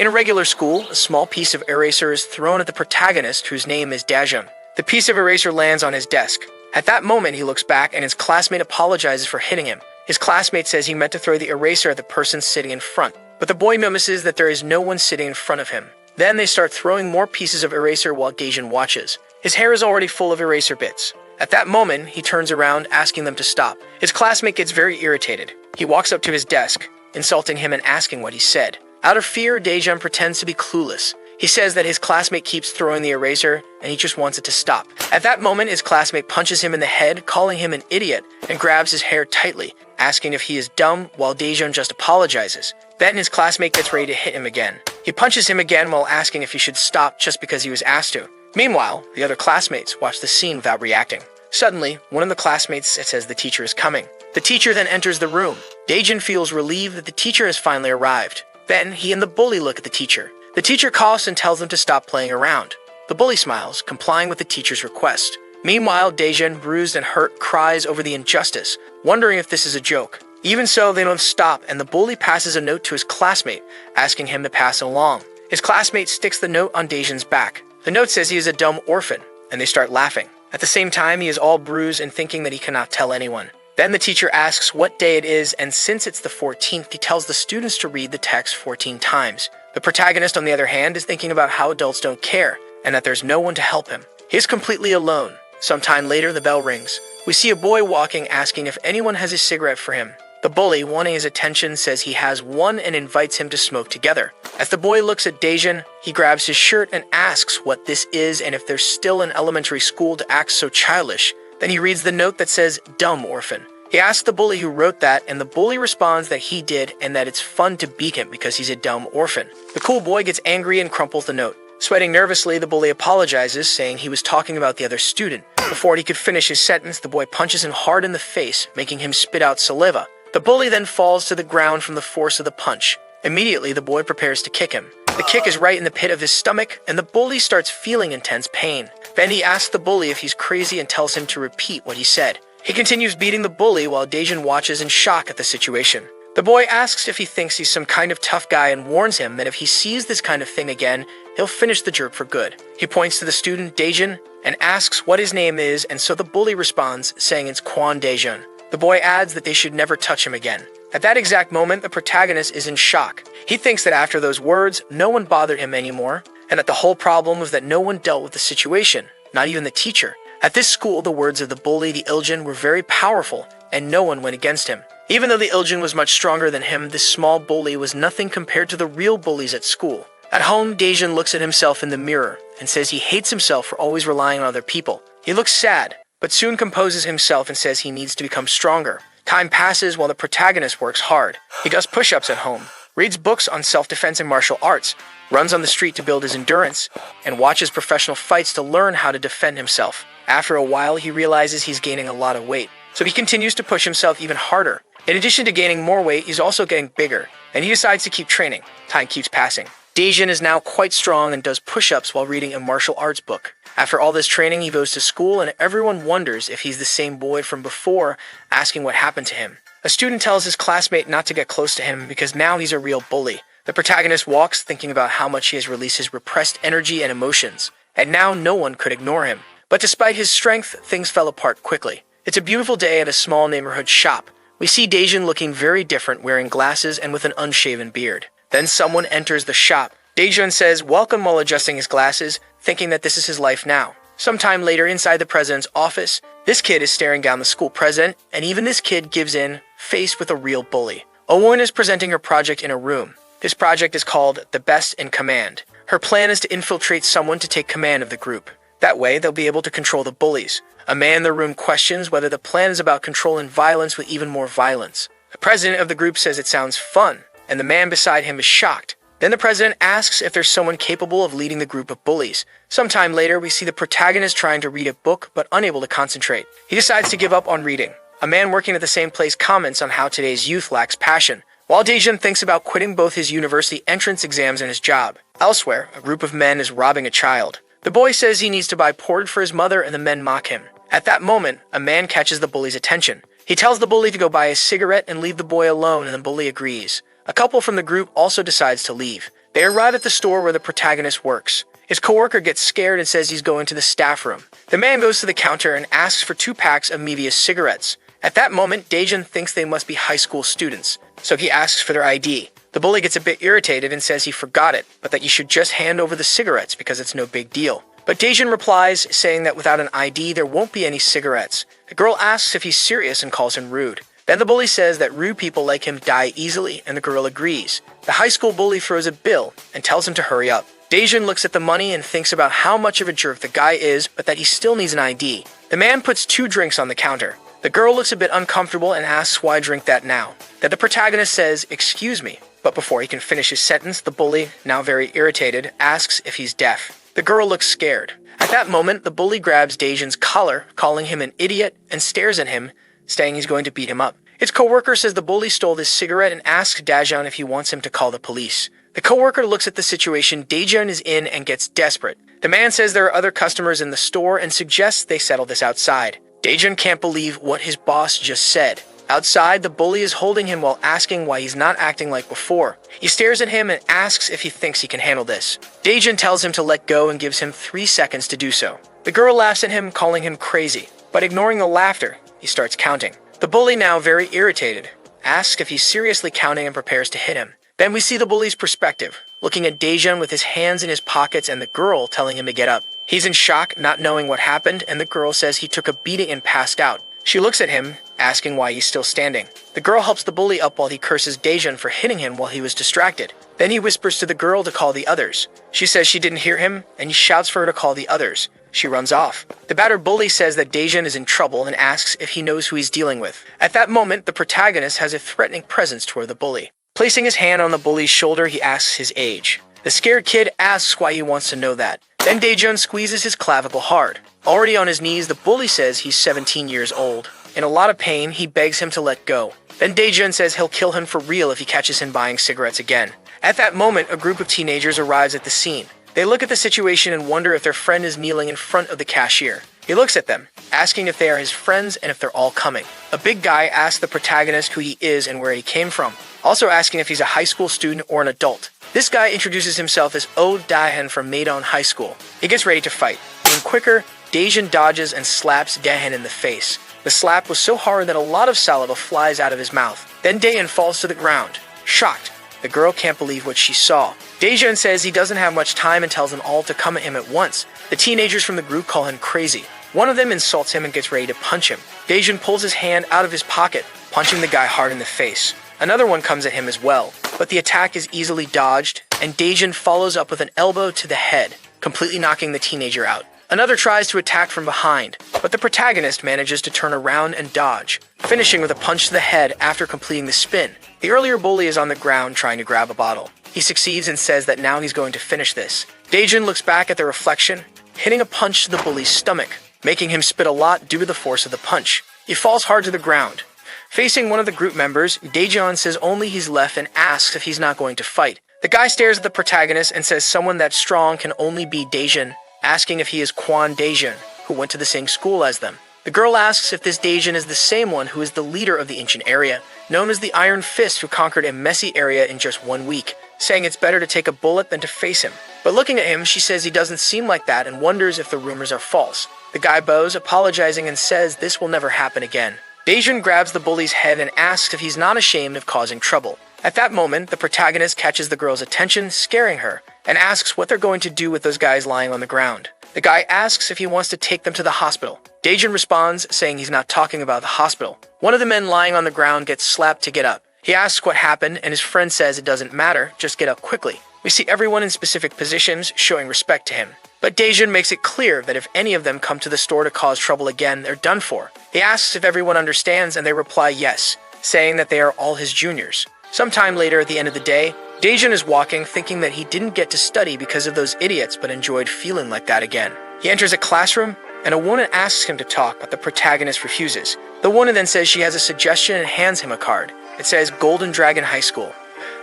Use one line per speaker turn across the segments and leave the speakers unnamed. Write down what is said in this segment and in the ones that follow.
In a regular school, a small piece of eraser is thrown at the protagonist, whose name is Daejun. The piece of eraser lands on his desk. At that moment, he looks back and his classmate apologizes for hitting him. His classmate says he meant to throw the eraser at the person sitting in front, but the boy notices that there is no one sitting in front of him. Then they start throwing more pieces of eraser while Daejun watches. His hair is already full of eraser bits. At that moment, he turns around, asking them to stop. His classmate gets very irritated. He walks up to his desk, insulting him and asking what he said. Out of fear, Daejun pretends to be clueless. He says that his classmate keeps throwing the eraser and he just wants it to stop. At that moment, his classmate punches him in the head, calling him an idiot, and grabs his hair tightly, asking if he is dumb, while Daejun just apologizes. Then his classmate gets ready to hit him again. He punches him again while asking if he should stop just because he was asked to. Meanwhile, the other classmates watch the scene without reacting. Suddenly, one of the classmates says the teacher is coming. The teacher then enters the room. Daejun feels relieved that the teacher has finally arrived. Then he and the bully look at the teacher. The teacher coughs and tells them to stop playing around. The bully smiles, complying with the teacher's request. Meanwhile, Daejun, bruised and hurt, cries over the injustice, wondering if this is a joke. Even so, they don't stop, and the bully passes a note to his classmate, asking him to pass it along. His classmate sticks the note on Daejun's back. The note says he is a dumb orphan, and they start laughing. At the same time, he is all bruised and thinking that he cannot tell anyone. Then the teacher asks what day it is, and since it's the 14th, he tells the students to read the text 14 times. The protagonist, on the other hand, is thinking about how adults don't care, and that there's no one to help him. He is completely alone. Sometime later, the bell rings. We see a boy walking, asking if anyone has a cigarette for him. The bully, wanting his attention, says he has one and invites him to smoke together. As the boy looks at Daejun, he grabs his shirt and asks what this is and if they're still in elementary school to act so childish. Then he reads the note that says, "Dumb orphan." He asks the bully who wrote that, and the bully responds that he did and that it's fun to beat him because he's a dumb orphan. The cool boy gets angry and crumples the note. Sweating nervously, the bully apologizes, saying he was talking about the other student. Before he could finish his sentence, the boy punches him hard in the face, making him spit out saliva. The bully then falls to the ground from the force of the punch. Immediately, the boy prepares to kick him. The kick is right in the pit of his stomach, and the bully starts feeling intense pain. Then he asks the bully if he's crazy and tells him to repeat what he said. He continues beating the bully while Daejun watches in shock at the situation. The boy asks if he thinks he's some kind of tough guy and warns him that if he sees this kind of thing again, he'll finish the jerk for good. He points to the student, Daejun, and asks what his name is, and so the bully responds, saying it's Kwon Daejun. The boy adds that they should never touch him again. At that exact moment, the protagonist is in shock. He thinks that after those words, no one bothered him anymore, and that the whole problem was that no one dealt with the situation, not even the teacher. At this school, the words of the bully, the Iljin, were very powerful, and no one went against him. Even though the Iljin was much stronger than him, this small bully was nothing compared to the real bullies at school. At home, Daejun looks at himself in the mirror and says he hates himself for always relying on other people. He looks sad, but soon composes himself and says he needs to become stronger. Time passes while the protagonist works hard. He does push-ups at home, reads books on self-defense and martial arts, runs on the street to build his endurance, and watches professional fights to learn how to defend himself. After a while, he realizes he's gaining a lot of weight, so he continues to push himself even harder. In addition to gaining more weight, he's also getting bigger, and he decides to keep training. Time keeps passing. Daejun is now quite strong and does push-ups while reading a martial arts book. After all this training, he goes to school, and everyone wonders if he's the same boy from before, asking what happened to him. A student tells his classmate not to get close to him because now he's a real bully. The protagonist walks, thinking about how much he has released his repressed energy and emotions, and now no one could ignore him. But despite his strength, things fell apart quickly. It's a beautiful day at a small neighborhood shop. We see Daejun looking very different, wearing glasses and with an unshaven beard. Then someone enters the shop. Daejun says welcome while adjusting his glasses, thinking that this is his life now. Sometime later, inside the president's office, this kid is staring down the school president, and even this kid gives in, faced with a real bully. Owon is presenting her project in a room. This project is called The Best in Command. Her plan is to infiltrate someone to take command of the group. That way, they'll be able to control the bullies. A man in the room questions whether the plan is about control and violence with even more violence. The president of the group says it sounds fun, and the man beside him is shocked. Then the president asks if there's someone capable of leading the group of bullies. Sometime later, we see the protagonist trying to read a book but unable to concentrate. He decides to give up on reading. A man working at the same place comments on how today's youth lacks passion, while Daejun thinks about quitting both his university entrance exams and his job. Elsewhere, a group of men is robbing a child. The boy says he needs to buy porridge for his mother, and the men mock him. At that moment, a man catches the bully's attention. He tells the bully to go buy a cigarette and leave the boy alone, and the bully agrees. A couple from the group also decides to leave. They arrive at the store where the protagonist works. His coworker gets scared and says he's going to the staff room. The man goes to the counter and asks for 2 packs of Mevius cigarettes. At that moment, Daejun thinks they must be high school students, so he asks for their ID. The bully gets a bit irritated and says he forgot it, but that you should just hand over the cigarettes because it's no big deal. But Daejun replies, saying that without an ID, there won't be any cigarettes. The girl asks if he's serious and calls him rude. Then the bully says that rude people like him die easily, and the girl agrees. The high school bully throws a bill and tells him to hurry up. Daejun looks at the money and thinks about how much of a jerk the guy is, but that he still needs an ID. The man puts 2 drinks on the counter. The girl looks a bit uncomfortable and asks why drink that now. Then the protagonist says, "Excuse me." But before he can finish his sentence, the bully, now very irritated, asks if he's deaf. The girl looks scared. At that moment, the bully grabs Daejun's collar, calling him an idiot, and stares at him, saying he's going to beat him up. His coworker says the bully stole his cigarette and asks Daejun if he wants him to call the police. The coworker looks at the situation Daejun is in and gets desperate. The man says there are other customers in the store and suggests they settle this outside. Daejun can't believe what his boss just said. Outside, the bully is holding him while asking why he's not acting like before. He stares at him and asks if he thinks he can handle this. Daejun tells him to let go and gives him 3 seconds to do so. The girl laughs at him, calling him crazy. But ignoring the laughter, he starts counting. The bully, now very irritated, asks if he's seriously counting and prepares to hit him. Then we see the bully's perspective, looking at Daejun with his hands in his pockets and the girl telling him to get up. He's in shock, not knowing what happened, and the girl says he took a beating and passed out. She looks at him, asking why he's still standing. The girl helps the bully up while he curses Daejun for hitting him while he was distracted. Then he whispers to the girl to call the others. She says she didn't hear him, and he shouts for her to call the others. She runs off. The battered bully says that Daejun is in trouble and asks if he knows who he's dealing with. At that moment, the protagonist has a threatening presence toward the bully. Placing his hand on the bully's shoulder, he asks his age. The scared kid asks why he wants to know that. Then Daejun squeezes his clavicle hard. Already on his knees, the bully says he's 17 years old. In a lot of pain, he begs him to let go. Then Daejun says he'll kill him for real if he catches him buying cigarettes again. At that moment, a group of teenagers arrives at the scene. They look at the situation and wonder if their friend is kneeling in front of the cashier. He looks at them, asking if they are his friends and if they're all coming. A big guy asks the protagonist who he is and where he came from, also asking if he's a high school student or an adult. This guy introduces himself as Oh Daehan from Maedon High School. He gets ready to fight. Being quicker, Daejun dodges and slaps Daehan in the face. The slap was so hard that a lot of saliva flies out of his mouth. Then Daehan falls to the ground. Shocked, the girl can't believe what she saw. Daejun says he doesn't have much time and tells them all to come at him at once. The teenagers from the group call him crazy. One of them insults him and gets ready to punch him. Daejun pulls his hand out of his pocket, punching the guy hard in the face. Another one comes at him as well, but the attack is easily dodged, and Daejun follows up with an elbow to the head, completely knocking the teenager out. Another tries to attack from behind, but the protagonist manages to turn around and dodge, finishing with a punch to the head after completing the spin. The earlier bully is on the ground trying to grab a bottle. He succeeds and says that now he's going to finish this. Daejun looks back at the reflection, hitting a punch to the bully's stomach, making him spit a lot due to the force of the punch. He falls hard to the ground. Facing one of the group members, Daejun says only he's left and asks if he's not going to fight. The guy stares at the protagonist and says someone that strong can only be Daejun, asking if he is Kwon Daejun, who went to the same school as them. The girl asks if this Daejun is the same one who is the leader of the ancient area, known as the Iron Fist, who conquered a messy area in just 1 week, saying it's better to take a bullet than to face him. But looking at him, she says he doesn't seem like that and wonders if the rumors are false. The guy bows, apologizing and says this will never happen again. Daejun grabs the bully's head and asks if he's not ashamed of causing trouble. At that moment, the protagonist catches the girl's attention, scaring her, and asks what they're going to do with those guys lying on the ground. The guy asks if he wants to take them to the hospital. Daejun responds, saying he's not talking about the hospital. One of the men lying on the ground gets slapped to get up. He asks what happened, and his friend says it doesn't matter, just get up quickly. We see everyone in specific positions, showing respect to him. But Daejun makes it clear that if any of them come to the store to cause trouble again, they're done for. He asks if everyone understands, and they reply yes, saying that they are all his juniors. Sometime later at the end of the day, Daejun is walking, thinking that he didn't get to study because of those idiots, but enjoyed feeling like that again. He enters a classroom, and a woman asks him to talk, but the protagonist refuses. The woman then says she has a suggestion and hands him a card. It says Golden Dragon High School.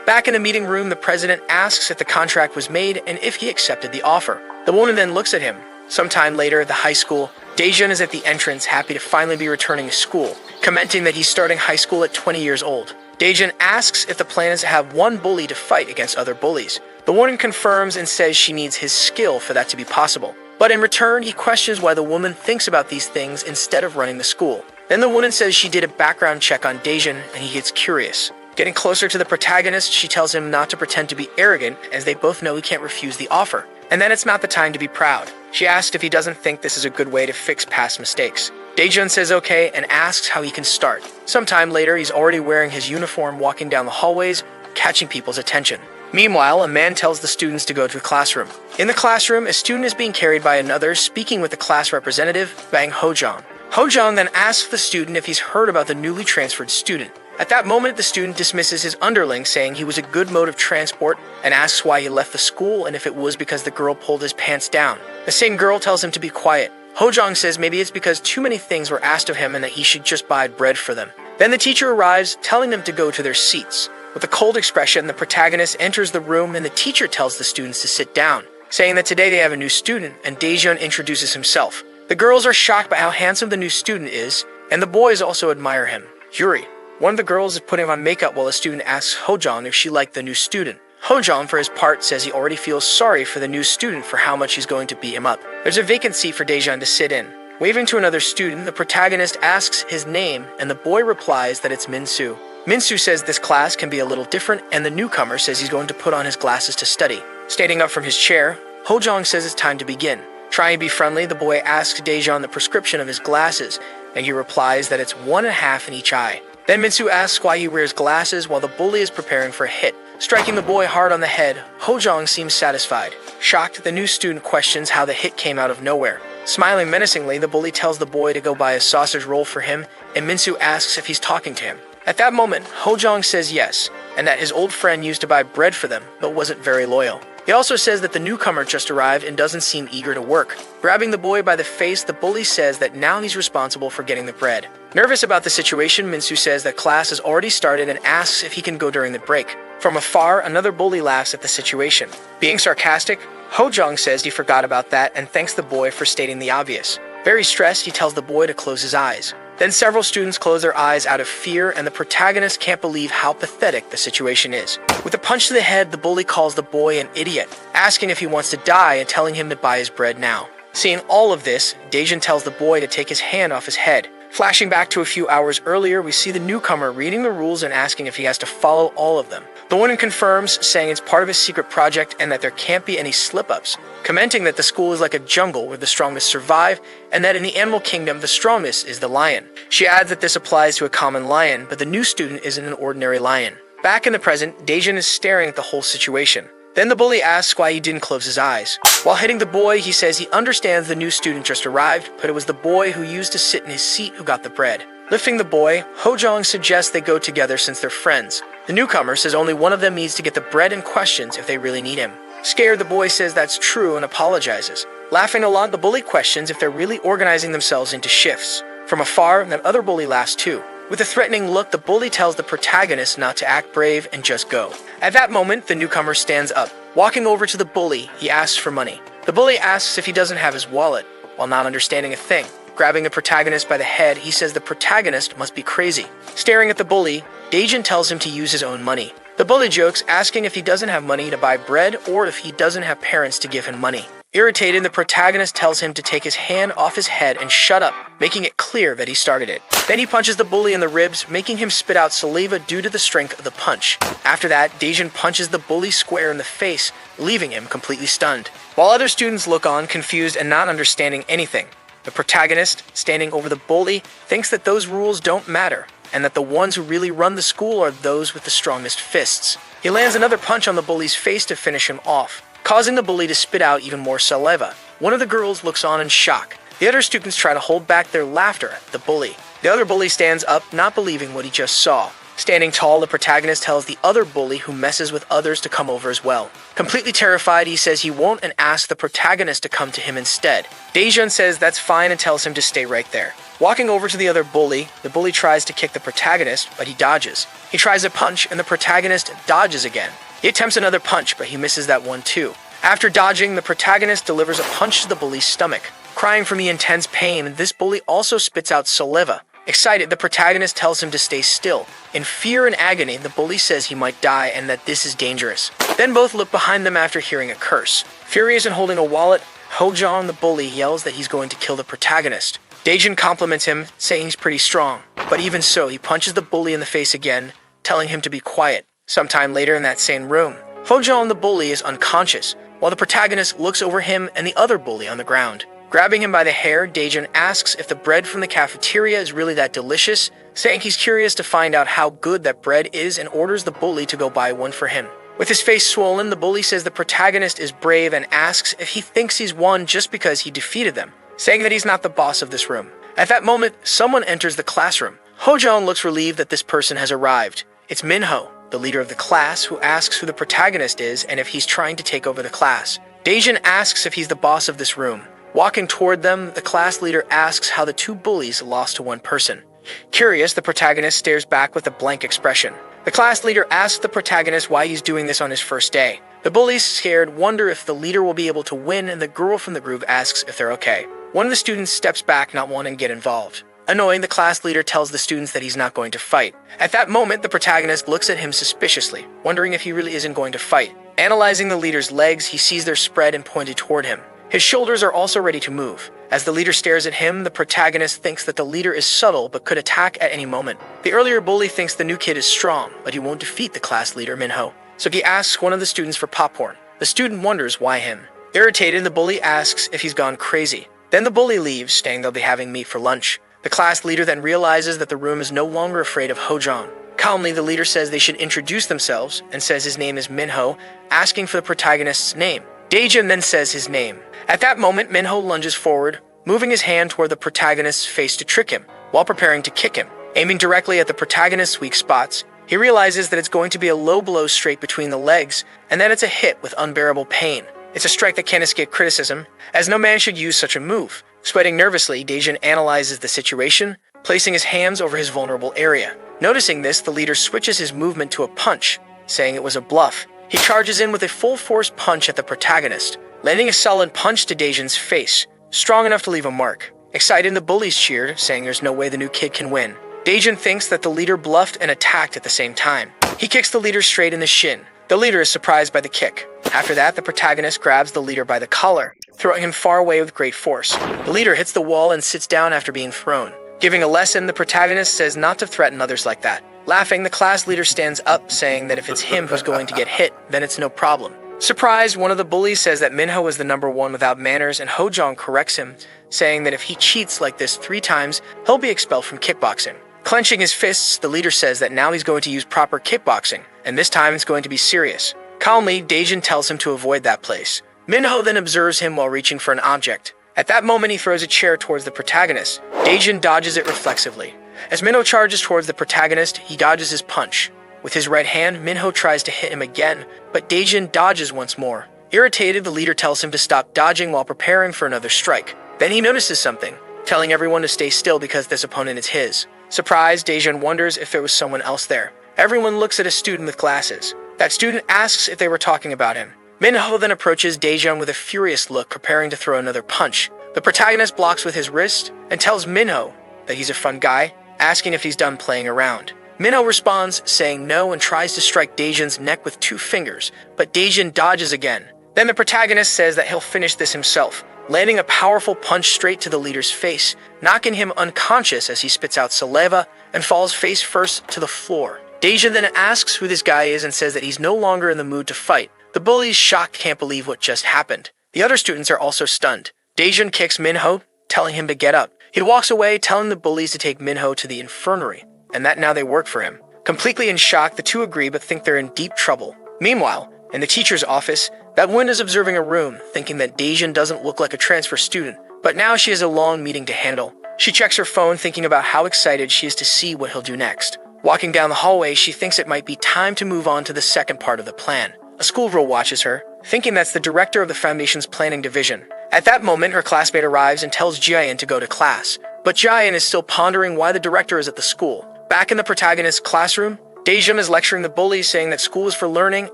Back in the meeting room, the president asks if the contract was made and if he accepted the offer. The woman then looks at him. Sometime later at the high school, Daejun is at the entrance, happy to finally be returning to school, commenting that he's starting high school at 20 years old. Daejun asks if the plan is to have one bully to fight against other bullies, The woman confirms and says she needs his skill for that to be possible. But in return, he questions why the woman thinks about these things instead of running the school. Then the woman says she did a background check on Daejun, and he gets curious. Getting closer to the protagonist, she tells him not to pretend to be arrogant, as they both know he can't refuse the offer, and then it's not the time to be proud. She asks if he doesn't think this is a good way to fix past mistakes. Daejun says okay and asks how he can start. Sometime later, he's already wearing his uniform walking down the hallways, catching people's attention. Meanwhile, a man tells the students to go to the classroom. In the classroom, a student is being carried by another, speaking with the class representative, Bang Hojong. Hojong then asks the student if he's heard about the newly transferred student. At that moment, the student dismisses his underling, saying he was a good mode of transport, and asks why he left the school and if it was because the girl pulled his pants down. The same girl tells him to be quiet. Hojong says maybe it's because too many things were asked of him and that he should just buy bread for them. Then the teacher arrives, telling them to go to their seats. With a cold expression, the protagonist enters the room and the teacher tells the students to sit down, saying that today they have a new student, and Daejun introduces himself. The girls are shocked by how handsome the new student is, and the boys also admire him. Yuri, one of the girls, is putting on makeup while a student asks Hojong if she liked the new student. Hojong, for his part, says he already feels sorry for the new student for how much he's going to beat him up. There's a vacant seat for Daejun to sit in. Waving to another student, the protagonist asks his name, and the boy replies that it's Minsu. Minsu says this class can be a little different, and the newcomer says he's going to put on his glasses to study. Standing up from his chair, Hojong says it's time to begin. Trying to be friendly, the boy asks Daejun the prescription of his glasses, and he replies that it's 1.5 in each eye. Then Minsu asks why he wears glasses while the bully is preparing for a hit. Striking the boy hard on the head, Hojong seems satisfied. Shocked, the new student questions how the hit came out of nowhere. Smiling menacingly, the bully tells the boy to go buy a sausage roll for him, and Minsu asks if he's talking to him. At that moment, Hojong says yes, and that his old friend used to buy bread for them, but wasn't very loyal. He also says that the newcomer just arrived and doesn't seem eager to work. Grabbing the boy by the face, the bully says that now he's responsible for getting the bread. Nervous about the situation, Minsu says that class has already started and asks if he can go during the break. From afar, another bully laughs at the situation. Being sarcastic, Hojong says he forgot about that and thanks the boy for stating the obvious. Very stressed, he tells the boy to close his eyes. Then several students close their eyes out of fear, and the protagonist can't believe how pathetic the situation is. With a punch to the head, the bully calls the boy an idiot, asking if he wants to die and telling him to buy his bread now. Seeing all of this, Daejun tells the boy to take his hand off his head. Flashing back to a few hours earlier, we see the newcomer reading the rules and asking if he has to follow all of them. The woman confirms, saying it's part of his secret project and that there can't be any slip-ups, commenting that the school is like a jungle where the strongest survive, and that in the animal kingdom, the strongest is the lion. She adds that this applies to a common lion, but the new student isn't an ordinary lion. Back in the present, Daejun is staring at the whole situation. Then the bully asks why he didn't close his eyes. While hitting the boy, he says he understands the new student just arrived, but it was the boy who used to sit in his seat who got the bread. Lifting the boy, Hojong suggests they go together since they're friends. The newcomer says only one of them needs to get the bread and questions if they really need him. Scared, the boy says that's true and apologizes. Laughing a lot, the bully questions if they're really organizing themselves into shifts. From afar, that other bully laughs too. With a threatening look, the bully tells the protagonist not to act brave and just go. At that moment, the newcomer stands up. Walking over to the bully, he asks for money. The bully asks if he doesn't have his wallet, while not understanding a thing. Grabbing the protagonist by the head, he says the protagonist must be crazy. Staring at the bully, Daejun tells him to use his own money. The bully jokes, asking if he doesn't have money to buy bread or if he doesn't have parents to give him money. Irritated, the protagonist tells him to take his hand off his head and shut up, making it clear that he started it. Then he punches the bully in the ribs, making him spit out saliva due to the strength of the punch. After that, Daejun punches the bully square in the face, leaving him completely stunned. While other students look on, confused and not understanding anything, the protagonist, standing over the bully, thinks that those rules don't matter, and that the ones who really run the school are those with the strongest fists. He lands another punch on the bully's face to finish him off, causing the bully to spit out even more saliva. One of the girls looks on in shock. The other students try to hold back their laughter at the bully. The other bully stands up, not believing what he just saw. Standing tall, the protagonist tells the other bully who messes with others to come over as well. Completely terrified, he says he won't and asks the protagonist to come to him instead. Daejun says that's fine and tells him to stay right there. Walking over to the other bully, the bully tries to kick the protagonist, but he dodges. He tries a punch, and the protagonist dodges again. He attempts another punch, but he misses that one too. After dodging, the protagonist delivers a punch to the bully's stomach. Crying from the intense pain, this bully also spits out saliva. Excited, the protagonist tells him to stay still. In fear and agony, the bully says he might die and that this is dangerous. Then both look behind them after hearing a curse. Furious and holding a wallet, Hojong, the bully, yells that he's going to kill the protagonist. Daejin compliments him, saying he's pretty strong. But even so, he punches the bully in the face again, telling him to be quiet. Sometime later in that same room, Hojong, the bully, is unconscious, while the protagonist looks over him and the other bully on the ground. Grabbing him by the hair, Daejin asks if the bread from the cafeteria is really that delicious, saying he's curious to find out how good that bread is and orders the bully to go buy one for him. With his face swollen, the bully says the protagonist is brave and asks if he thinks he's won just because he defeated them, saying that he's not the boss of this room. At that moment, someone enters the classroom. Hojong looks relieved that this person has arrived. It's Minho, the leader of the class, who asks who the protagonist is and if he's trying to take over the class. Daejin asks if he's the boss of this room. Walking toward them, the class leader asks how the two bullies lost to one person. Curious, the protagonist stares back with a blank expression. The class leader asks the protagonist why he's doing this on his first day. The bullies, scared, wonder if the leader will be able to win, and the girl from the group asks if they're okay. One of the students steps back, not wanting to get involved. Annoying, the class leader tells the students that he's not going to fight. At that moment, the protagonist looks at him suspiciously, wondering if he really isn't going to fight. Analyzing the leader's legs, he sees they're spread and pointed toward him. His shoulders are also ready to move. As the leader stares at him, the protagonist thinks that the leader is subtle but could attack at any moment. The earlier bully thinks the new kid is strong, but he won't defeat the class leader, Minho. So he asks one of the students for popcorn. The student wonders why him. Irritated, the bully asks if he's gone crazy. Then the bully leaves, saying they'll be having meat for lunch. The class leader then realizes that the room is no longer afraid of Hojong. Calmly, the leader says they should introduce themselves and says his name is Minho, asking for the protagonist's name. Daejin then says his name. At that moment, Minho lunges forward, moving his hand toward the protagonist's face to trick him, while preparing to kick him. Aiming directly at the protagonist's weak spots, he realizes that it's going to be a low blow straight between the legs, and that it's a hit with unbearable pain. It's a strike that can't escape criticism, as no man should use such a move. Sweating nervously, Daejin analyzes the situation, placing his hands over his vulnerable area. Noticing this, the leader switches his movement to a punch, saying it was a bluff. He charges in with a full-force punch at the protagonist, landing a solid punch to Daejin's face, strong enough to leave a mark. Excited, the bullies cheered, saying there's no way the new kid can win. Daejin thinks that the leader bluffed and attacked at the same time. He kicks the leader straight in the shin. The leader is surprised by the kick. After that, the protagonist grabs the leader by the collar, throwing him far away with great force. The leader hits the wall and sits down after being thrown. Giving a lesson, the protagonist says not to threaten others like that. Laughing, the class leader stands up, saying that if it's him who's going to get hit, then it's no problem. Surprised, one of the bullies says that Minho is the number one without manners, and Hojong corrects him, saying that if he cheats like this 3 times, he'll be expelled from kickboxing. Clenching his fists, the leader says that now he's going to use proper kickboxing, and this time it's going to be serious. Calmly, Daejin tells him to avoid that place. Minho then observes him while reaching for an object. At that moment, he throws a chair towards the protagonist. Daejin dodges it reflexively. As Minho charges towards the protagonist, he dodges his punch. With his right hand, Minho tries to hit him again, but Daejin dodges once more. Irritated, the leader tells him to stop dodging while preparing for another strike. Then he notices something, telling everyone to stay still because this opponent is his. Surprised, Daejin wonders if there was someone else there. Everyone looks at a student with glasses. That student asks if they were talking about him. Minho then approaches Daejin with a furious look, preparing to throw another punch. The protagonist blocks with his wrist and tells Minho that he's a fun guy, asking if he's done playing around. Minho responds, saying no, and tries to strike Daejin's neck with 2 fingers, but Daejin dodges again. Then the protagonist says that he'll finish this himself, landing a powerful punch straight to the leader's face, knocking him unconscious as he spits out saliva and falls face first to the floor. Daejin then asks who this guy is and says that he's no longer in the mood to fight. The bullies, shocked, can't believe what just happened. The other students are also stunned. Daejin kicks Minho, telling him to get up. He walks away, telling the bullies to take Minho to the infirmary, and that now they work for him. Completely in shock, the two agree but think they're in deep trouble. Meanwhile, in the teacher's office, that woman is observing a room, thinking that Daejin doesn't look like a transfer student, but now she has a long meeting to handle. She checks her phone, thinking about how excited she is to see what he'll do next. Walking down the hallway, she thinks it might be time to move on to the second part of the plan. A schoolgirl watches her, thinking that's the director of the Foundation's planning division. At that moment, her classmate arrives and tells Jiayan to go to class, but Jiayan is still pondering why the director is at the school. Back in the protagonist's classroom, Daejin is lecturing the bullies, saying that school is for learning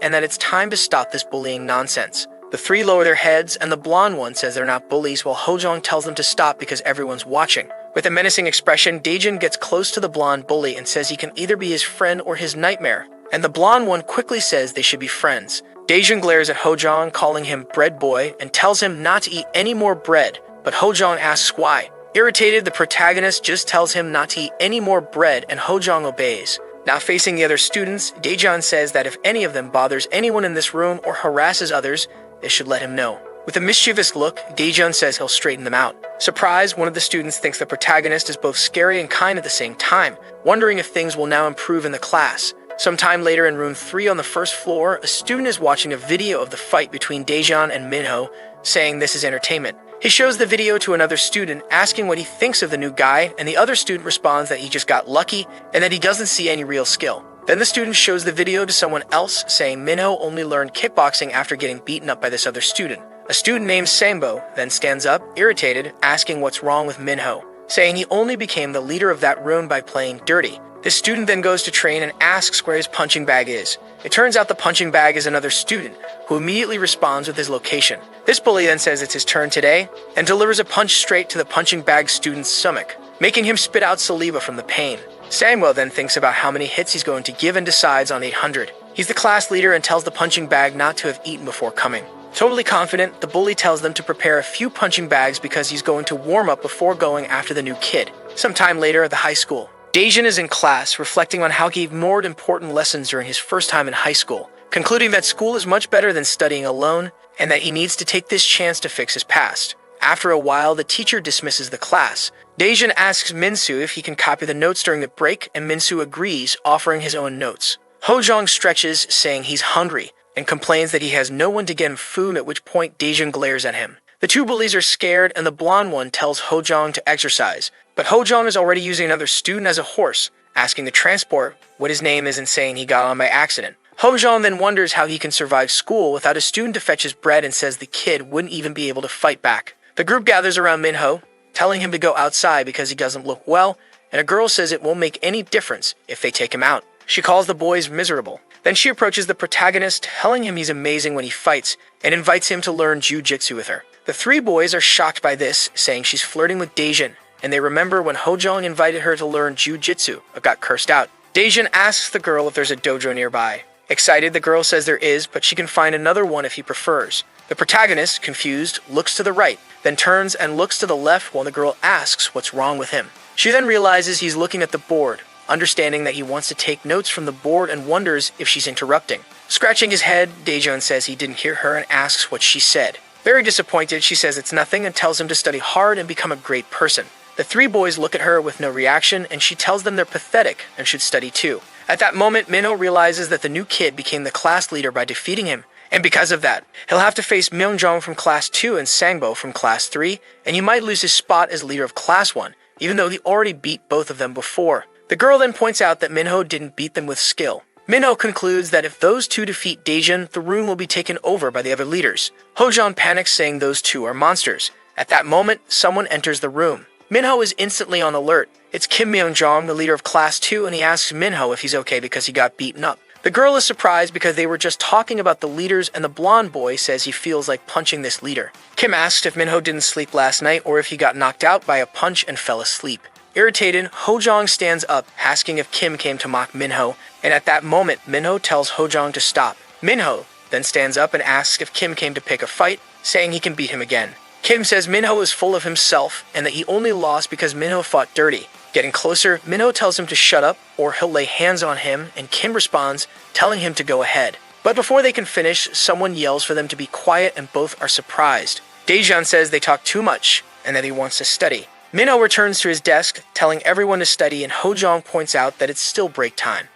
and that it's time to stop this bullying nonsense. The 3 lower their heads, and the blonde one says they're not bullies, while Hojong tells them to stop because everyone's watching. With a menacing expression, Daejun gets close to the blonde bully and says he can either be his friend or his nightmare, and the blonde one quickly says they should be friends. Daejun glares at Hojong, calling him bread boy, and tells him not to eat any more bread, but Hojong asks why. Irritated, the protagonist just tells him not to eat any more bread, and Hojong obeys. Now facing the other students, Daejun says that if any of them bothers anyone in this room or harasses others, they should let him know. With a mischievous look, Daejun says he'll straighten them out. Surprised, one of the students thinks the protagonist is both scary and kind at the same time, wondering if things will now improve in the class. Sometime later in room 3 on the first floor, a student is watching a video of the fight between Daejun and Minho, saying this is entertainment. He shows the video to another student, asking what he thinks of the new guy, and the other student responds that he just got lucky and that he doesn't see any real skill. Then the student shows the video to someone else, saying Minho only learned kickboxing after getting beaten up by this other student. A student named Sambo then stands up, irritated, asking what's wrong with Minho, saying he only became the leader of that room by playing dirty. This student then goes to train and asks where his punching bag is. It turns out the punching bag is another student, who immediately responds with his location. This bully then says it's his turn today, and delivers a punch straight to the punching bag student's stomach, making him spit out saliva from the pain. Samuel then thinks about how many hits he's going to give and decides on 800. He's the class leader and tells the punching bag not to have eaten before coming. Totally confident, the bully tells them to prepare a few punching bags because he's going to warm up before going after the new kid. Sometime later at the high school, Daejun is in class, reflecting on how he ignored important lessons during his first time in high school, concluding that school is much better than studying alone, and that he needs to take this chance to fix his past. After a while, the teacher dismisses the class. Daejun asks Minsu if he can copy the notes during the break, and Minsu agrees, offering his own notes. Hojong stretches, saying he's hungry, and complains that he has no one to get him food, at which point Daejun glares at him. The two bullies are scared, and the blonde one tells Hojong to exercise, but Hojong is already using another student as a horse, asking the transport what his name is and saying he got on by accident. Hojong then wonders how he can survive school without a student to fetch his bread and says the kid wouldn't even be able to fight back. The group gathers around Minho, telling him to go outside because he doesn't look well, and a girl says it won't make any difference if they take him out. She calls the boys miserable. Then she approaches the protagonist, telling him he's amazing when he fights, and invites him to learn jiu-jitsu with her. The three boys are shocked by this, saying she's flirting with Daejun, and they remember when Hojong invited her to learn jiu-jitsu, but got cursed out. Daejun asks the girl if there's a dojo nearby. Excited, the girl says there is, but she can find another one if he prefers. The protagonist, confused, looks to the right, then turns and looks to the left while the girl asks what's wrong with him. She then realizes he's looking at the board, understanding that he wants to take notes from the board and wonders if she's interrupting. Scratching his head, Daejun says he didn't hear her and asks what she said. Very disappointed, she says it's nothing and tells him to study hard and become a great person. The three boys look at her with no reaction, and she tells them they're pathetic and should study too. At that moment, Minho realizes that the new kid became the class leader by defeating him, and because of that, he'll have to face Myungjong from Class 2 and Sangbo from Class 3, and he might lose his spot as leader of Class 1, even though he already beat both of them before. The girl then points out that Minho didn't beat them with skill. Minho concludes that if those two defeat Daejun, the room will be taken over by the other leaders. Hojong panics, saying those two are monsters. At that moment, someone enters the room. Minho is instantly on alert. It's Kim Myungjong, the leader of Class 2, and he asks Minho if he's okay because he got beaten up. The girl is surprised because they were just talking about the leaders, and the blonde boy says he feels like punching this leader. Kim asks if Minho didn't sleep last night or if he got knocked out by a punch and fell asleep. Irritated, Hojong stands up, asking if Kim came to mock Minho, and at that moment, Minho tells Hojong to stop. Minho then stands up and asks if Kim came to pick a fight, saying he can beat him again. Kim says Minho is full of himself and that he only lost because Minho fought dirty. Getting closer, Minho tells him to shut up or he'll lay hands on him, and Kim responds, telling him to go ahead. But before they can finish, someone yells for them to be quiet and both are surprised. Daejun says they talk too much and that he wants to study. Minho returns to his desk, telling everyone to study, and Hojong points out that it's still break time.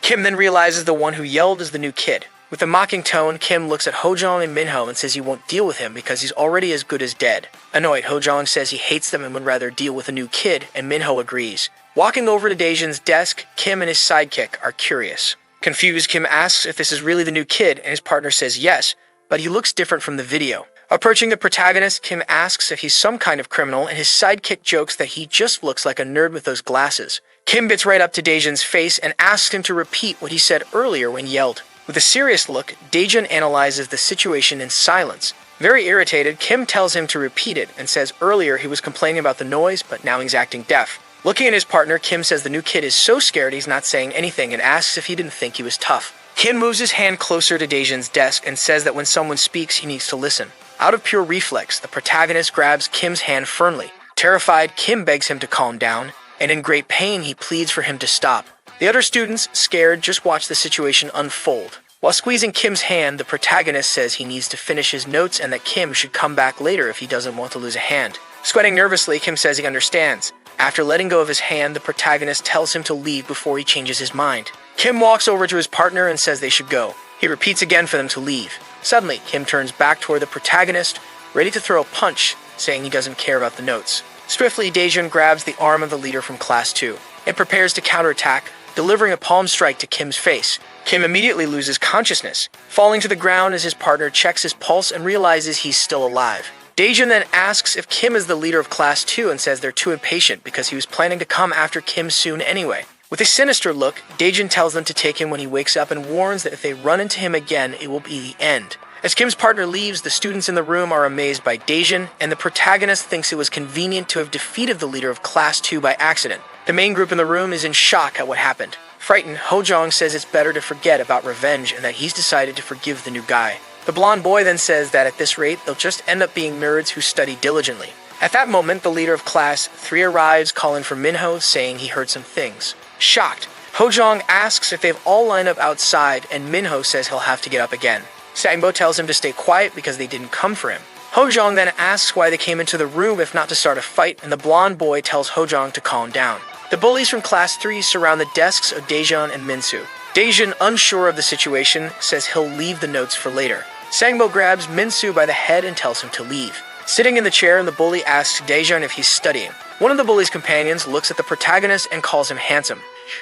Kim then realizes the one who yelled is the new kid. With a mocking tone, Kim looks at Hojong and Minho and says he won't deal with him because he's already as good as dead. Annoyed, Hojong says he hates them and would rather deal with a new kid, and Minho agrees. Walking over to Daejun's desk, Kim and his sidekick are curious. Confused, Kim asks if this is really the new kid, and his partner says yes, but he looks different from the video. Approaching the protagonist, Kim asks if he's some kind of criminal, and his sidekick jokes that he just looks like a nerd with those glasses. Kim gets right up to Daejun's face and asks him to repeat what he said earlier when yelled. With a serious look, Daejun analyzes the situation in silence. Very irritated, Kim tells him to repeat it and says earlier he was complaining about the noise, but now he's acting deaf. Looking at his partner, Kim says the new kid is so scared he's not saying anything and asks if he didn't think he was tough. Kim moves his hand closer to Daejun's desk and says that when someone speaks, he needs to listen. Out of pure reflex, the protagonist grabs Kim's hand firmly. Terrified, Kim begs him to calm down, and in great pain, he pleads for him to stop. The other students, scared, just watch the situation unfold. While squeezing Kim's hand, the protagonist says he needs to finish his notes and that Kim should come back later if he doesn't want to lose a hand. Sweating nervously, Kim says he understands. After letting go of his hand, the protagonist tells him to leave before he changes his mind. Kim walks over to his partner and says they should go. He repeats again for them to leave. Suddenly, Kim turns back toward the protagonist, ready to throw a punch, saying he doesn't care about the notes. Swiftly, Daejun grabs the arm of the leader from Class 2 and prepares to counterattack, delivering a palm strike to Kim's face. Kim immediately loses consciousness, falling to the ground as his partner checks his pulse and realizes he's still alive. Daejun then asks if Kim is the leader of Class 2 and says they're too impatient because he was planning to come after Kim soon anyway. With a sinister look, Daejun tells them to take him when he wakes up and warns that if they run into him again, it will be the end. As Kim's partner leaves, the students in the room are amazed by Daejun, and the protagonist thinks it was convenient to have defeated the leader of Class 2 by accident. The main group in the room is in shock at what happened. Frightened, Hojong says it's better to forget about revenge and that he's decided to forgive the new guy. The blonde boy then says that at this rate, they'll just end up being nerds who study diligently. At that moment, the leader of Class 3 arrives, calling for Minho, saying he heard some things. Shocked, Hojong asks if they've all lined up outside, and Minho says he'll have to get up again. Sangbo tells him to stay quiet because they didn't come for him. Hojong then asks why they came into the room if not to start a fight, and the blonde boy tells Hojong to calm down. The bullies from Class 3 surround the desks of Daejun and Minsu. Daejun, unsure of the situation, says he'll leave the notes for later. Sangbo grabs Minsu by the head and tells him to leave. Sitting in the chair, the bully asks Daejun if he's studying. One of the bully's companions looks at the protagonist and calls him handsome.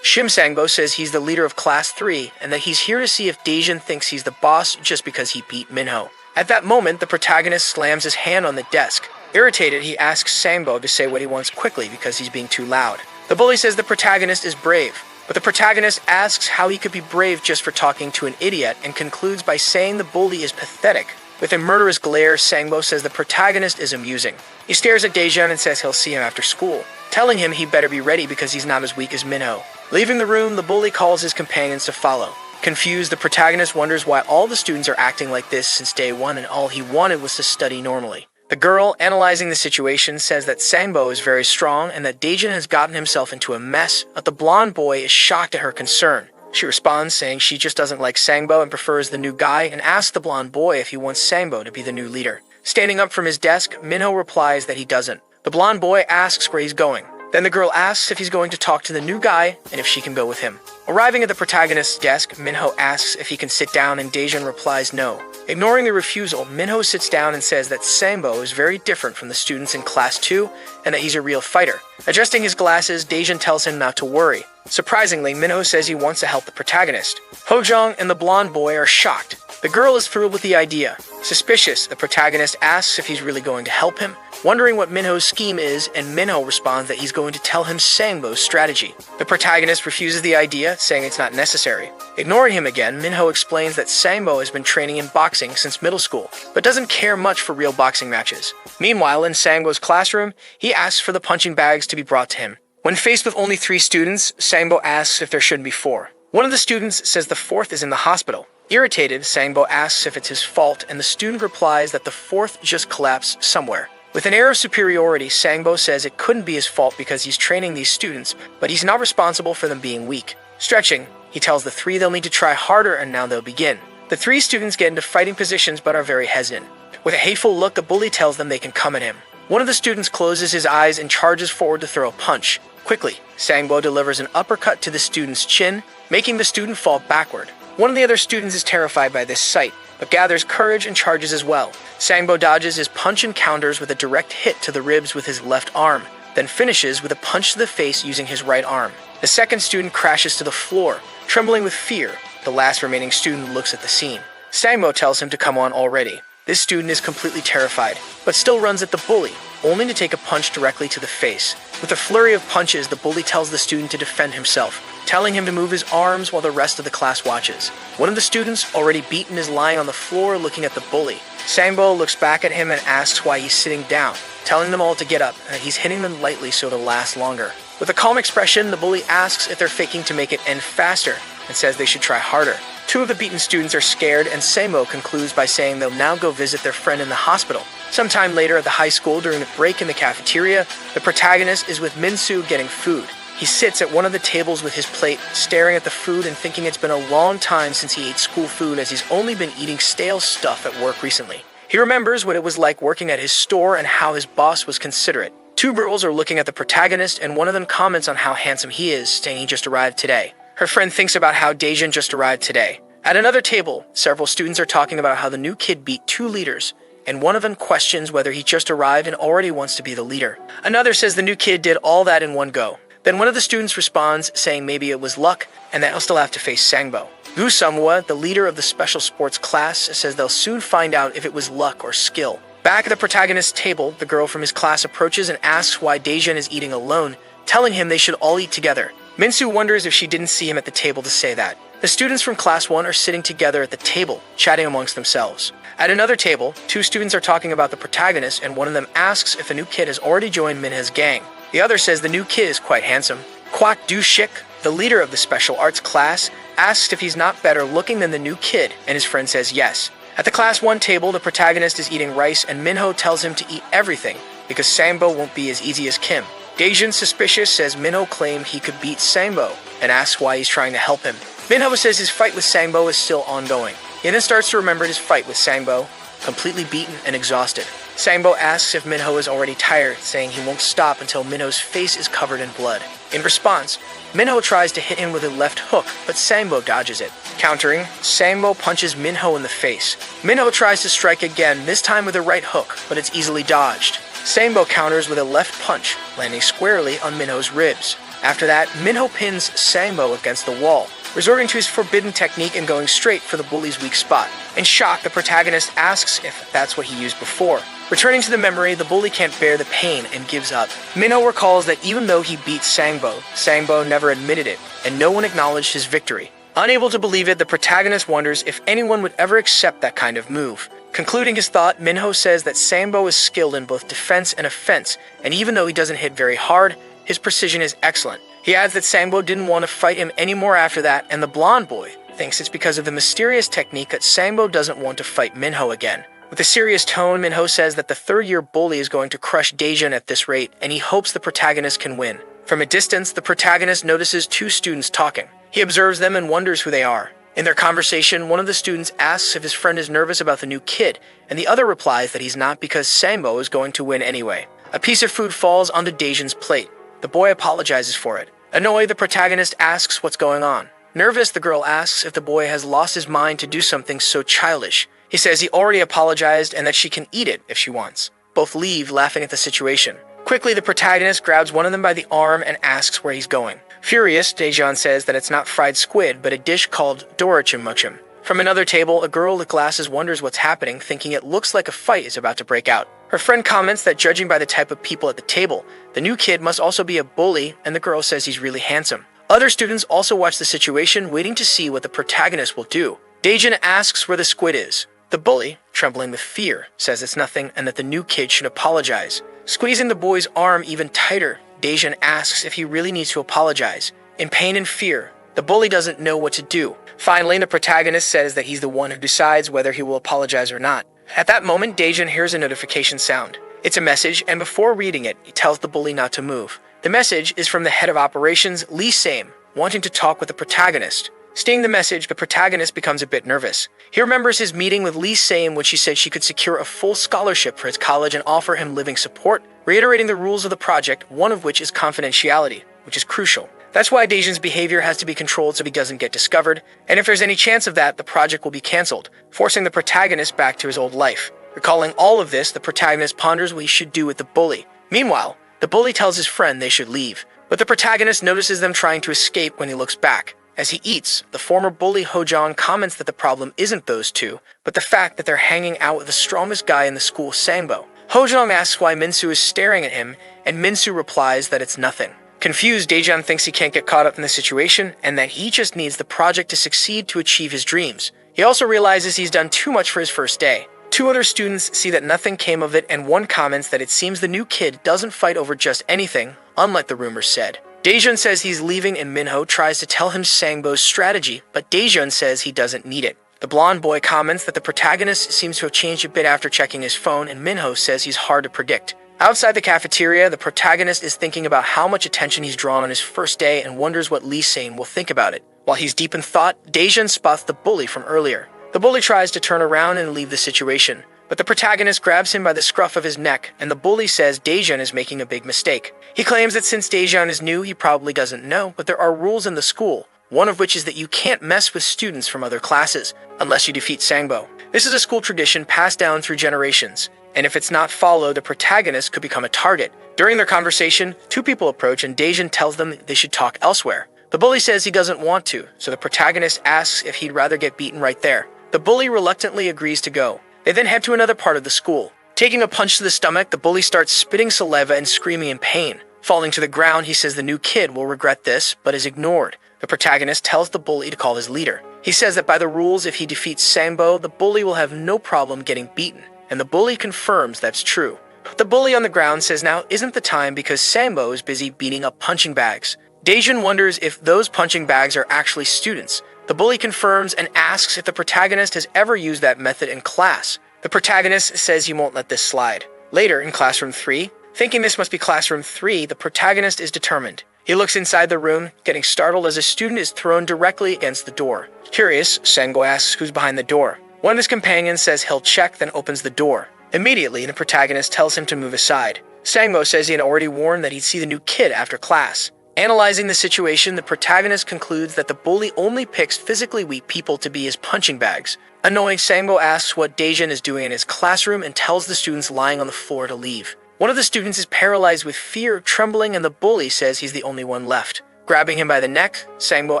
Shim Sangbo says he's the leader of Class 3 and that he's here to see if Daejun thinks he's the boss just because he beat Minho. At that moment, the protagonist slams his hand on the desk. Irritated, he asks Sangbo to say what he wants quickly because he's being too loud. The bully says the protagonist is brave, but the protagonist asks how he could be brave just for talking to an idiot and concludes by saying the bully is pathetic. With a murderous glare, Sangbo says the protagonist is amusing. He stares at Daejun and says he'll see him after school, telling him he better be ready because he's not as weak as Minho. Leaving the room, the bully calls his companions to follow. Confused, the protagonist wonders why all the students are acting like this since day one and all he wanted was to study normally. The girl, analyzing the situation, says that Sangbo is very strong and that Daejun has gotten himself into a mess, but the blonde boy is shocked at her concern. She responds saying she just doesn't like Sangbo and prefers the new guy and asks the blonde boy if he wants Sangbo to be the new leader. Standing up from his desk, Minho replies that he doesn't. The blonde boy asks where he's going. Then the girl asks if he's going to talk to the new guy and if she can go with him. Arriving at the protagonist's desk, Minho asks if he can sit down and Daejun replies no. Ignoring the refusal, Minho sits down and says that Sangbo is very different from the students in Class 2 and that he's a real fighter. Adjusting his glasses, Daejun tells him not to worry. Surprisingly, Minho says he wants to help the protagonist. Hojong and the blonde boy are shocked. The girl is thrilled with the idea. Suspicious, the protagonist asks if he's really going to help him, wondering what Minho's scheme is, and Minho responds that he's going to tell him Sangbo's strategy. The protagonist refuses the idea, saying it's not necessary. Ignoring him again, Minho explains that Sangbo has been training in boxing since middle school, but doesn't care much for real boxing matches. Meanwhile, in Sangbo's classroom, he asks for the punching bags to be brought to him. When faced with only 3 students, Sangbo asks if there shouldn't be 4. One of the students says the 4th is in the hospital. Irritated, Sangbo asks if it's his fault, and the student replies that the 4th just collapsed somewhere. With an air of superiority, Sangbo says it couldn't be his fault because he's training these students, but he's not responsible for them being weak. Stretching, he tells the 3 they'll need to try harder and now they'll begin. The 3 students get into fighting positions but are very hesitant. With a hateful look, the bully tells them they can come at him. One of the students closes his eyes and charges forward to throw a punch. Quickly, Sangbo delivers an uppercut to the student's chin, making the student fall backward. One of the other students is terrified by this sight, but gathers courage and charges as well. Sangbo dodges his punch and counters with a direct hit to the ribs with his left arm, then finishes with a punch to the face using his right arm. The second student crashes to the floor, trembling with fear. The last remaining student looks at the scene. Sangbo tells him to come on already. This student is completely terrified, but still runs at the bully, only to take a punch directly to the face. With a flurry of punches, the bully tells the student to defend himself. telling him to move his arms while the rest of the class watches. One of the students, already beaten, is lying on the floor looking at the bully. Sangbo looks back at him and asks why he's sitting down, telling them all to get up and that he's hitting them lightly so it'll last longer. With a calm expression, the bully asks if they're faking to make it end faster and says they should try harder. Two of the beaten students are scared, and Sangbo concludes by saying they'll now go visit their friend in the hospital. Sometime later at the high school, during the break in the cafeteria, the protagonist is with Min-soo getting food. He sits at one of the tables with his plate, staring at the food and thinking it's been a long time since he ate school food, as he's only been eating stale stuff at work recently. He remembers what it was like working at his store and how his boss was considerate. Two girls are looking at the protagonist, and one of them comments on how handsome he is, saying he just arrived today. Her friend thinks about how Daejun just arrived today. At another table, several students are talking about how the new kid beat two leaders, and one of them questions whether he just arrived and already wants to be the leader. Another says the new kid did all that in one go. Then one of the students responds, saying maybe it was luck, and that he'll still have to face Sangbo. Gu Sumwa, the leader of the special sports class, says they'll soon find out if it was luck or skill. Back at the protagonist's table, the girl from his class approaches and asks why Daejun is eating alone, telling him they should all eat together. Min-soo wonders if she didn't see him at the table to say that. The students from Class 1 are sitting together at the table, chatting amongst themselves. At another table, two students are talking about the protagonist, and one of them asks if the new kid has already joined Minha's gang. The other says the new kid is quite handsome. Kwak Du-shik, the leader of the special arts class, asks if he's not better looking than the new kid, and his friend says yes. At the Class 1 table, the protagonist is eating rice, and Minho tells him to eat everything, because Sangbo won't be as easy as Kim. Daejun, suspicious, says Minho claimed he could beat Sangbo, and asks why he's trying to help him. Minho says his fight with Sangbo is still ongoing. He then starts to remember his fight with Sangbo, completely beaten and exhausted. Sangbo asks if Minho is already tired, saying he won't stop until Minho's face is covered in blood. In response, Minho tries to hit him with a left hook, but Sangbo dodges it. Countering, Sangbo punches Minho in the face. Minho tries to strike again, this time with a right hook, but it's easily dodged. Sangbo counters with a left punch, landing squarely on Minho's ribs. After that, Minho pins Sangbo against the wall, resorting to his forbidden technique and going straight for the bully's weak spot. In shock, the protagonist asks if that's what he used before. Returning to the memory, the bully can't bear the pain and gives up. Minho recalls that even though he beat Sangbo, Sangbo never admitted it, and no one acknowledged his victory. Unable to believe it, the protagonist wonders if anyone would ever accept that kind of move. Concluding his thought, Minho says that Sangbo is skilled in both defense and offense, and even though he doesn't hit very hard, his precision is excellent. He adds that Sangbo didn't want to fight him anymore after that, and the blonde boy thinks it's because of the mysterious technique that Sangbo doesn't want to fight Minho again. With a serious tone, Minho says that the third-year bully is going to crush Daejun at this rate, and he hopes the protagonist can win. From a distance, the protagonist notices two students talking. He observes them and wonders who they are. In their conversation, one of the students asks if his friend is nervous about the new kid, and the other replies that he's not because Sangbo is going to win anyway. A piece of food falls onto Daejun's plate. The boy apologizes for it. Annoyed, the protagonist asks what's going on. Nervous, the girl asks if the boy has lost his mind to do something so childish. He says he already apologized and that she can eat it if she wants. Both leave, laughing at the situation. Quickly, the protagonist grabs one of them by the arm and asks where he's going. Furious, Daejun says that it's not fried squid, but a dish called dorachimmuchim. From another table, a girl with glasses wonders what's happening, thinking it looks like a fight is about to break out. Her friend comments that judging by the type of people at the table, the new kid must also be a bully, and the girl says he's really handsome. Other students also watch the situation, waiting to see what the protagonist will do. Daejun asks where the squid is. The bully, trembling with fear, says it's nothing and that the new kid should apologize. Squeezing the boy's arm even tighter, Daejun asks if he really needs to apologize. In pain and fear, the bully doesn't know what to do. Finally, the protagonist says that he's the one who decides whether he will apologize or not. At that moment, Daejun hears a notification sound. It's a message, and before reading it, he tells the bully not to move. The message is from the head of operations, Lee Same, wanting to talk with the protagonist. Seeing the message, the protagonist becomes a bit nervous. He remembers his meeting with Lee Same when she said she could secure a full scholarship for his college and offer him living support, reiterating the rules of the project, one of which is confidentiality, which is crucial. That's why Daejun's behavior has to be controlled so he doesn't get discovered, and if there's any chance of that, the project will be cancelled, forcing the protagonist back to his old life. Recalling all of this, the protagonist ponders what he should do with the bully. Meanwhile, the bully tells his friend they should leave, but the protagonist notices them trying to escape when he looks back. As he eats, the former bully Hojong comments that the problem isn't those two, but the fact that they're hanging out with the strongest guy in the school, Sangbo. Hojong asks why Min-soo is staring at him, and Min-soo replies that it's nothing. Confused, Daejeon thinks he can't get caught up in the situation and that he just needs the project to succeed to achieve his dreams. He also realizes he's done too much for his first day. Two other students see that nothing came of it, and one comments that it seems the new kid doesn't fight over just anything, unlike the rumors said. Daejeon says he's leaving and Minho tries to tell him Sangbo's strategy, but Daejeon says he doesn't need it. The blonde boy comments that the protagonist seems to have changed a bit after checking his phone, and Minho says he's hard to predict. Outside the cafeteria, the protagonist is thinking about how much attention he's drawn on his first day and wonders what Lee Sane will think about it. While he's deep in thought, Daejeon spots the bully from earlier. The bully tries to turn around and leave the situation, but the protagonist grabs him by the scruff of his neck, and the bully says Daejeon is making a big mistake. He claims that since Daejeon is new, he probably doesn't know, but there are rules in the school, one of which is that you can't mess with students from other classes, unless you defeat Sangbo. This is a school tradition passed down through generations, and if it's not followed, the protagonist could become a target. During their conversation, two people approach and Daejeon tells them they should talk elsewhere. The bully says he doesn't want to, so the protagonist asks if he'd rather get beaten right there. The bully reluctantly agrees to go. They then head to another part of the school. Taking a punch to the stomach, the bully starts spitting saliva and screaming in pain. Falling to the ground, he says the new kid will regret this, but is ignored. The protagonist tells the bully to call his leader. He says that by the rules, if he defeats Sangbo, the bully will have no problem getting beaten, and the bully confirms that's true. The bully on the ground says now isn't the time because Sangbo is busy beating up punching bags. Daejeon wonders if those punching bags are actually students. The bully confirms and asks if the protagonist has ever used that method in class. The protagonist says he won't let this slide. Later, in Classroom 3, thinking this must be Classroom 3, the protagonist is determined. He looks inside the room, getting startled as a student is thrown directly against the door. Curious, Sangbo asks who's behind the door. One of his companions says he'll check, then opens the door. Immediately, the protagonist tells him to move aside. Sangbo says he had already warned that he'd see the new kid after class. Analyzing the situation, the protagonist concludes that the bully only picks physically weak people to be his punching bags. Annoyed, Sangbo asks what Daejeon is doing in his classroom and tells the students lying on the floor to leave. One of the students is paralyzed with fear, trembling, and the bully says he's the only one left. Grabbing him by the neck, Sangbo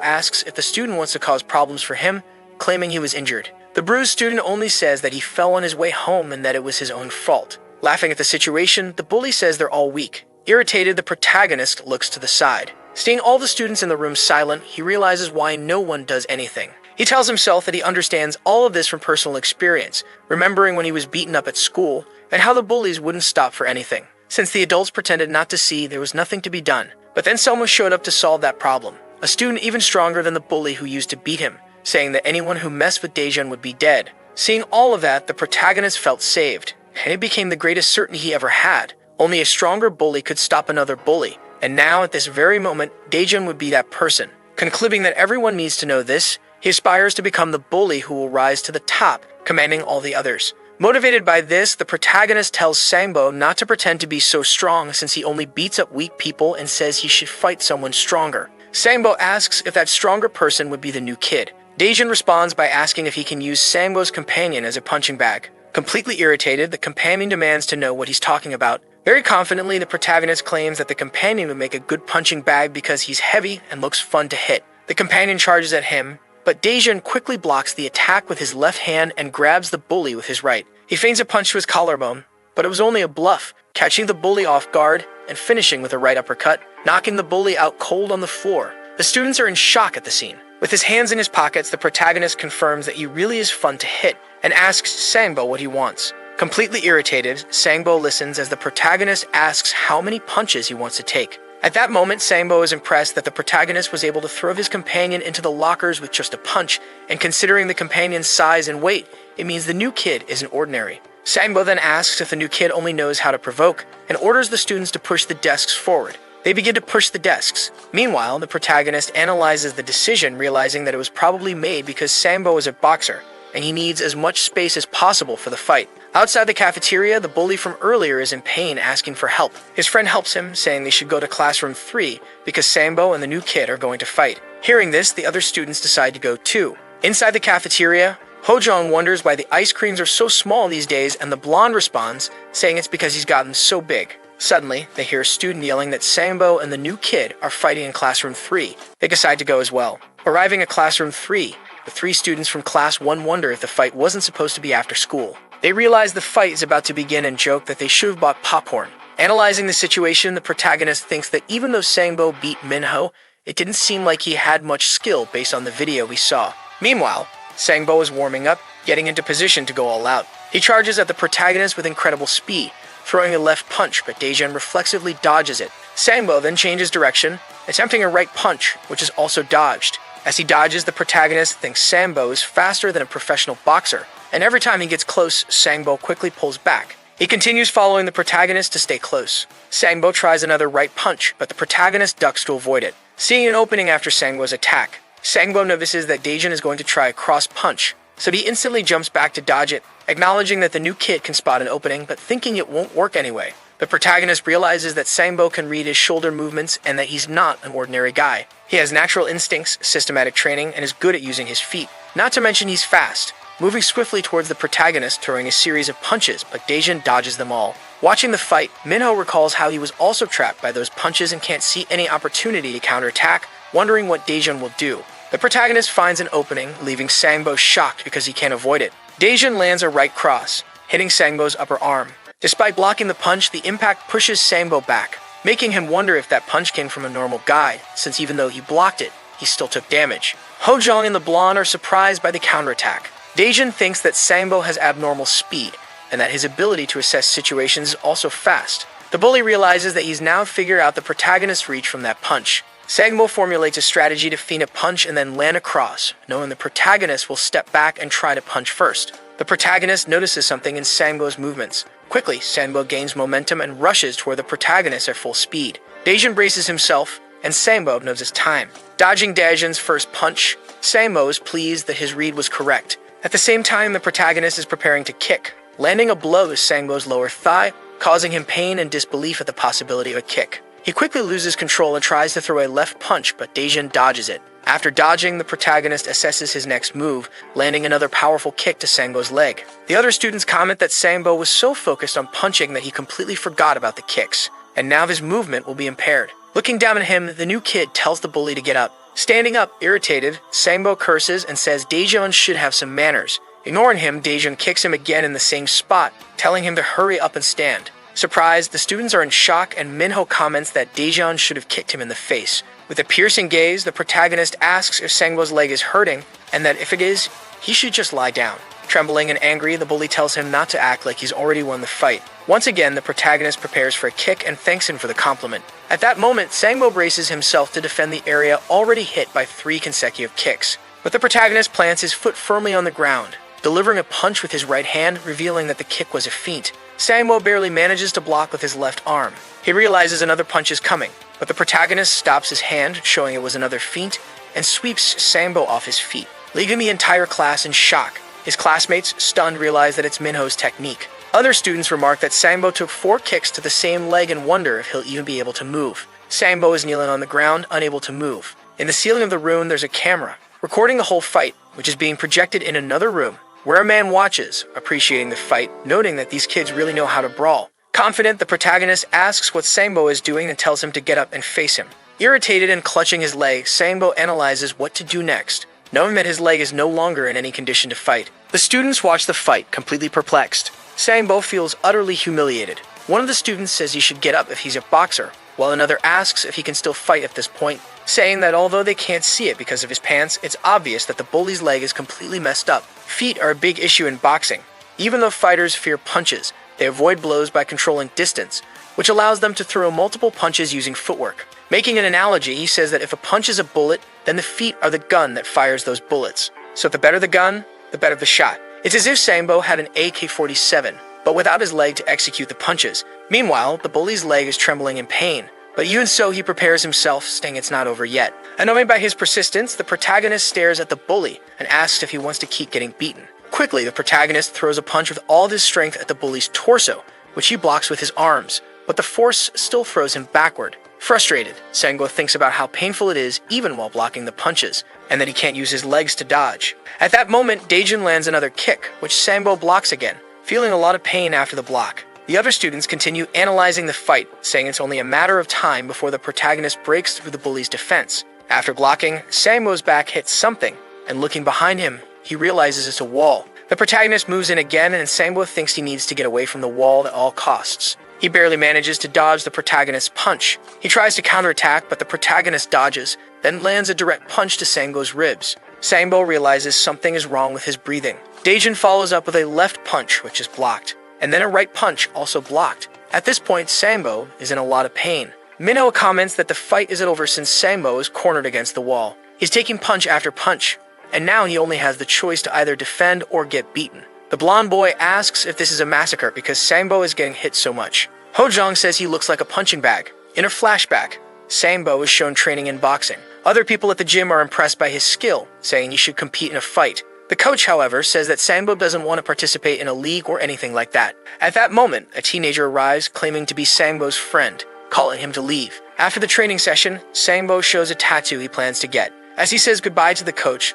asks if the student wants to cause problems for him, claiming he was injured. The bruised student only says that he fell on his way home and that it was his own fault. Laughing at the situation, the bully says they're all weak. Irritated, the protagonist looks to the side. Seeing all the students in the room silent, he realizes why no one does anything. He tells himself that he understands all of this from personal experience, remembering when he was beaten up at school, and how the bullies wouldn't stop for anything. Since the adults pretended not to see, there was nothing to be done. But then someone showed up to solve that problem. A student even stronger than the bully who used to beat him, saying that anyone who messed with Daejeon would be dead. Seeing all of that, the protagonist felt saved, and it became the greatest certainty he ever had. Only a stronger bully could stop another bully, and now at this very moment, Daejeon would be that person. Concluding that everyone needs to know this, he aspires to become the bully who will rise to the top, commanding all the others. Motivated by this, the protagonist tells Sangbo not to pretend to be so strong since he only beats up weak people and says he should fight someone stronger. Sangbo asks if that stronger person would be the new kid. Daejeon responds by asking if he can use Sangbo's companion as a punching bag. Completely irritated, the companion demands to know what he's talking about. Very confidently, the protagonist claims that the companion would make a good punching bag because he's heavy and looks fun to hit. The companion charges at him, but Daejeon quickly blocks the attack with his left hand and grabs the bully with his right. He feigns a punch to his collarbone, but it was only a bluff, catching the bully off guard and finishing with a right uppercut, knocking the bully out cold on the floor. The students are in shock at the scene. With his hands in his pockets, the protagonist confirms that he really is fun to hit and asks Sangbo what he wants. Completely irritated, Sangbo listens as the protagonist asks how many punches he wants to take. At that moment, Sangbo is impressed that the protagonist was able to throw his companion into the lockers with just a punch, and considering the companion's size and weight, it means the new kid isn't ordinary. Sangbo then asks if the new kid only knows how to provoke, and orders the students to push the desks forward. They begin to push the desks. Meanwhile, the protagonist analyzes the decision, realizing that it was probably made because Sangbo is a boxer, and he needs as much space as possible for the fight. Outside the cafeteria, the bully from earlier is in pain, asking for help. His friend helps him, saying they should go to Classroom 3 because Sangbo and the new kid are going to fight. Hearing this, the other students decide to go too. Inside the cafeteria, Hojong wonders why the ice creams are so small these days, and the blonde responds, saying it's because he's gotten so big. Suddenly, they hear a student yelling that Sangbo and the new kid are fighting in Classroom 3. They decide to go as well. Arriving at Classroom 3, the three students from Class 1 wonder if the fight wasn't supposed to be after school. They realize the fight is about to begin and joke that they should have bought popcorn. Analyzing the situation, the protagonist thinks that even though Sangbo beat Minho, it didn't seem like he had much skill based on the video we saw. Meanwhile, Sangbo is warming up, getting into position to go all out. He charges at the protagonist with incredible speed, throwing a left punch, but Daejun reflexively dodges it. Sangbo then changes direction, attempting a right punch, which is also dodged. As he dodges, the protagonist thinks Sangbo is faster than a professional boxer, and every time he gets close, Sangbo quickly pulls back. He continues following the protagonist to stay close. Sangbo tries another right punch, but the protagonist ducks to avoid it. Seeing an opening after Sangbo's attack, Sangbo notices that Daejun is going to try a cross punch, so he instantly jumps back to dodge it, acknowledging that the new kid can spot an opening, but thinking it won't work anyway. The protagonist realizes that Sangbo can read his shoulder movements and that he's not an ordinary guy. He has natural instincts, systematic training, and is good at using his feet. Not to mention he's fast, moving swiftly towards the protagonist, throwing a series of punches, but Daejun dodges them all. Watching the fight, Minho recalls how he was also trapped by those punches and can't see any opportunity to counterattack, wondering what Daejun will do. The protagonist finds an opening, leaving Sangbo shocked because he can't avoid it. Daejun lands a right cross, hitting Sangbo's upper arm. Despite blocking the punch, the impact pushes Sangbo back, making him wonder if that punch came from a normal guy, since even though he blocked it, he still took damage. Hojong and the blonde are surprised by the counterattack. Daejun thinks that Sangbo has abnormal speed, and that his ability to assess situations is also fast. The bully realizes that he's now figured out the protagonist's reach from that punch. Sangbo formulates a strategy to feint a punch and then land a cross, knowing the protagonist will step back and try to punch first. The protagonist notices something in Sangbo's movements. Quickly, Sangbo gains momentum and rushes toward the protagonist at full speed. Daejun braces himself, and Sangbo knows his time. Dodging Daejun's first punch, Sangbo is pleased that his read was correct. At the same time, the protagonist is preparing to kick, landing a blow to Sangbo's lower thigh, causing him pain and disbelief at the possibility of a kick. He quickly loses control and tries to throw a left punch, but Daejun dodges it. After dodging, the protagonist assesses his next move, landing another powerful kick to Sangbo's leg. The other students comment that Sangbo was so focused on punching that he completely forgot about the kicks, and now his movement will be impaired. Looking down at him, the new kid tells the bully to get up. Standing up, irritated, Sangbo curses and says Daejun should have some manners. Ignoring him, Daejun kicks him again in the same spot, telling him to hurry up and stand. Surprised, the students are in shock, and Minho comments that Daejun should have kicked him in the face. With a piercing gaze, the protagonist asks if Sangbo's leg is hurting, and that if it is, he should just lie down. Trembling and angry, the bully tells him not to act like he's already won the fight. Once again, the protagonist prepares for a kick and thanks him for the compliment. At that moment, Sangbo braces himself to defend the area already hit by 3 consecutive kicks. But the protagonist plants his foot firmly on the ground, delivering a punch with his right hand, revealing that the kick was a feint. Sangbo barely manages to block with his left arm. He realizes another punch is coming, but the protagonist stops his hand, showing it was another feint, and sweeps Sangbo off his feet, leaving the entire class in shock. His classmates, stunned, realize that it's Minho's technique. Other students remark that Sangbo took 4 kicks to the same leg and wonder if he'll even be able to move. Sangbo is kneeling on the ground, unable to move. In the ceiling of the room, there's a camera, recording the whole fight, which is being projected in another room, where a man watches, appreciating the fight, noting that these kids really know how to brawl. Confident, the protagonist asks what Sangbo is doing and tells him to get up and face him. Irritated and clutching his leg, Sangbo analyzes what to do next, knowing that his leg is no longer in any condition to fight. The students watch the fight, completely perplexed. Sangbo feels utterly humiliated. One of the students says he should get up if he's a boxer, while another asks if he can still fight at this point, saying that although they can't see it because of his pants, it's obvious that the bully's leg is completely messed up. Feet are a big issue in boxing. Even though fighters fear punches, they avoid blows by controlling distance, which allows them to throw multiple punches using footwork. Making an analogy, he says that if a punch is a bullet, then the feet are the gun that fires those bullets. So the better the gun, the better the shot. It's as if Sangbo had an AK-47, but without his leg to execute the punches. Meanwhile, the bully's leg is trembling in pain, but even so he prepares himself, saying it's not over yet. Annoyed by his persistence, the protagonist stares at the bully and asks if he wants to keep getting beaten. Quickly, the protagonist throws a punch with all of his strength at the bully's torso, which he blocks with his arms, but the force still throws him backward. Frustrated, Sangbo thinks about how painful it is even while blocking the punches, and that he can't use his legs to dodge. At that moment, Daejun lands another kick, which Sangbo blocks again, feeling a lot of pain after the block. The other students continue analyzing the fight, saying it's only a matter of time before the protagonist breaks through the bully's defense. After blocking, Sangbo's back hits something, and looking behind him, he realizes it's a wall. The protagonist moves in again, and Sangbo thinks he needs to get away from the wall at all costs. He barely manages to dodge the protagonist's punch. He tries to counterattack, but the protagonist dodges, then lands a direct punch to Sangbo's ribs. Sangbo realizes something is wrong with his breathing. Daejun follows up with a left punch, which is blocked, and then a right punch, also blocked. At this point, Sangbo is in a lot of pain. Minho comments that the fight isn't over since Sangbo is cornered against the wall. He's taking punch after punch, and now he only has the choice to either defend or get beaten. The blonde boy asks if this is a massacre because Sangbo is getting hit so much. Hojong says he looks like a punching bag. In a flashback, Sangbo is shown training in boxing. Other people at the gym are impressed by his skill, saying he should compete in a fight. The coach, however, says that Sangbo doesn't want to participate in a league or anything like that. At that moment, a teenager arrives claiming to be Sangbo's friend, calling him to leave. After the training session, Sangbo shows a tattoo he plans to get. As he says goodbye to the coach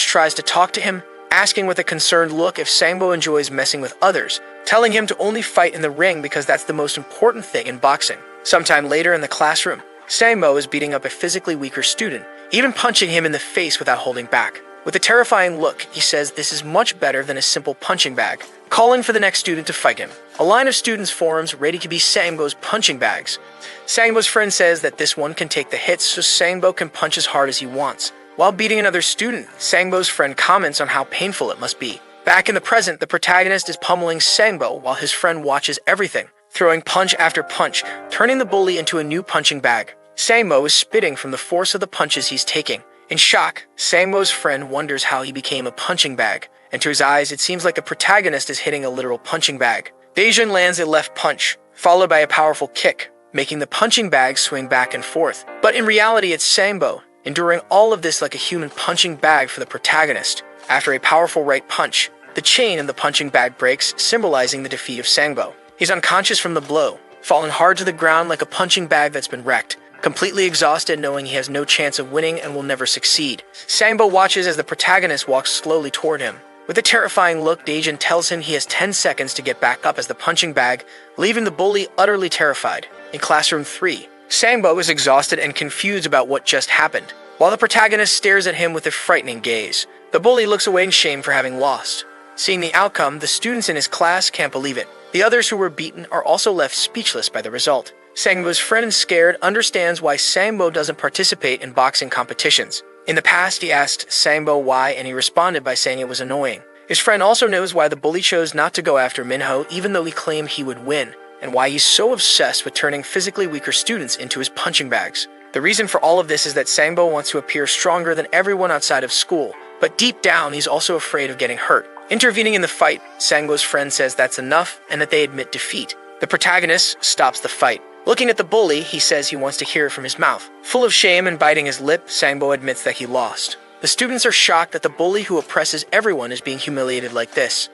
tries to talk to him, asking with a concerned look if Sangbo enjoys messing with others, telling him to only fight in the ring because that's the most important thing in boxing. Sometime later in the classroom, Sangbo is beating up a physically weaker student, even punching him in the face without holding back. With a terrifying look, he says this is much better than a simple punching bag, calling for the next student to fight him. A line of students forms ready to be Sangbo's punching bags. Sangbo's friend says that this one can take the hits so Sangbo can punch as hard as he wants. While beating another student, Sangbo's friend comments on how painful it must be. Back in the present, the protagonist is pummeling Sangbo while his friend watches everything, throwing punch after punch, turning the bully into a new punching bag. Sangbo is spitting from the force of the punches he's taking. In shock, Sangbo's friend wonders how he became a punching bag, and to his eyes it seems like the protagonist is hitting a literal punching bag. Daejun lands a left punch, followed by a powerful kick, making the punching bag swing back and forth. But in reality it's Sangbo, enduring all of this like a human punching bag for the protagonist. After a powerful right punch, the chain in the punching bag breaks, symbolizing the defeat of Sangbo. He's unconscious from the blow, falling hard to the ground like a punching bag that's been wrecked, completely exhausted knowing he has no chance of winning and will never succeed. Sangbo watches as the protagonist walks slowly toward him. With a terrifying look, Daejun tells him he has 10 seconds to get back up as the punching bag, leaving the bully utterly terrified. In classroom 3, Sangbo is exhausted and confused about what just happened, while the protagonist stares at him with a frightening gaze. The bully looks away in shame for having lost. Seeing the outcome, the students in his class can't believe it. The others who were beaten are also left speechless by the result. Sangbo's friend, scared, understands why Sangbo doesn't participate in boxing competitions. In the past, he asked Sangbo why, and he responded by saying it was annoying. His friend also knows why the bully chose not to go after Minho even though he claimed he would win, and why he's so obsessed with turning physically weaker students into his punching bags. The reason for all of this is that Sangbo wants to appear stronger than everyone outside of school, but deep down he's also afraid of getting hurt. Intervening in the fight, Sangbo's friend says that's enough and that they admit defeat. The protagonist stops the fight. Looking at the bully, he says he wants to hear it from his mouth. Full of shame and biting his lip, Sangbo admits that he lost. The students are shocked that the bully who oppresses everyone is being humiliated like this.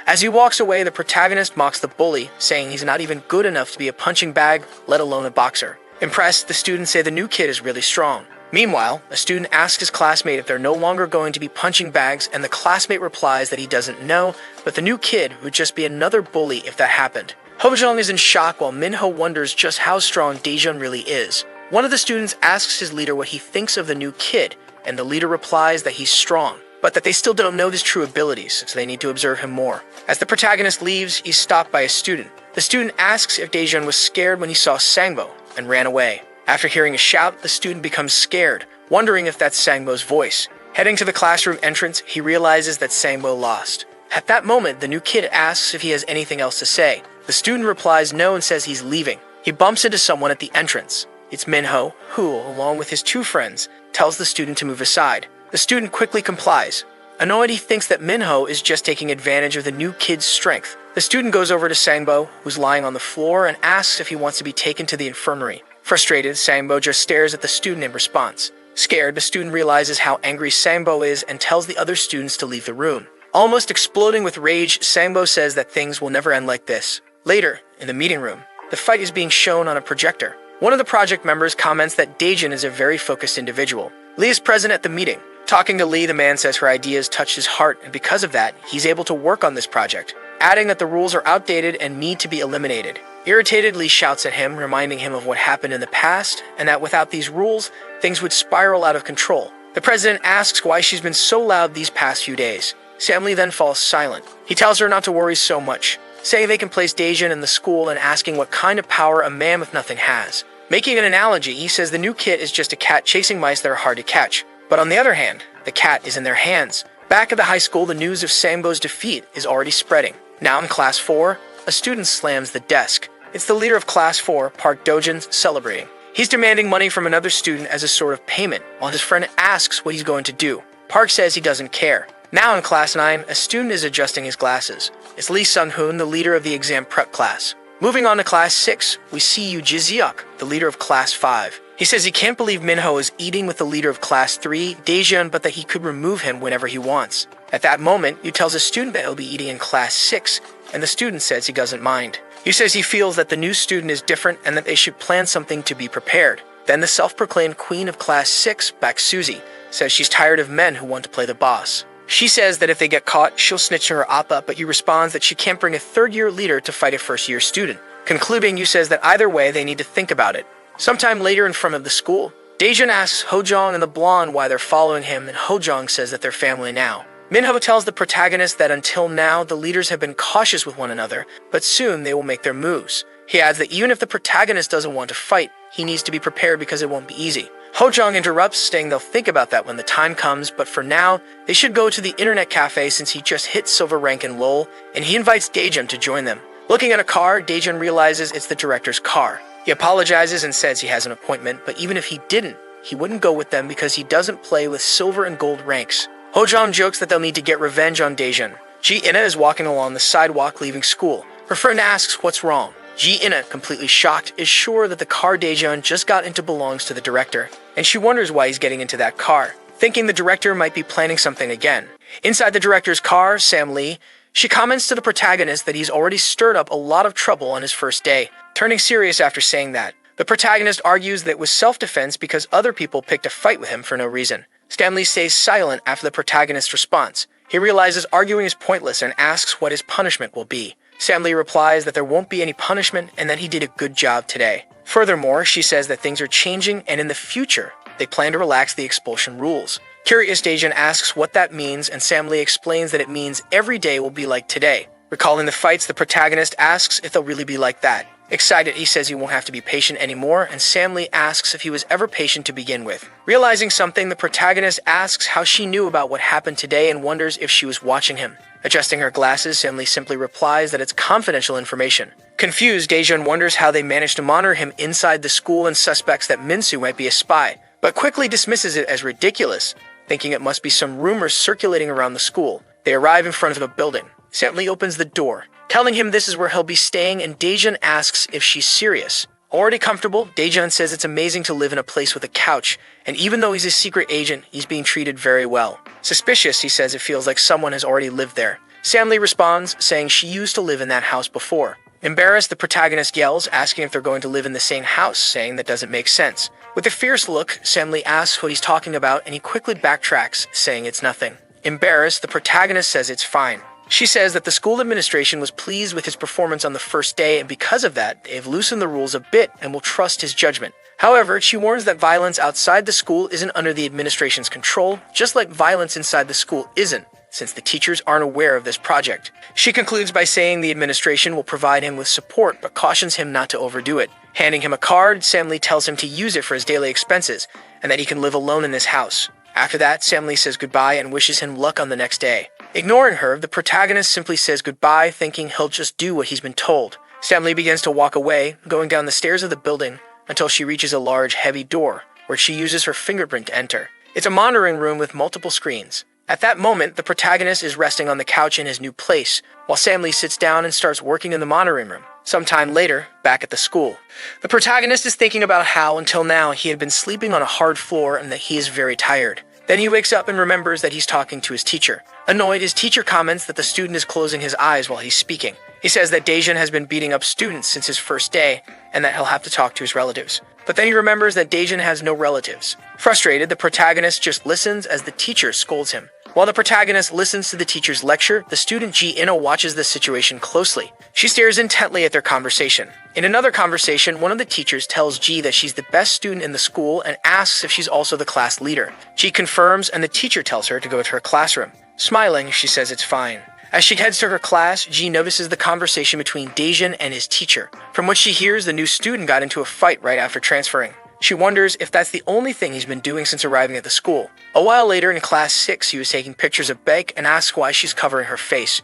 As he walks away, the protagonist mocks the bully, saying he's not even good enough to be a punching bag, let alone a boxer. Impressed, the students say the new kid is really strong. Meanwhile, a student asks his classmate if they're no longer going to be punching bags, and the classmate replies that he doesn't know, but the new kid would just be another bully if that happened. Hojong is in shock while Minho wonders just how strong Daejun really is. One of the students asks his leader what he thinks of the new kid, and the leader replies that he's strong, but that they still don't know his true abilities, so they need to observe him more. As the protagonist leaves, he's stopped by a student. The student asks if Daejun was scared when he saw Sangbo, and ran away. After hearing a shout, the student becomes scared, wondering if that's Sangbo's voice. Heading to the classroom entrance, he realizes that Sangbo lost. At that moment, the new kid asks if he has anything else to say. The student replies no and says he's leaving. He bumps into someone at the entrance. It's Minho, who, along with his two friends, tells the student to move aside. The student quickly complies. Annoyed, he thinks that Minho is just taking advantage of the new kid's strength. The student goes over to Sangbo, who's lying on the floor, and asks if he wants to be taken to the infirmary. Frustrated, Sangbo just stares at the student in response. Scared, the student realizes how angry Sangbo is and tells the other students to leave the room. Almost exploding with rage, Sangbo says that things will never end like this. Later, in the meeting room, the fight is being shown on a projector. One of the project members comments that Daejun is a very focused individual. Lee is present at the meeting. Talking to Lee, the man says her ideas touched his heart, and because of that, he's able to work on this project, adding that the rules are outdated and need to be eliminated. Irritated, Lee shouts at him, reminding him of what happened in the past, and that without these rules, things would spiral out of control. The president asks why she's been so loud these past few days. Sam Lee then falls silent. He tells her not to worry so much, saying they can place Daejun in the school and asking what kind of power a man with nothing has. Making an analogy, he says the new kid is just a cat chasing mice that are hard to catch. But on the other hand, the cat is in their hands. Back at the high school, the news of Sambo's defeat is already spreading. Now in Class 4, a student slams the desk. It's the leader of Class 4, Park Dojun, celebrating. He's demanding money from another student as a sort of payment, while his friend asks what he's going to do. Park says he doesn't care. Now in Class 9, a student is adjusting his glasses. It's Lee Sung-hoon, the leader of the exam prep class. Moving on to Class 6, we see Yoo Ji-seok, the leader of Class 5. He says he can't believe Minho is eating with the leader of Class 3, Daejun, but that he could remove him whenever he wants. At that moment, Yoo tells a student that he'll be eating in Class 6, and the student says he doesn't mind. Yoo says he feels that the new student is different and that they should plan something to be prepared. Then the self-proclaimed queen of Class 6, Bak Suzy, says she's tired of men who want to play the boss. She says that if they get caught, she'll snitch to her appa, but Yoo responds that she can't bring a third-year leader to fight a first-year student. Concluding, Yoo says that either way, they need to think about it. Sometime later in front of the school, Daejun asks Hojong and the blonde why they're following him, and Hojong says that they're family now. Minho tells the protagonist that until now, the leaders have been cautious with one another, but soon they will make their moves. He adds that even if the protagonist doesn't want to fight, he needs to be prepared because it won't be easy. Hojong interrupts, saying they'll think about that when the time comes, but for now, they should go to the internet cafe since he just hit silver rank in LoL, and he invites Daejun to join them. Looking at a car, Daejun realizes it's the director's car. He apologizes and says he has an appointment, but even if he didn't, he wouldn't go with them because he doesn't play with silver and gold ranks. Hojong jokes that they'll need to get revenge on Daejun. Ji-ina is walking along the sidewalk leaving school. Her friend asks what's wrong. Ji-ina, completely shocked, is sure that the car Daejun just got into belongs to the director, and she wonders why he's getting into that car, thinking the director might be planning something again. Inside the director's car, Sam Lee, she comments to the protagonist that he's already stirred up a lot of trouble on his first day, turning serious after saying that. The protagonist argues that it was self-defense because other people picked a fight with him for no reason. Sam Lee stays silent after the protagonist's response. He realizes arguing is pointless and asks what his punishment will be. Sam Lee replies that there won't be any punishment and that he did a good job today. Furthermore, she says that things are changing and in the future, they plan to relax the expulsion rules. Curious, Daejun asks what that means, and Sam Lee explains that it means every day will be like today. Recalling the fights, the protagonist asks if they'll really be like that. Excited, he says he won't have to be patient anymore, and Sam Lee asks if he was ever patient to begin with. Realizing something, the protagonist asks how she knew about what happened today and wonders if she was watching him. Adjusting her glasses, Sam Lee simply replies that it's confidential information. Confused, Daejun wonders how they managed to monitor him inside the school and suspects that Minsu might be a spy, but quickly dismisses it as ridiculous, thinking it must be some rumors circulating around the school. They arrive in front of a building. Sam Lee opens the door, telling him this is where he'll be staying, and Daejun asks if she's serious. Already comfortable, Daejun says it's amazing to live in a place with a couch, and even though he's a secret agent, he's being treated very well. Suspicious, he says it feels like someone has already lived there. Sam Lee responds, saying she used to live in that house before. Embarrassed, the protagonist yells, asking if they're going to live in the same house, saying that doesn't make sense. With a fierce look, Sam Lee asks what he's talking about, and he quickly backtracks, saying it's nothing. Embarrassed, the protagonist says it's fine. She says that the school administration was pleased with his performance on the first day, and because of that, they've loosened the rules a bit and will trust his judgment. However, she warns that violence outside the school isn't under the administration's control, just like violence inside the school isn't, since the teachers aren't aware of this project. She concludes by saying the administration will provide him with support, but cautions him not to overdo it. Handing him a card, Sam Lee tells him to use it for his daily expenses, and that he can live alone in this house. After that, Sam Lee says goodbye and wishes him luck on the next day. Ignoring her, the protagonist simply says goodbye, thinking he'll just do what he's been told. Sam Lee begins to walk away, going down the stairs of the building, until she reaches a large, heavy door, where she uses her fingerprint to enter. It's a monitoring room with multiple screens. At that moment, the protagonist is resting on the couch in his new place, while Sam Lee sits down and starts working in the monitoring room. Sometime later, back at the school, the protagonist is thinking about how, until now, he had been sleeping on a hard floor and that he is very tired. Then he wakes up and remembers that he's talking to his teacher. Annoyed, his teacher comments that the student is closing his eyes while he's speaking. He says that Daejun has been beating up students since his first day, and that he'll have to talk to his relatives. But then he remembers that Daejun has no relatives. Frustrated, the protagonist just listens as the teacher scolds him. While the protagonist listens to the teacher's lecture, the student Ji-ina watches the situation closely. She stares intently at their conversation. In another conversation, one of the teachers tells Ji that she's the best student in the school and asks if she's also the class leader. Ji confirms, and the teacher tells her to go to her classroom. Smiling, she says it's fine. As she heads to her class, Ji notices the conversation between Daejun and his teacher. From what she hears, the new student got into a fight right after transferring. She wonders if that's the only thing he's been doing since arriving at the school. A while later, in class 6, he was taking pictures of Baek and asks why she's covering her face.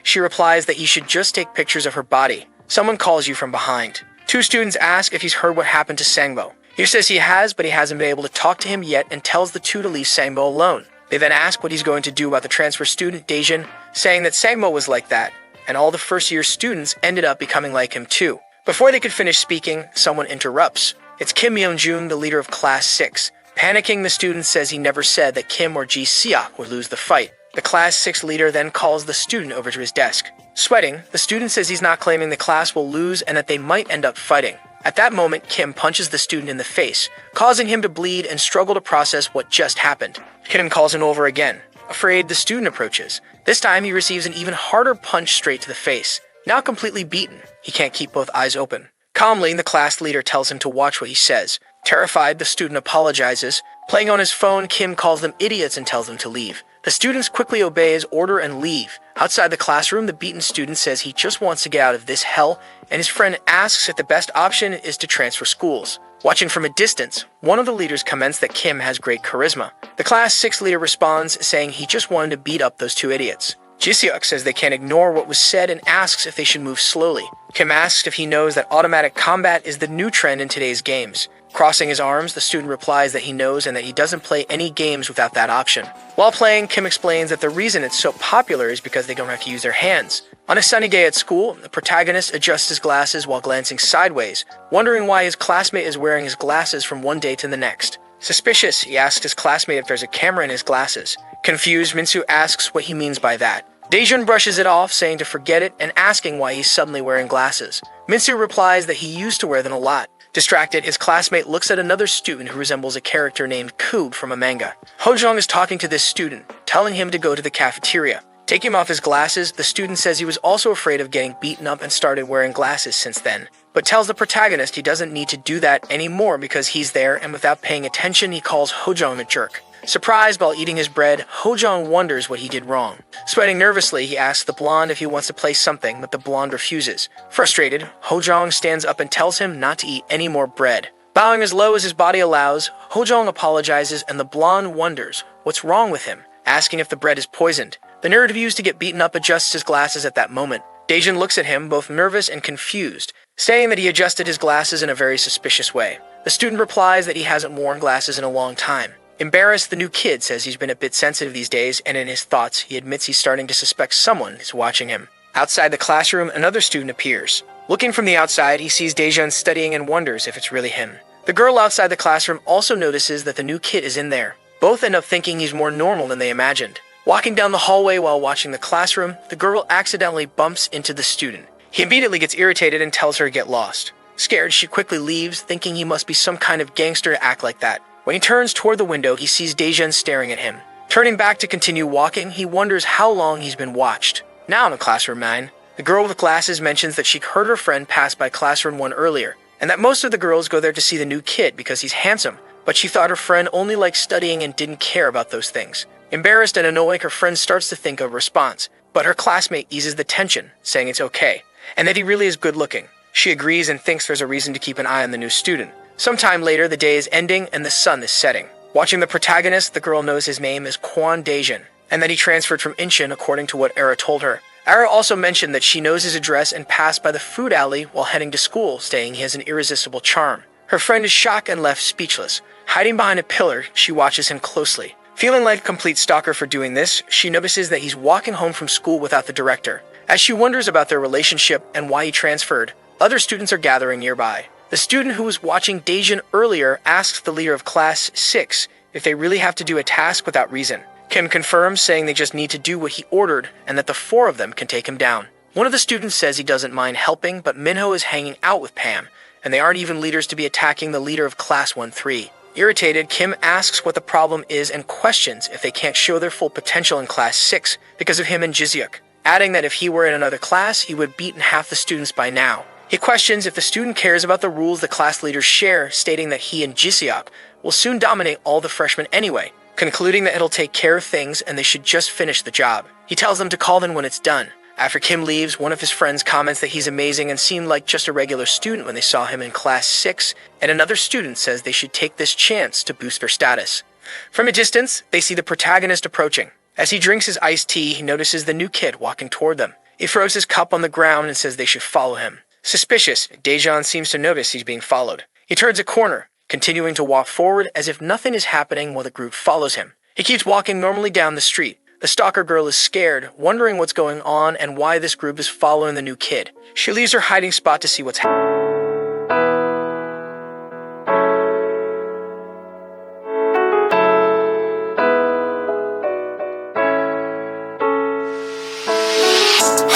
She replies that he should just take pictures of her body. Someone calls you from behind. Two students ask if he's heard what happened to Sangbo. He says he has, but he hasn't been able to talk to him yet and tells the two to leave Sangbo alone. They then ask what he's going to do about the transfer student, Daejun, saying that Sangbo was like that, and all the first-year students ended up becoming like him too. Before they could finish speaking, someone interrupts. It's Kim Myung-jun, the leader of Class 6. Panicking, the student says he never said that Kim or Ji Seok would lose the fight. The Class 6 leader then calls the student over to his desk. Sweating, the student says he's not claiming the class will lose and that they might end up fighting. At that moment, Kim punches the student in the face, causing him to bleed and struggle to process what just happened. Kim calls him over again. Afraid, the student approaches. This time, he receives an even harder punch straight to the face. Now completely beaten, he can't keep both eyes open. Calmly, the class leader tells him to watch what he says. Terrified, the student apologizes. Playing on his phone, Kim calls them idiots and tells them to leave. The students quickly obey his order and leave. Outside the classroom, the beaten student says he just wants to get out of this hell, and his friend asks if the best option is to transfer schools. Watching from a distance, one of the leaders comments that Kim has great charisma. The Class 6 leader responds, saying he just wanted to beat up those two idiots. Jiseok says they can't ignore what was said and asks if they should move slowly. Kim asks if he knows that automatic combat is the new trend in today's games. Crossing his arms, the student replies that he knows and that he doesn't play any games without that option. While playing, Kim explains that the reason it's so popular is because they don't have to use their hands. On a sunny day at school, the protagonist adjusts his glasses while glancing sideways, wondering why his classmate is wearing his glasses from one day to the next. Suspicious, he asks his classmate if there's a camera in his glasses. Confused, Minsu asks what he means by that. Daejun brushes it off, saying to forget it and asking why he's suddenly wearing glasses. Minsu replies that he used to wear them a lot. Distracted, his classmate looks at another student who resembles a character named Koob from a manga. Hojong is talking to this student, telling him to go to the cafeteria. Taking off his glasses, the student says he was also afraid of getting beaten up and started wearing glasses since then, but tells the protagonist he doesn't need to do that anymore because he's there, and without paying attention, he calls Hojong a jerk. Surprised while eating his bread, Hojong wonders what he did wrong. Sweating nervously, he asks the blonde if he wants to play something, but the blonde refuses. Frustrated, Hojong stands up and tells him not to eat any more bread. Bowing as low as his body allows, Hojong apologizes and the blonde wonders what's wrong with him, asking if the bread is poisoned. The nerd who used to get beaten up adjusts his glasses at that moment. Daejun looks at him, both nervous and confused, saying that he adjusted his glasses in a very suspicious way. The student replies that he hasn't worn glasses in a long time. Embarrassed, the new kid says he's been a bit sensitive these days, and in his thoughts, he admits he's starting to suspect someone is watching him. Outside the classroom, another student appears. Looking from the outside, he sees Daejun studying and wonders if it's really him. The girl outside the classroom also notices that the new kid is in there. Both end up thinking he's more normal than they imagined. Walking down the hallway while watching the classroom, the girl accidentally bumps into the student. He immediately gets irritated and tells her to get lost. Scared, she quickly leaves, thinking he must be some kind of gangster to act like that. When he turns toward the window, he sees Daejun staring at him. Turning back to continue walking, he wonders how long he's been watched. Now in classroom 9, the girl with glasses mentions that she heard her friend pass by classroom 1 earlier, and that most of the girls go there to see the new kid because he's handsome, but she thought her friend only liked studying and didn't care about those things. Embarrassed and annoyed, her friend starts to think of a response, but her classmate eases the tension, saying it's okay, and that he really is good looking. She agrees and thinks there's a reason to keep an eye on the new student. Sometime later, the day is ending and the sun is setting. Watching the protagonist, the girl knows his name is Kwon Daejun, and that he transferred from Incheon according to what Era told her. Era also mentioned that she knows his address and passed by the food alley while heading to school, saying he has an irresistible charm. Her friend is shocked and left speechless. Hiding behind a pillar, she watches him closely. Feeling like a complete stalker for doing this, she notices that he's walking home from school without the director. As she wonders about their relationship and why he transferred, other students are gathering nearby. The student who was watching Daejun earlier asks the leader of Class 6 if they really have to do a task without reason. Kim confirms, saying they just need to do what he ordered and that the 4 of them can take him down. One of the students says he doesn't mind helping, but Minho is hanging out with Pam, and they aren't even leaders to be attacking the leader of Class 1-3. Irritated, Kim asks what the problem is and questions if they can't show their full potential in Class 6 because of him and Jiseok, adding that if he were in another class, he would have beaten half the students by now. He questions if the student cares about the rules the class leaders share, stating that he and Jiseok will soon dominate all the freshmen anyway. concluding that it'll take care of things and they should just finish the job. He tells them to call them when it's done. After Kim leaves, one of his friends comments that he's amazing and seemed like just a regular student when they saw him in class 6, and another student says they should take this chance to boost their status. From a distance, they see the protagonist approaching. As he drinks his iced tea, he notices the new kid walking toward them. He throws his cup on the ground and says they should follow him. Suspicious, Daejeon seems to notice he's being followed. He turns a corner, continuing to walk forward as if nothing is happening while the group follows him. He keeps walking normally down the street. The stalker girl is scared, wondering what's going on and why this group is following the new kid. She leaves her hiding spot to see what's happening.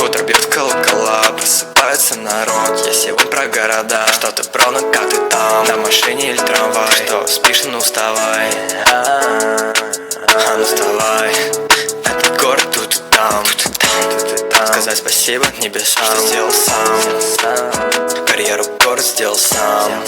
Утро бьет колокола, просыпается народ. Я сегодня про города, что ты правда, как ты там? На машине или трамвай? Что, спишь, ну вставай. Ну вставай. Этот город тут и там. Сказать спасибо небесам, что сделал сам. Карьеру город сделал сам.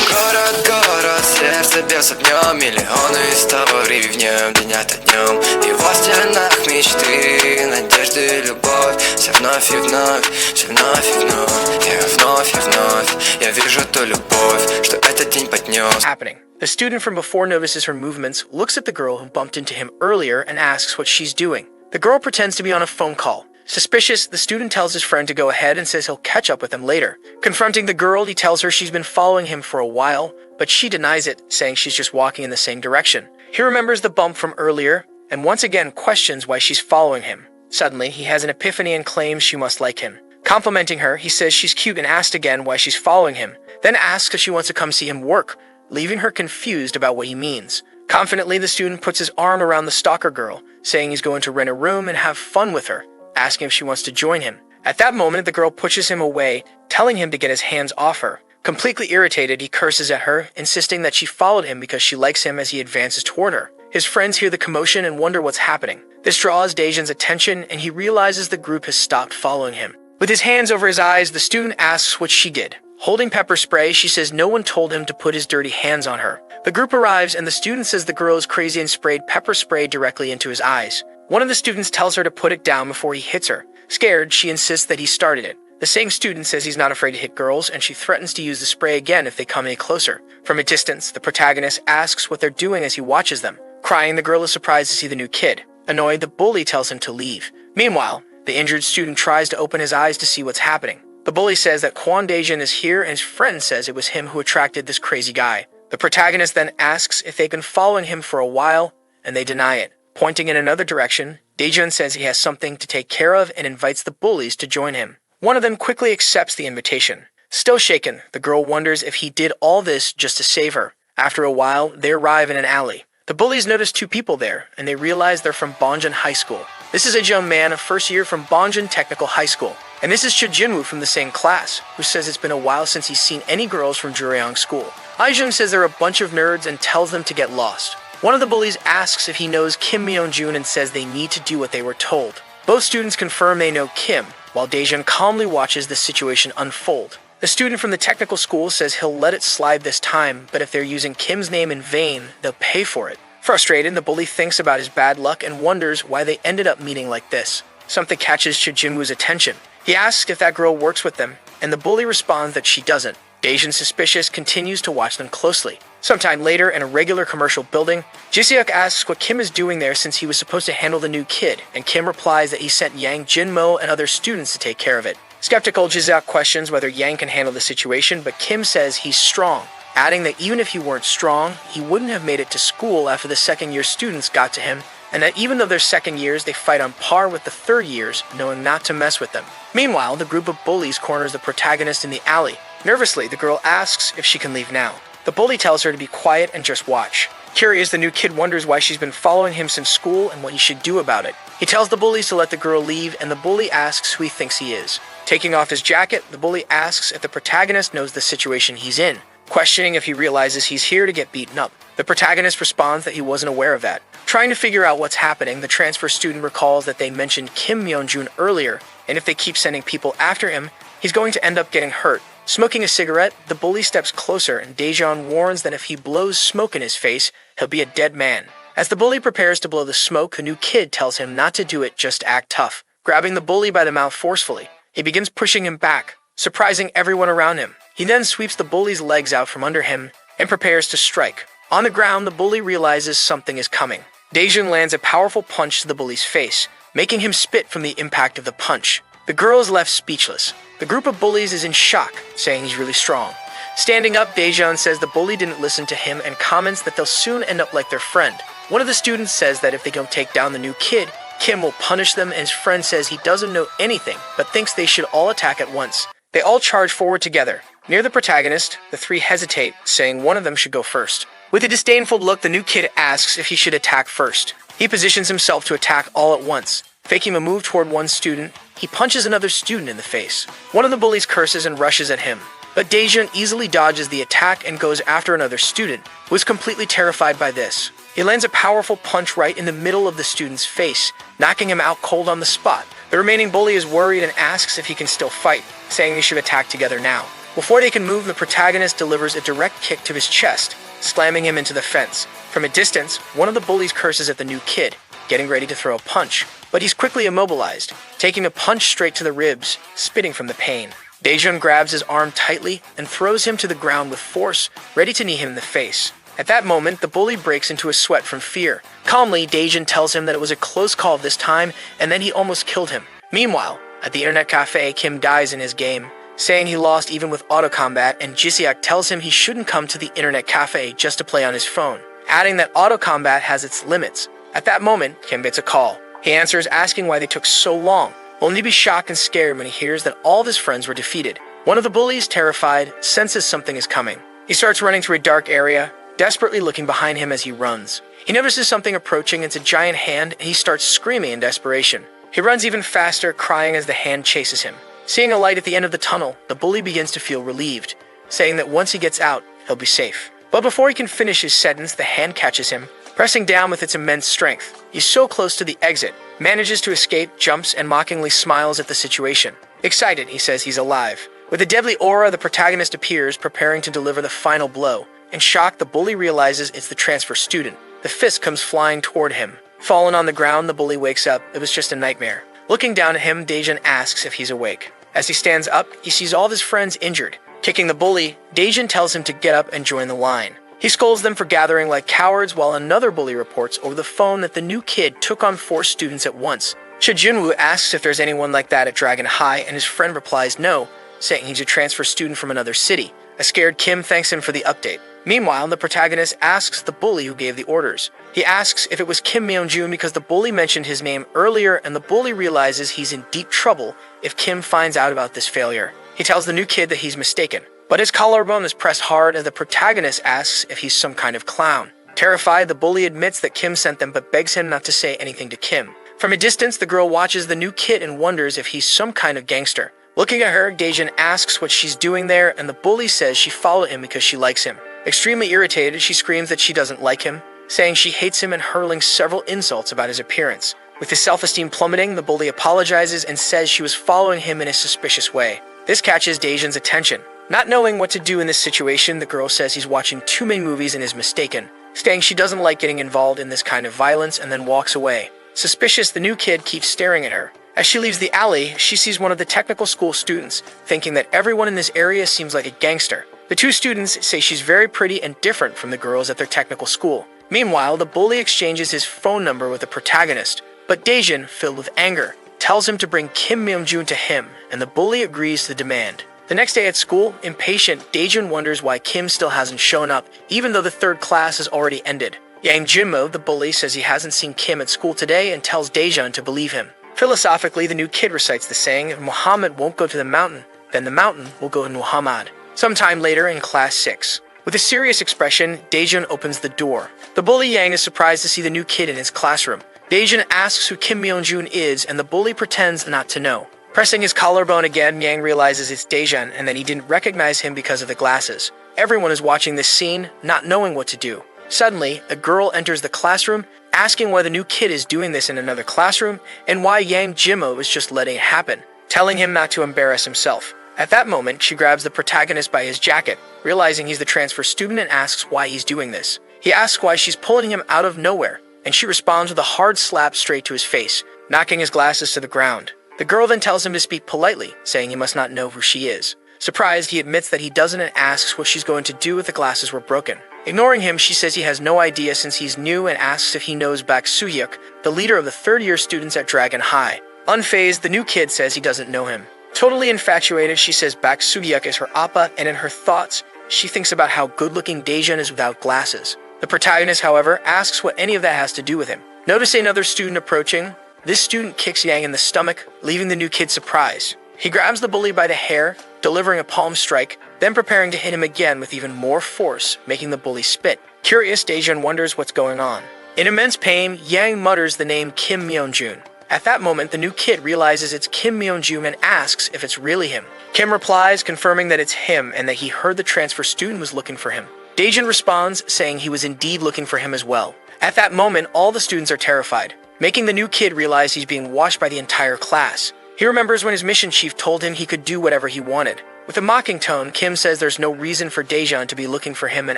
Город, город, сердце бьется днем. Миллионы историй в нем, день ото днем. И во стенах мечты, надежды и любовь. Все вновь и вновь, все вновь и вновь. И вновь я вижу ту любовь, что этот день поднес.
Happening. The student from before notices her movements, looks at the girl who bumped into him earlier, and asks what she's doing. The girl pretends to be on a phone call. Suspicious, the student tells his friend to go ahead and says he'll catch up with him later. Confronting the girl, he tells her she's been following him for a while, but she denies it, saying she's just walking in the same direction. He remembers the bump from earlier, and once again questions why she's following him. Suddenly, he has an epiphany and claims she must like him. Complimenting her, he says she's cute and asked again why she's following him, then asks if she wants to come see him work, leaving her confused about what he means. Confidently, the student puts his arm around the stalker girl, saying he's going to rent a room and have fun with her, asking if she wants to join him. At that moment, the girl pushes him away, telling him to get his hands off her. Completely irritated, he curses at her, insisting that she followed him because she likes him as he advances toward her. His friends hear the commotion and wonder what's happening. This draws Daejeon's attention, and he realizes the group has stopped following him. With his hands over his eyes, the student asks what she did. Holding pepper spray, she says no one told him to put his dirty hands on her. The group arrives, and the student says the girl is crazy and sprayed pepper spray directly into his eyes. One of the students tells her to put it down before he hits her. Scared, she insists that he started it. The same student says he's not afraid to hit girls, and she threatens to use the spray again if they come any closer. From a distance, the protagonist asks what they're doing as he watches them. Crying, the girl is surprised to see the new kid. Annoyed, the bully tells him to leave. Meanwhile, the injured student tries to open his eyes to see what's happening. The bully says that Kwon Daejeon is here, and his friend says it was him who attracted this crazy guy. The protagonist then asks if they've been following him for a while, and they deny it. Pointing in another direction, Daejeon says he has something to take care of and invites the bullies to join him. One of them quickly accepts the invitation. Still shaken, the girl wonders if he did all this just to save her. After a while, they arrive in an alley. The bullies notice two people there, and they realize they're from Bonjin High School. This is a young man of first year from Bonjin Technical High School. And this is Cho Jinwoo from the same class, who says it's been a while since he's seen any girls from Juryong School. Aijung says they're a bunch of nerds and tells them to get lost. One of the bullies asks if he knows Kim Myeonjun and says they need to do what they were told. Both students confirm they know Kim, while Daejeon calmly watches the situation unfold. The student from the technical school says he'll let it slide this time, but if they're using Kim's name in vain, they'll pay for it. Frustrated, the bully thinks about his bad luck and wonders why they ended up meeting like this. Something catches Cho Jinwoo's attention. He asks if that girl works with them, and the bully responds that she doesn't. Daejeon, suspicious, continues to watch them closely. Sometime later, in a regular commercial building, Jiseok asks what Kim is doing there since he was supposed to handle the new kid, and Kim replies that he sent Yang Jinmo and other students to take care of it. Skeptical, Jiseok questions whether Yang can handle the situation, but Kim says he's strong, adding that even if he weren't strong, he wouldn't have made it to school after the second-year students got to him, and that even though they're second years, they fight on par with the third years, knowing not to mess with them. Meanwhile, the group of bullies corners the protagonist in the alley. Nervously, the girl asks if she can leave now. The bully tells her to be quiet and just watch. Curious, the new kid wonders why she's been following him since school and what he should do about it. He tells the bullies to let the girl leave, and the bully asks who he thinks he is. Taking off his jacket, the bully asks if the protagonist knows the situation he's in, questioning if he realizes he's here to get beaten up. The protagonist responds that he wasn't aware of that. Trying to figure out what's happening, the transfer student recalls that they mentioned Kim Myeonjun earlier, and if they keep sending people after him, he's going to end up getting hurt. Smoking a cigarette, the bully steps closer, and Daejeon warns that if he blows smoke in his face, he'll be a dead man. As the bully prepares to blow the smoke, the new kid tells him not to do it, just act tough. Grabbing the bully by the mouth forcefully, he begins pushing him back, surprising everyone around him. He then sweeps the bully's legs out from under him and prepares to strike. On the ground, the bully realizes something is coming. Daejun lands a powerful punch to the bully's face, making him spit from the impact of the punch. The girl is left speechless. The group of bullies is in shock, saying he's really strong. Standing up, Daejun says the bully didn't listen to him and comments that they'll soon end up like their friend. One of the students says that if they don't take down the new kid, Kim will punish them, and his friend says he doesn't know anything, but thinks they should all attack at once. They all charge forward together. Near the protagonist, the three hesitate, saying one of them should go first. With a disdainful look, the new kid asks if he should attack first. He positions himself to attack all at once. Faking a move toward one student, he punches another student in the face. One of the bullies curses and rushes at him, but Daejun easily dodges the attack and goes after another student, who is completely terrified by this. He lands a powerful punch right in the middle of the student's face, knocking him out cold on the spot. The remaining bully is worried and asks if he can still fight, saying they should attack together now. Before they can move, the protagonist delivers a direct kick to his chest, slamming him into the fence. From a distance, one of the bullies curses at the new kid, getting ready to throw a punch, but he's quickly immobilized, taking a punch straight to the ribs, spitting from the pain. Daejun grabs his arm tightly and throws him to the ground with force, ready to knee him in the face. At that moment, the bully breaks into a sweat from fear. Calmly, Daejun tells him that it was a close call this time, and then he almost killed him. Meanwhile, at the internet cafe, Kim dies in his game, saying he lost even with auto combat, and Jisiak tells him he shouldn't come to the internet cafe just to play on his phone, adding that auto combat has its limits. At that moment, Kim gets a call. He answers, asking why they took so long, only to be shocked and scared when he hears that all of his friends were defeated. One of the bullies, terrified, senses something is coming. He starts running through a dark area, desperately looking behind him as he runs. He notices something approaching. It's a giant hand, and he starts screaming in desperation. He runs even faster, crying as the hand chases him. Seeing a light at the end of the tunnel, the bully begins to feel relieved, saying that once he gets out, he'll be safe. But before he can finish his sentence, the hand catches him, pressing down with its immense strength. He's so close to the exit, manages to escape, jumps, and mockingly smiles at the situation. Excited, he says he's alive. With a deadly aura, the protagonist appears, preparing to deliver the final blow. In shock, the bully realizes it's the transfer student. The fist comes flying toward him. Fallen on the ground, the bully wakes up. It was just a nightmare. Looking down at him, Daejun asks if he's awake. As he stands up, he sees all of his friends injured. Kicking the bully, Daejun tells him to get up and join the line. He scolds them for gathering like cowards, while another bully reports over the phone that the new kid took on 4 students at once. Cha Junwoo asks if there's anyone like that at Dragon High, and his friend replies no, saying he's a transfer student from another city. A scared Kim thanks him for the update. Meanwhile, the protagonist asks the bully who gave the orders. He asks if it was Kim Myung-joon because the bully mentioned his name earlier, and the bully realizes he's in deep trouble if Kim finds out about this failure. He tells the new kid that he's mistaken, but his collarbone is pressed hard as the protagonist asks if he's some kind of clown. Terrified, the bully admits that Kim sent them but begs him not to say anything to Kim. From a distance, the girl watches the new kid and wonders if he's some kind of gangster. Looking at her, Daejun asks what she's doing there, and the bully says she followed him because she likes him. Extremely irritated, she screams that she doesn't like him, saying she hates him and hurling several insults about his appearance. With his self-esteem plummeting, the bully apologizes and says she was following him in a suspicious way. This catches Daejun's attention. Not knowing what to do in this situation, the girl says he's watching too many movies and is mistaken, saying she doesn't like getting involved in this kind of violence and then walks away. Suspicious, the new kid keeps staring at her. As she leaves the alley, she sees one of the technical school students, thinking that everyone in this area seems like a gangster. The 2 students say she's very pretty and different from the girls at their technical school. Meanwhile, the bully exchanges his phone number with the protagonist, but Daejun, filled with anger, tells him to bring Kim Myung-joon to him, and the bully agrees to the demand. The next day at school, impatient, Daejun wonders why Kim still hasn't shown up, even though the 3rd class has already ended. Yang Jinmo, the bully, says he hasn't seen Kim at school today and tells Daejun to believe him. Philosophically, the new kid recites the saying, if Muhammad won't go to the mountain, then the mountain will go to Muhammad. Sometime later in class 6. With a serious expression, Daejun opens the door. The bully Yang is surprised to see the new kid in his classroom. Daejun asks who Kim Myung-joon is, and the bully pretends not to know. Pressing his collarbone again, Yang realizes it's Daejun and that he didn't recognize him because of the glasses. Everyone is watching this scene, not knowing what to do. Suddenly, a girl enters the classroom, asking why the new kid is doing this in another classroom, and why Yang Jinmo is just letting it happen, telling him not to embarrass himself. At that moment, she grabs the protagonist by his jacket, realizing he's the transfer student and asks why he's doing this. He asks why she's pulling him out of nowhere, and she responds with a hard slap straight to his face, knocking his glasses to the ground. The girl then tells him to speak politely, saying he must not know who she is. Surprised, he admits that he doesn't and asks what she's going to do if the glasses were broken. Ignoring him, she says he has no idea since he's new and asks if he knows Bak Soo-hyuk, the leader of the third-year students at Dragon High. Unfazed, the new kid says he doesn't know him. Totally infatuated, she says Bak Soo-hyuk is her appa, and in her thoughts, she thinks about how good-looking Daejun is without glasses. The protagonist, however, asks what any of that has to do with him. Noticing another student approaching, this student kicks Yang in the stomach, leaving the new kid surprised. He grabs the bully by the hair, delivering a palm strike, then preparing to hit him again with even more force, making the bully spit. Curious, Daejun wonders what's going on. In immense pain, Yang mutters the name Kim Myeonjun. At that moment, the new kid realizes it's Kim Myeonjun and asks if it's really him. Kim replies, confirming that it's him and that he heard the transfer student was looking for him. Daejun responds, saying he was indeed looking for him as well. At that moment, all the students are terrified, making the new kid realize he's being watched by the entire class. He remembers when his mission chief told him he could do whatever he wanted. With a mocking tone, Kim says there's no reason for Daejun to be looking for him and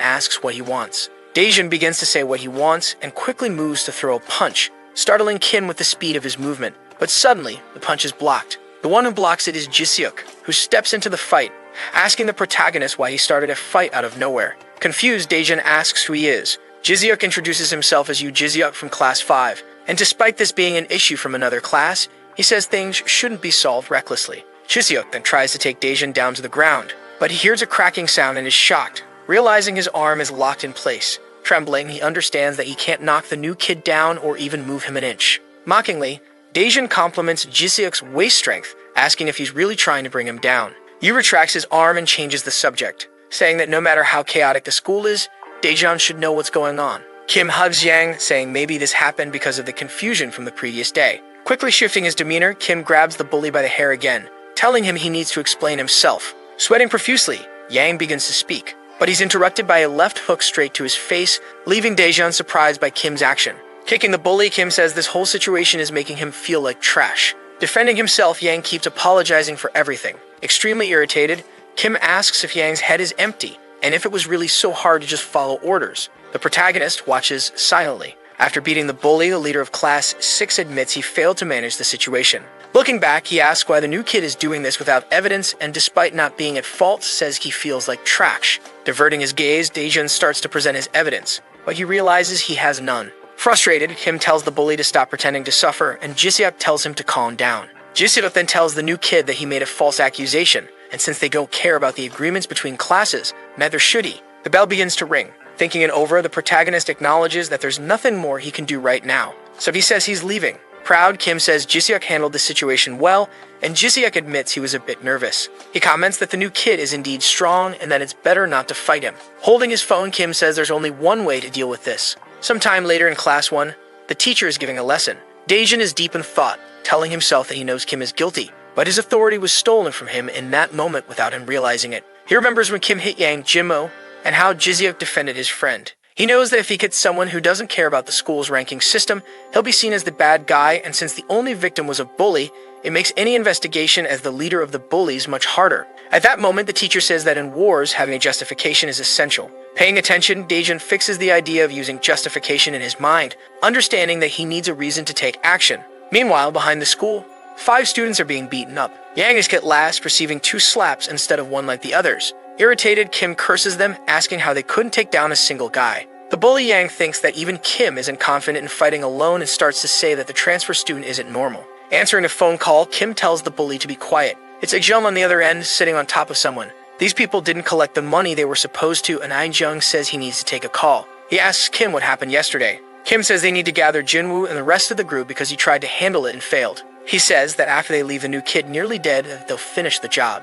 asks what he wants. Daejun begins to say what he wants and quickly moves to throw a punch, startling Kim with the speed of his movement. But suddenly, the punch is blocked. The one who blocks it is Ji-seok, who steps into the fight, asking the protagonist why he started a fight out of nowhere. Confused, Daejun asks who he is. Ji-seok introduces himself as Yoo Ji-seok from Class 5, and despite this being an issue from another class, he says things shouldn't be solved recklessly. Ji-seok then tries to take Daejun down to the ground, but he hears a cracking sound and is shocked, realizing his arm is locked in place. Trembling, he understands that he can't knock the new kid down or even move him an inch. Mockingly, Daejun compliments Ji-seok's waist strength, asking if he's really trying to bring him down. Yoo retracts his arm and changes the subject, saying that no matter how chaotic the school is, Daejun should know what's going on. Kim hugs Yang, saying maybe this happened because of the confusion from the previous day. Quickly shifting his demeanor, Kim grabs the bully by the hair again, telling him he needs to explain himself. Sweating profusely, Yang begins to speak, but he's interrupted by a left hook straight to his face, leaving Daejun surprised by Kim's action. Kicking the bully, Kim says this whole situation is making him feel like trash. Defending himself, Yang keeps apologizing for everything. Extremely irritated, Kim asks if Yang's head is empty, and if it was really so hard to just follow orders. The protagonist watches silently. After beating the bully, the leader of Class 6 admits he failed to manage the situation. Looking back, he asks why the new kid is doing this without evidence, and despite not being at fault, says he feels like trash. Diverting his gaze, Daejun starts to present his evidence, but he realizes he has none. Frustrated, Kim tells the bully to stop pretending to suffer, and Ji-seok tells him to calm down. Ji-seok then tells the new kid that he made a false accusation, and since they don't care about the agreements between classes, neither should he. The bell begins to ring. Thinking it over, the protagonist acknowledges that there's nothing more he can do right now, so he says he's leaving. Proud, Kim says Ji-seok handled the situation well, and Ji-seok admits he was a bit nervous. He comments that the new kid is indeed strong and that it's better not to fight him. Holding his phone, Kim says there's only one way to deal with this. Sometime later in Class 1, the teacher is giving a lesson. Daejun is deep in thought, telling himself that he knows Kim is guilty, but his authority was stolen from him in that moment without him realizing it. He remembers when Kim hit Yang Jinmo, and how Ji-seok defended his friend. He knows that if he gets someone who doesn't care about the school's ranking system, he'll be seen as the bad guy, and since the only victim was a bully, it makes any investigation as the leader of the bullies much harder. At that moment, the teacher says that in wars, having a justification is essential. Paying attention, Daejun fixes the idea of using justification in his mind, understanding that he needs a reason to take action. Meanwhile, behind the school, 5 students are being beaten up. Yang is hit last, receiving 2 slaps instead of 1 like the others. Irritated, Kim curses them, asking how they couldn't take down a single guy. The bully Yang thinks that even Kim isn't confident in fighting alone and starts to say that the transfer student isn't normal. Answering a phone call, Kim tells the bully to be quiet. It's Aijung on the other end, sitting on top of someone. These people didn't collect the money they were supposed to, and Aijung says he needs to take a call. He asks Kim what happened yesterday. Kim says they need to gather Jinwoo and the rest of the group because he tried to handle it and failed. He says that after they leave the new kid nearly dead, they'll finish the job.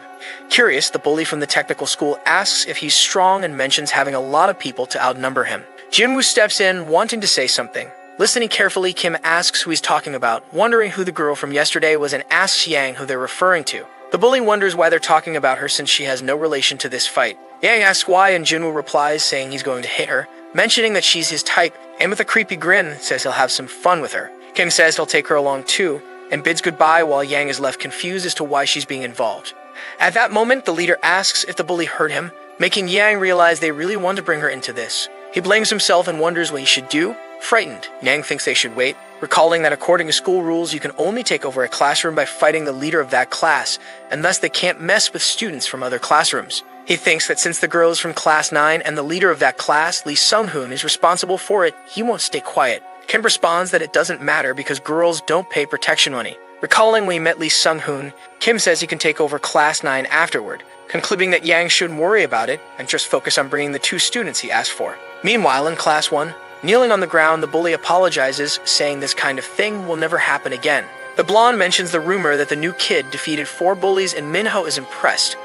Curious, the bully from the technical school asks if he's strong and mentions having a lot of people to outnumber him. Jinwoo steps in, wanting to say something. Listening carefully, Kim asks who he's talking about, wondering who the girl from yesterday was, and asks Yang who they're referring to. The bully wonders why they're talking about her since she has no relation to this fight. Yang asks why, and Jinwoo replies saying he's going to hit her, mentioning that she's his type, and with a creepy grin says he'll have some fun with her. Kim says he'll take her along too, and bids goodbye while Yang is left confused as to why she's being involved. At that moment, the leader asks if the bully hurt him, making Yang realize they really want to bring her into this. He blames himself and wonders what he should do. Frightened, Yang thinks they should wait, recalling that according to school rules, you can only take over a classroom by fighting the leader of that class, and thus they can't mess with students from other classrooms. He thinks that since the girl is from class 9 and the leader of that class, Lee Sung-hoon, is responsible for it, he won't stay quiet. Kim responds that it doesn't matter because girls don't pay protection money. Recalling when he met Lee Sung-hoon, Kim says he can take over class 9 afterward, concluding that Yang shouldn't worry about it and just focus on bringing the 2 students he asked for. Meanwhile, in class 1, kneeling on the ground, the bully apologizes, saying this kind of thing will never happen again. The blonde mentions the rumor that the new kid defeated 4 bullies and Minho is impressed.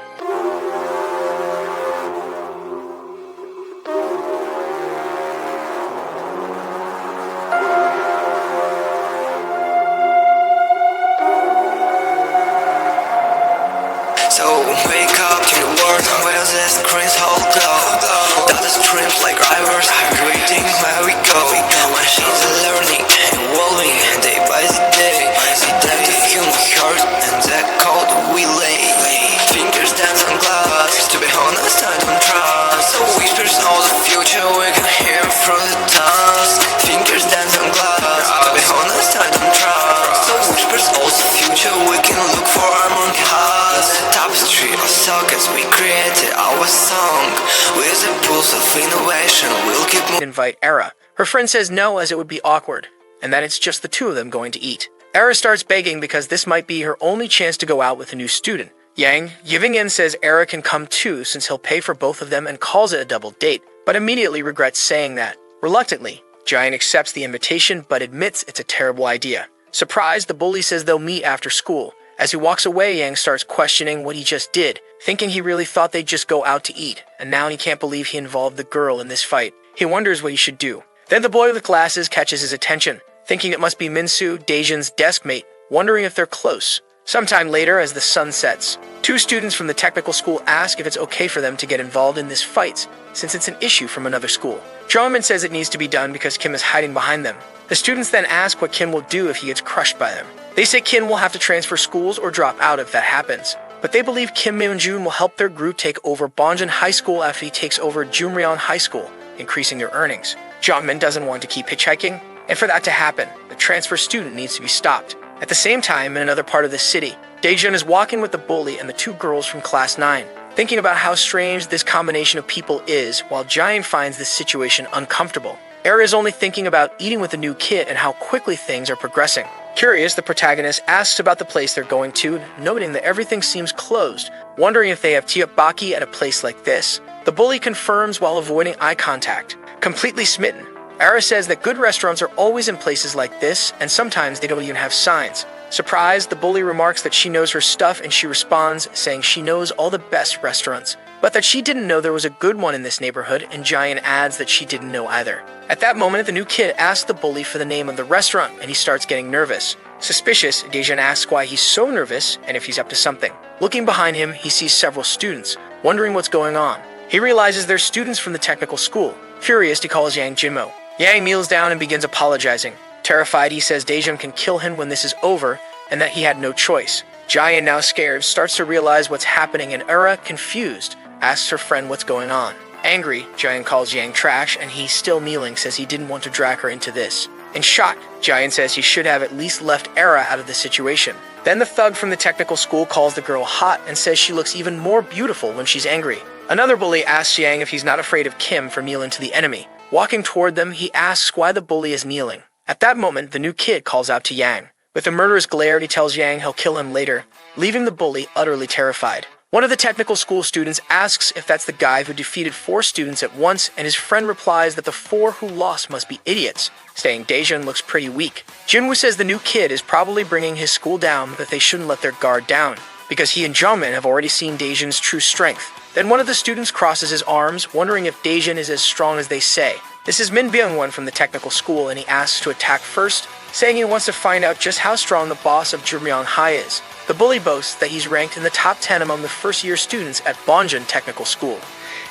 So wake up to the world, where does this screens all go? Does the streams like drivers, reading where we go? Machines are learning, evolving, day by day. See them to feel my heart, and that code we lay. Fingers dance on glass, to be honest I don't trust. So whispers all the future we can hear from the dust. Fingers dance on glass, to be honest I don't trust. So whispers all the future we can look for among us. Tapestry of sockets, we created our song. With the pulse of innovation, we'll keep moving.
Invite Era. Her friend says no, as it would be awkward, and that it's just the 2 of them going to eat. Era starts begging because this might be her only chance to go out with a new student. Yang, giving in, says Era can come too since he'll pay for both of them and calls it a double date, but immediately regrets saying that. Reluctantly, Jian accepts the invitation but admits it's a terrible idea. Surprised, the bully says they'll meet after school. As he walks away, Yang starts questioning what he just did, thinking he really thought they'd just go out to eat, and now he can't believe he involved the girl in this fight. He wonders what he should do. Then the boy with glasses catches his attention, thinking it must be Minsu, Daejun's desk mate, wondering if they're close. Sometime later, as the sun sets, 2 students from the technical school ask if it's okay for them to get involved in this fight, since it's an issue from another school. Jongmin says it needs to be done because Kim is hiding behind them. The students then ask what Kim will do if he gets crushed by them. They say Kim will have to transfer schools or drop out if that happens, but they believe Kim Min-jun will help their group take over Bonjin High School after he takes over Jumryeon High School, increasing their earnings. Jongmin doesn't want to keep hitchhiking, and for that to happen, the transfer student needs to be stopped. At the same time, in another part of the city, Daejun is walking with the bully and the 2 girls from class 9, thinking about how strange this combination of people is, while Jian finds this situation uncomfortable. Era is only thinking about eating with the new kid and how quickly things are progressing. Curious, the protagonist asks about the place they're going to, noting that everything seems closed, wondering if they have tteokbokki at a place like this. The bully confirms while avoiding eye contact. Completely smitten, Era says that good restaurants are always in places like this, and sometimes they don't even have signs. Surprised, the bully remarks that she knows her stuff, and she responds, saying she knows all the best restaurants, but that she didn't know there was a good one in this neighborhood, and Jian adds that she didn't know either. At that moment, the new kid asks the bully for the name of the restaurant, and he starts getting nervous. Suspicious, Daejun asks why he's so nervous and if he's up to something. Looking behind him, he sees several students, wondering what's going on. He realizes they're students from the technical school. Furious, he calls Yang Jinmo. Yang kneels down and begins apologizing. Terrified, he says Daejun can kill him when this is over, and that he had no choice. Jian, now scared, starts to realize what's happening, and Era, confused, asks her friend what's going on. Angry, Jian calls Yang trash, and he, still kneeling, says he didn't want to drag her into this. In shock, Jian says he should have at least left Era out of the situation. Then the thug from the technical school calls the girl hot and says she looks even more beautiful when she's angry. Another bully asks Yang if he's not afraid of Kim for kneeling to the enemy. Walking toward them, he asks why the bully is kneeling. At that moment, the new kid calls out to Yang. With a murderous glare, he tells Yang he'll kill him later, leaving the bully utterly terrified. One of the technical school students asks if that's the guy who defeated 4 students at once, and his friend replies that the 4 who lost must be idiots, saying Daejun looks pretty weak. Jinwoo says the new kid is probably bringing his school down, but that they shouldn't let their guard down, because he and Jungmin have already seen Daejun's true strength. Then one of the students crosses his arms, wondering if Daejun is as strong as they say. This is Min Byung-won from the technical school, and he asks to attack first, saying he wants to find out just how strong the boss of Jumryeon High is. The bully boasts that he's ranked in the top 10 among the first-year students at Bonjin Technical School.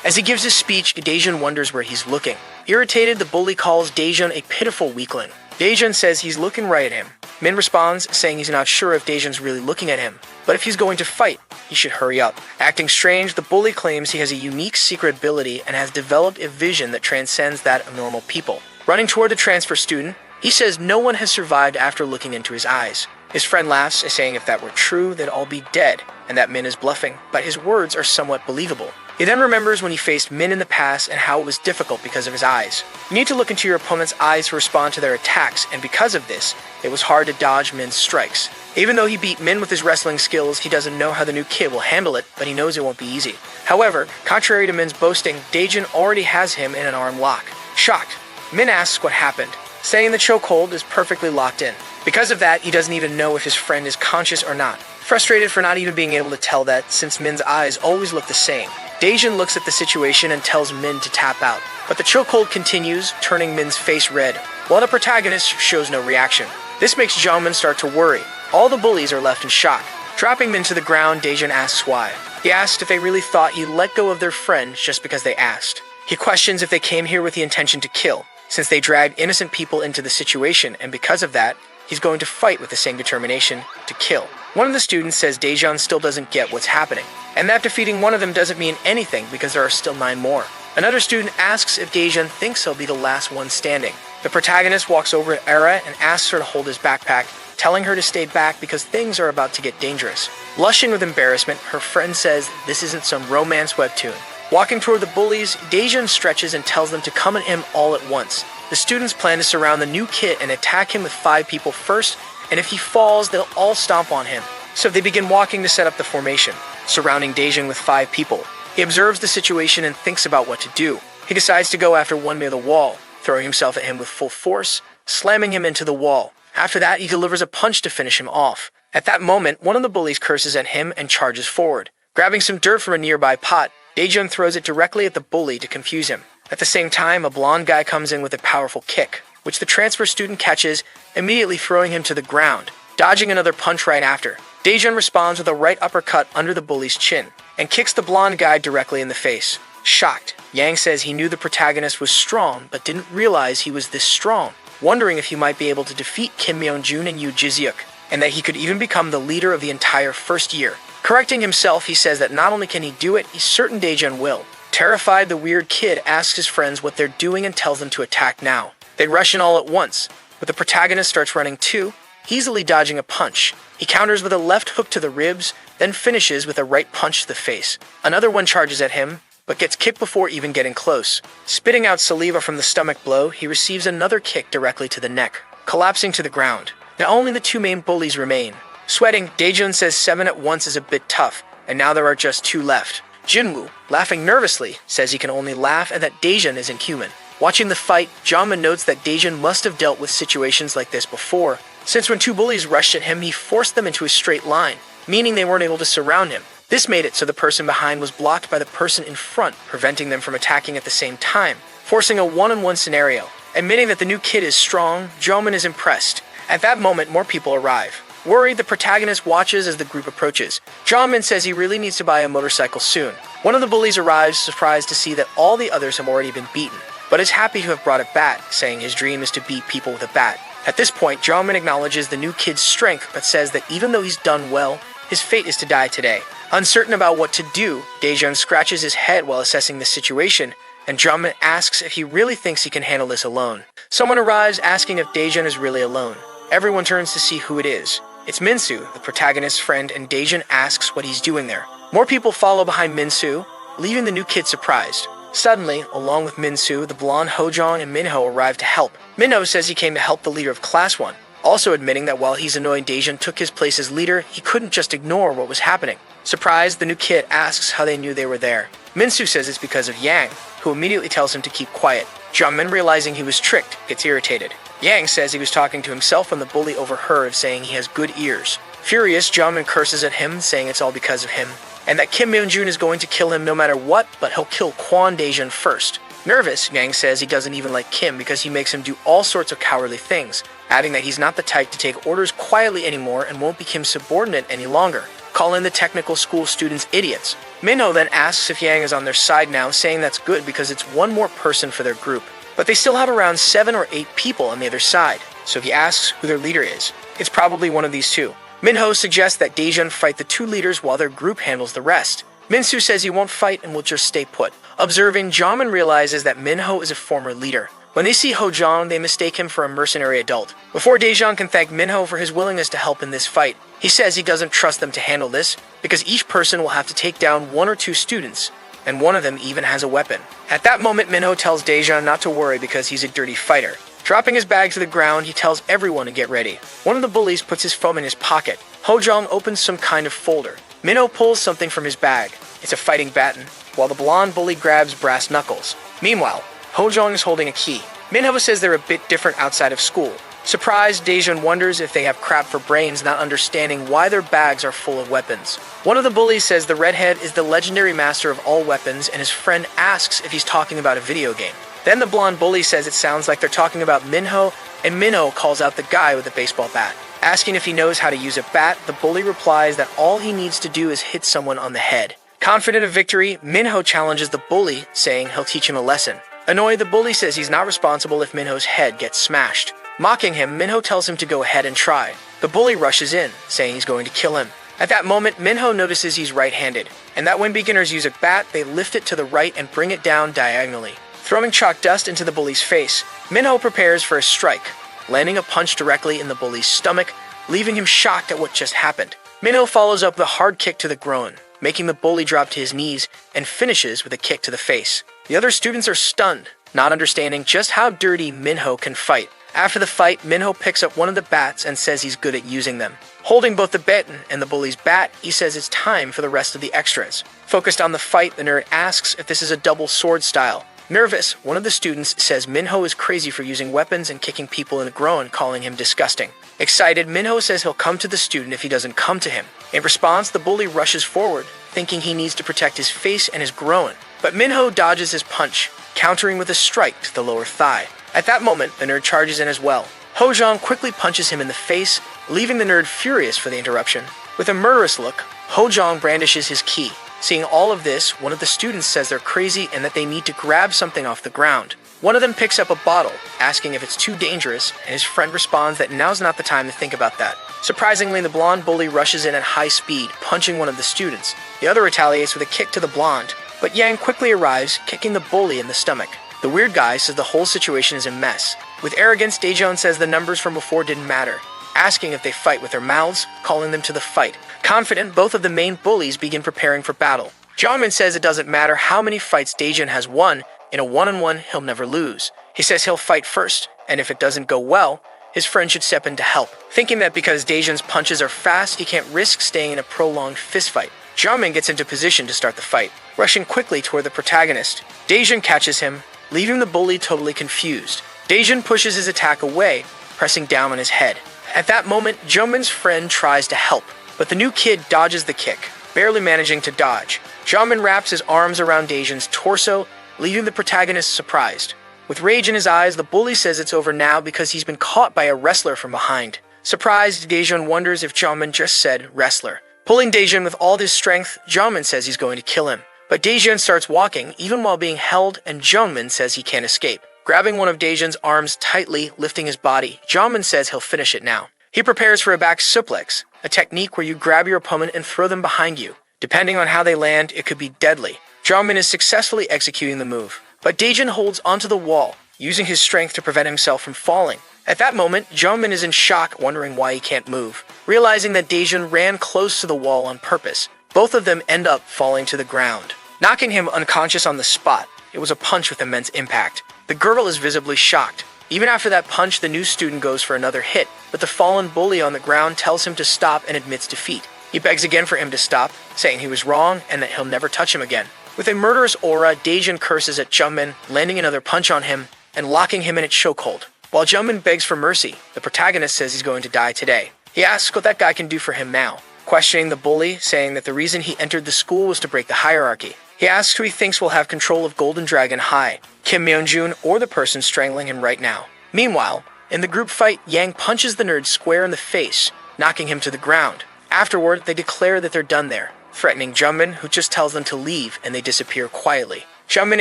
As he gives his speech, Daejun wonders where he's looking. Irritated, the bully calls Daejun a pitiful weakling. Daejun says he's looking right at him. Min responds, saying he's not sure if Daejun's really looking at him, but if he's going to fight, he should hurry up. Acting strange, the bully claims he has a unique secret ability and has developed a vision that transcends that of normal people. Running toward the transfer student, he says no one has survived after looking into his eyes. His friend laughs, saying if that were true, they'd all be dead, and that Min is bluffing, but his words are somewhat believable. He then remembers when he faced Min in the past and how it was difficult because of his eyes. You need to look into your opponent's eyes to respond to their attacks, and because of this, it was hard to dodge Min's strikes. Even though he beat Min with his wrestling skills, he doesn't know how the new kid will handle it, but he knows it won't be easy. However, contrary to Min's boasting, Daejun already has him in an arm lock. Shocked, Min asks what happened, saying the chokehold is perfectly locked in. Because of that, he doesn't even know if his friend is conscious or not. Frustrated for not even being able to tell that, since Min's eyes always look the same, Daejun looks at the situation and tells Min to tap out. But the chokehold continues, turning Min's face red, while the protagonist shows no reaction. This makes Jongmin start to worry. All the bullies are left in shock. Dropping Min to the ground, Daejun asks why. He asks if they really thought he'd let go of their friend just because they asked. He questions if they came here with the intention to kill, since they dragged innocent people into the situation, and because of that, he's going to fight with the same determination to kill. One of the students says Daejun still doesn't get what's happening, and that defeating one of them doesn't mean anything because there are still 9 more. Another student asks if Daejun thinks he'll be the last one standing. The protagonist walks over to Era and asks her to hold his backpack, telling her to stay back because things are about to get dangerous. Blushing with embarrassment, her friend says this isn't some romance webtoon. Walking toward the bullies, Daejun stretches and tells them to come at him all at once. The students plan to surround the new kid and attack him with 5 people first, and if he falls, they'll all stomp on him. So they begin walking to set up the formation, surrounding Daejun with 5 people. He observes the situation and thinks about what to do. He decides to go after one near the wall, throwing himself at him with full force, slamming him into the wall. After that, he delivers a punch to finish him off. At that moment, one of the bullies curses at him and charges forward. Grabbing some dirt from a nearby pot, Daejun throws it directly at the bully to confuse him. At the same time, a blonde guy comes in with a powerful kick, which the transfer student catches, immediately throwing him to the ground, dodging another punch right after. Daejun responds with a right uppercut under the bully's chin, and kicks the blonde guy directly in the face. Shocked, Yang says he knew the protagonist was strong, but didn't realize he was this strong, wondering if he might be able to defeat Kim Myeonjun and Yoo Ji-seok, and that he could even become the leader of the entire first year. Correcting himself, he says that not only can he do it, he's certain Daejun will. Terrified, the weird kid asks his friends what they're doing and tells them to attack now. They rush in all at once, but the protagonist starts running too, easily dodging a punch. He counters with a left hook to the ribs, then finishes with a right punch to the face. Another one charges at him, but gets kicked before even getting close. Spitting out saliva from the stomach blow, he receives another kick directly to the neck, collapsing to the ground. Now only the 2 main bullies remain. Sweating, Daejun says 7 at once is a bit tough, and now there are just 2 left. Jinwoo, laughing nervously, says he can only laugh and that Daejun isn't human. Watching the fight, Jongmin notes that Daejun must have dealt with situations like this before, since when 2 bullies rushed at him, he forced them into a straight line, meaning they weren't able to surround him. This made it so the person behind was blocked by the person in front, preventing them from attacking at the same time, forcing a one-on-one scenario. Admitting that the new kid is strong, Jongmin is impressed. At that moment, more people arrive. Worried, the protagonist watches as the group approaches. Jongmin says he really needs to buy a motorcycle soon. One of the bullies arrives, surprised to see that all the others have already been beaten, but is happy to have brought a bat, saying his dream is to beat people with a bat. At this point, Jongmin acknowledges the new kid's strength, but says that even though he's done well, his fate is to die today. Uncertain about what to do, Daejun scratches his head while assessing the situation, and Jongmin asks if he really thinks he can handle this alone. Someone arrives asking if Daejun is really alone. Everyone turns to see who it is. It's Minsu, the protagonist's friend, and Daejun asks what he's doing there. More people follow behind Minsu, leaving the new kid surprised. Suddenly, along with Minsu, the blonde Hojong and Minho arrive to help. Minho says he came to help the leader of Class 1, also admitting that while he's annoyed Daejun took his place as leader, he couldn't just ignore what was happening. Surprised, the new kid asks how they knew they were there. Minsu says it's because of Yang, who immediately tells him to keep quiet. Jongmin, realizing he was tricked, gets irritated. Yang says he was talking to himself when the bully overheard, saying he has good ears. Furious, Jongmin curses at him, saying it's all because of him, and that Kim Myeonjun is going to kill him no matter what, but he'll kill Kwon Daejun first. Nervous, Yang says he doesn't even like Kim because he makes him do all sorts of cowardly things, adding that he's not the type to take orders quietly anymore and won't be Kim's subordinate any longer, calling the technical school students idiots. Minho then asks if Yang is on their side now, saying that's good because it's one more person for their group. But they still have around 7 or 8 people on the other side, so he asks who their leader is. It's probably one of these 2. Minho suggests that Daejun fight the two leaders while their group handles the rest. Minsu says he won't fight and will just stay put. Observing, Jamin realizes that Minho is a former leader. When they see Hojong, they mistake him for a mercenary adult. Before Daejun can thank Minho for his willingness to help in this fight, he says he doesn't trust them to handle this because each person will have to take down one or two students, and one of them even has a weapon. At that moment, Minho tells Daejun not to worry because he's a dirty fighter. Dropping his bag to the ground, he tells everyone to get ready. One of the bullies puts his phone in his pocket. Hojong opens some kind of folder. Minho pulls something from his bag. It's a fighting baton, while the blonde bully grabs brass knuckles. Meanwhile, Hojong is holding a key. Minho says they're a bit different outside of school. Surprised, Daejun wonders if they have crap for brains, not understanding why their bags are full of weapons. One of the bullies says the redhead is the legendary master of all weapons, and his friend asks if he's talking about a video game. Then the blonde bully says it sounds like they're talking about Minho, and Minho calls out the guy with the baseball bat. Asking if he knows how to use a bat, the bully replies that all he needs to do is hit someone on the head. Confident of victory, Minho challenges the bully, saying he'll teach him a lesson. Annoyed, the bully says he's not responsible if Minho's head gets smashed. Mocking him, Minho tells him to go ahead and try. The bully rushes in, saying he's going to kill him. At that moment, Minho notices he's right-handed, and that when beginners use a bat, they lift it to the right and bring it down diagonally. Throwing chalk dust into the bully's face, Minho prepares for a strike, landing a punch directly in the bully's stomach, leaving him shocked at what just happened. Minho follows up with a hard kick to the groin, making the bully drop to his knees, and finishes with a kick to the face. The other students are stunned, not understanding just how dirty Minho can fight. After the fight, Minho picks up one of the bats and says he's good at using them. Holding both the baton and the bully's bat, he says it's time for the rest of the extras. Focused on the fight, the nerd asks if this is a double sword style. Nervous, one of the students says Minho is crazy for using weapons and kicking people in the groin, calling him disgusting. Excited, Minho says he'll come to the student if he doesn't come to him. In response, the bully rushes forward, thinking he needs to protect his face and his groin. But Minho dodges his punch, countering with a strike to the lower thigh. At that moment, the nerd charges in as well. Hojong quickly punches him in the face, leaving the nerd furious for the interruption. With a murderous look, Hojong brandishes his key. Seeing all of this, one of the students says they're crazy and that they need to grab something off the ground. One of them picks up a bottle, asking if it's too dangerous, and his friend responds that now's not the time to think about that. Surprisingly, the blonde bully rushes in at high speed, punching one of the students. The other retaliates with a kick to the blonde, but Yang quickly arrives, kicking the bully in the stomach. The weird guy says the whole situation is a mess. With arrogance, Daejun says the numbers from before didn't matter, asking if they fight with their mouths, calling them to the fight. Confident, both of the main bullies begin preparing for battle. Jongmin says it doesn't matter how many fights Daejun has won, in a one-on-one he'll never lose. He says he'll fight first, and if it doesn't go well, his friend should step in to help. Thinking that because Daejun's punches are fast, he can't risk staying in a prolonged fistfight. Jongmin gets into position to start the fight, rushing quickly toward the protagonist. Daejun catches him, leaving the bully totally confused. Daejun pushes his attack away, pressing down on his head. At that moment, Jongmin's friend tries to help, but the new kid dodges the kick, barely managing to dodge. Jongmin wraps his arms around Daejun's torso, leaving the protagonist surprised. With rage in his eyes, the bully says it's over now because he's been caught by a wrestler from behind. Surprised, Daejun wonders if Jongmin just said wrestler. Pulling Daejun with all his strength, Jongmin says he's going to kill him. But Daejun starts walking, even while being held, and Jongmin says he can't escape. Grabbing one of Daejun's arms tightly, lifting his body, Jongmin says he'll finish it now. He prepares for a back suplex, a technique where you grab your opponent and throw them behind you. Depending on how they land, it could be deadly. Jongmin is successfully executing the move, but Daejun holds onto the wall, using his strength to prevent himself from falling. At that moment, Jongmin is in shock, wondering why he can't move. Realizing that Daejun ran close to the wall on purpose, both of them end up falling to the ground, knocking him unconscious on the spot. It was a punch with immense impact. The girl is visibly shocked. Even after that punch, the new student goes for another hit, but the fallen bully on the ground tells him to stop and admits defeat. He begs again for him to stop, saying he was wrong and that he'll never touch him again. With a murderous aura, Daejun curses at Jongmin, landing another punch on him and locking him in a chokehold. While Jongmin begs for mercy, the protagonist says he's going to die today. He asks what that guy can do for him now, questioning the bully, saying that the reason he entered the school was to break the hierarchy. He asks who he thinks will have control of Golden Dragon High, Kim Myung-jun or the person strangling him right now. Meanwhile, in the group fight, Yang punches the nerd square in the face, knocking him to the ground. Afterward, they declare that they're done there, threatening Jongmin, who just tells them to leave, and they disappear quietly. Jongmin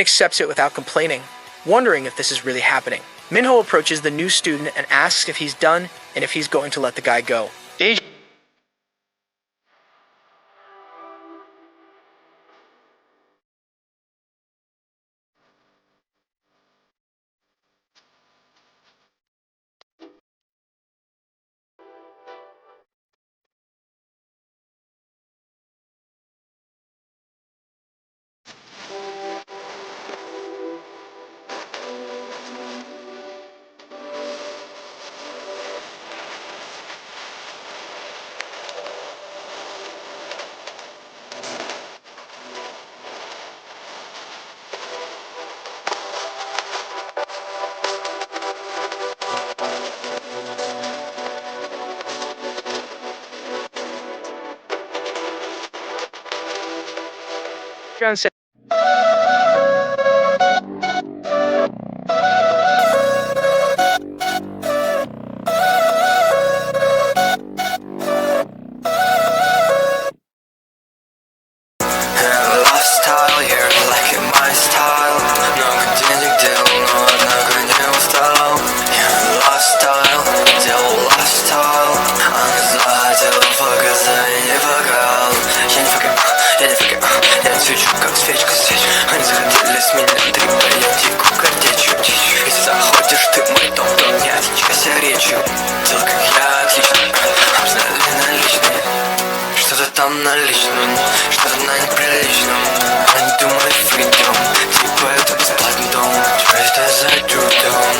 accepts it without complaining, wondering if this is really happening. Minho approaches the new student and asks if he's done and if he's going to let the guy go. Daejeon says
Lifestyle, you're liking my style. Много денег делал, но однако не устал. Я lifestyle, делал lifestyle. Она захотела показать, не покал. Я не факел, я свечу, как свечка свеч. Они захотели с меня трипать, я дику картечью. Если заходишь ты в мой дом, то не отличайся речью. Делай как я, отлично, обзнали наличные. Что-то там на личном, что-то на неприличном. Они думают freedom, типа это бесплатный дом. Что это за дурдом?